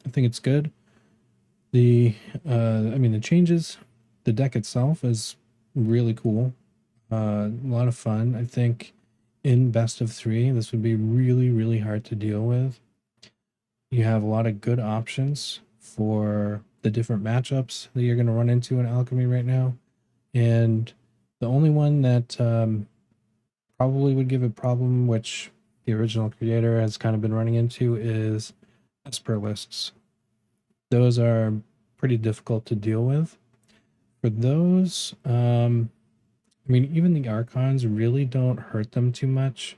I think it's good. The the changes, the deck itself is really cool. A lot of fun. I think in best of 3, this would be really hard to deal with. You have a lot of good options for the different matchups that you're going to run into in Alchemy right now. And the only one that probably would give a problem, which the original creator has kind of been running into, is Esper lists. Those are pretty difficult to deal with. For those, even the Archons really don't hurt them too much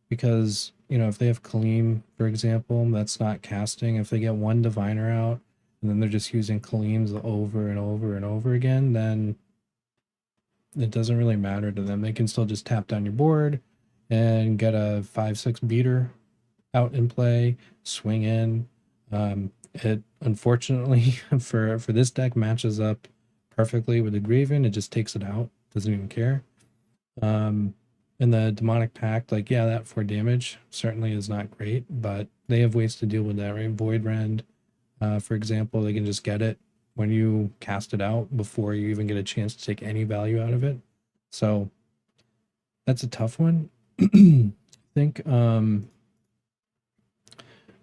because, if they have Calim, for example, that's not casting. If they get one Diviner out and then they're just using Kalims over and over and over again, then it doesn't really matter to them. They can still just tap down your board and get a 5/6 beater out in play, swing in. It unfortunately for this deck matches up perfectly with the Graven. It just takes it out, doesn't even care. And the Demonic Pact, that 4 damage certainly is not great, but they have ways to deal with that, right? Void Rend, for example, they can just get it when you cast it out before you even get a chance to take any value out of it. So that's a tough one. I think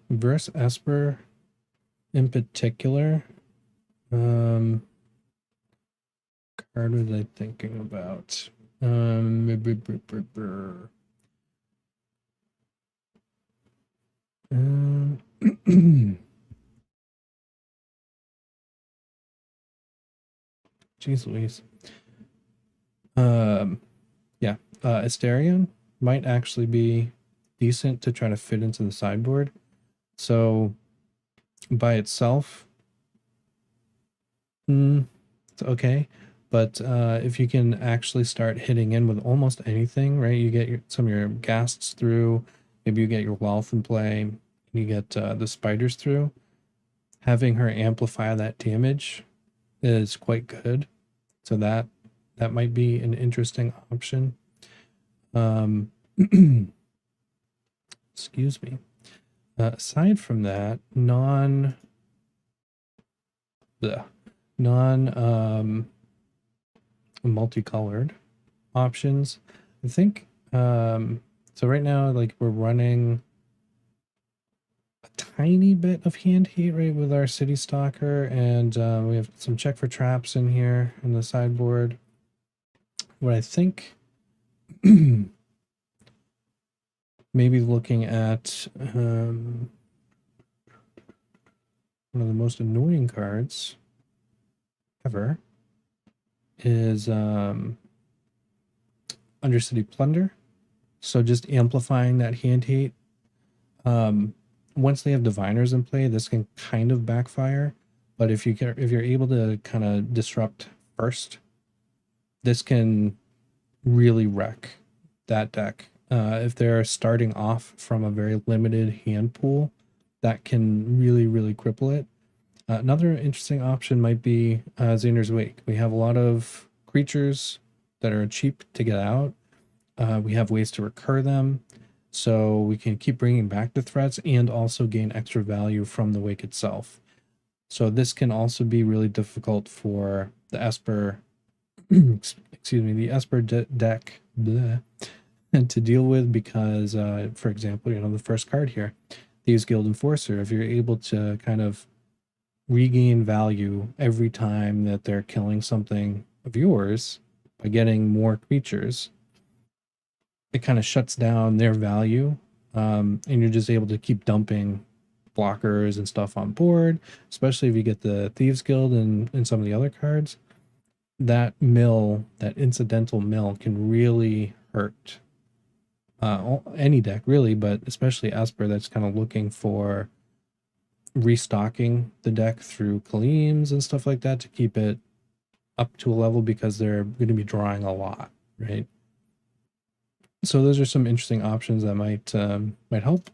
versus Esper in particular, card was I thinking about? Jeez Louise. Yeah, Asterion might actually be decent to try to fit into the sideboard. So by itself, it's okay. But if you can actually start hitting in with almost anything, right? You get some of your ghasts through, maybe you get your wealth in play, and you get the spiders through. Having her amplify that damage is quite good. So that might be an interesting option. Excuse me. Aside from that, non multicolored options, I think. So right now, like we're running a tiny bit of hand heat, right, with our city stalker, and we have some check for traps in here in the sideboard. What I think, maybe looking at one of the most annoying cards ever is Undercity Plunder. So just amplifying that hand heat. Once they have diviners in play, this can kind of backfire. But if you're able to kind of disrupt first, this can really wreck that deck. If they're starting off from a very limited hand pool, that can really, really cripple it. Another interesting option might be Xander's Wake. We have a lot of creatures that are cheap to get out. We have ways to recur them, so we can keep bringing back the threats and also gain extra value from the Wake itself. So this can also be really difficult for the Esper, excuse me, the Esper deck bleh, to deal with because, for example, the first card here, Thieves Guild Enforcer, if you're able to kind of regain value every time that they're killing something of yours by getting more creatures, it kind of shuts down their value, and you're just able to keep dumping blockers and stuff on board, especially if you get the Thieves Guild and some of the other cards. That mill, that incidental mill, can really hurt any deck, really, but especially Esper that's kind of looking for restocking the deck through Kalims and stuff like that to keep it up to a level because they're going to be drawing a lot, right? So those are some interesting options that might help.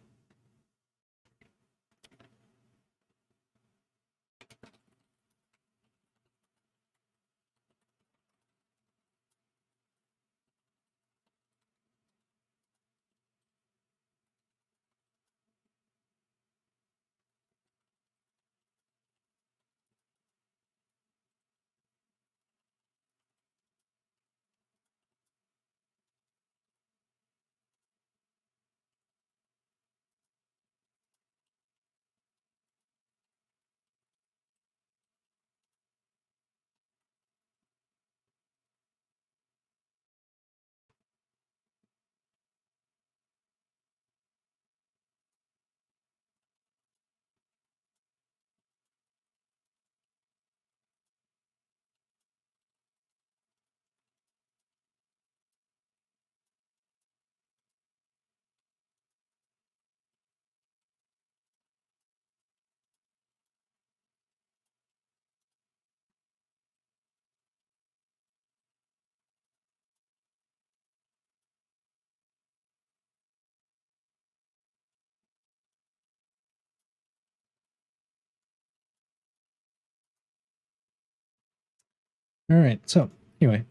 All right. So anyway,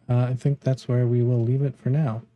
I think that's where we will leave it for now.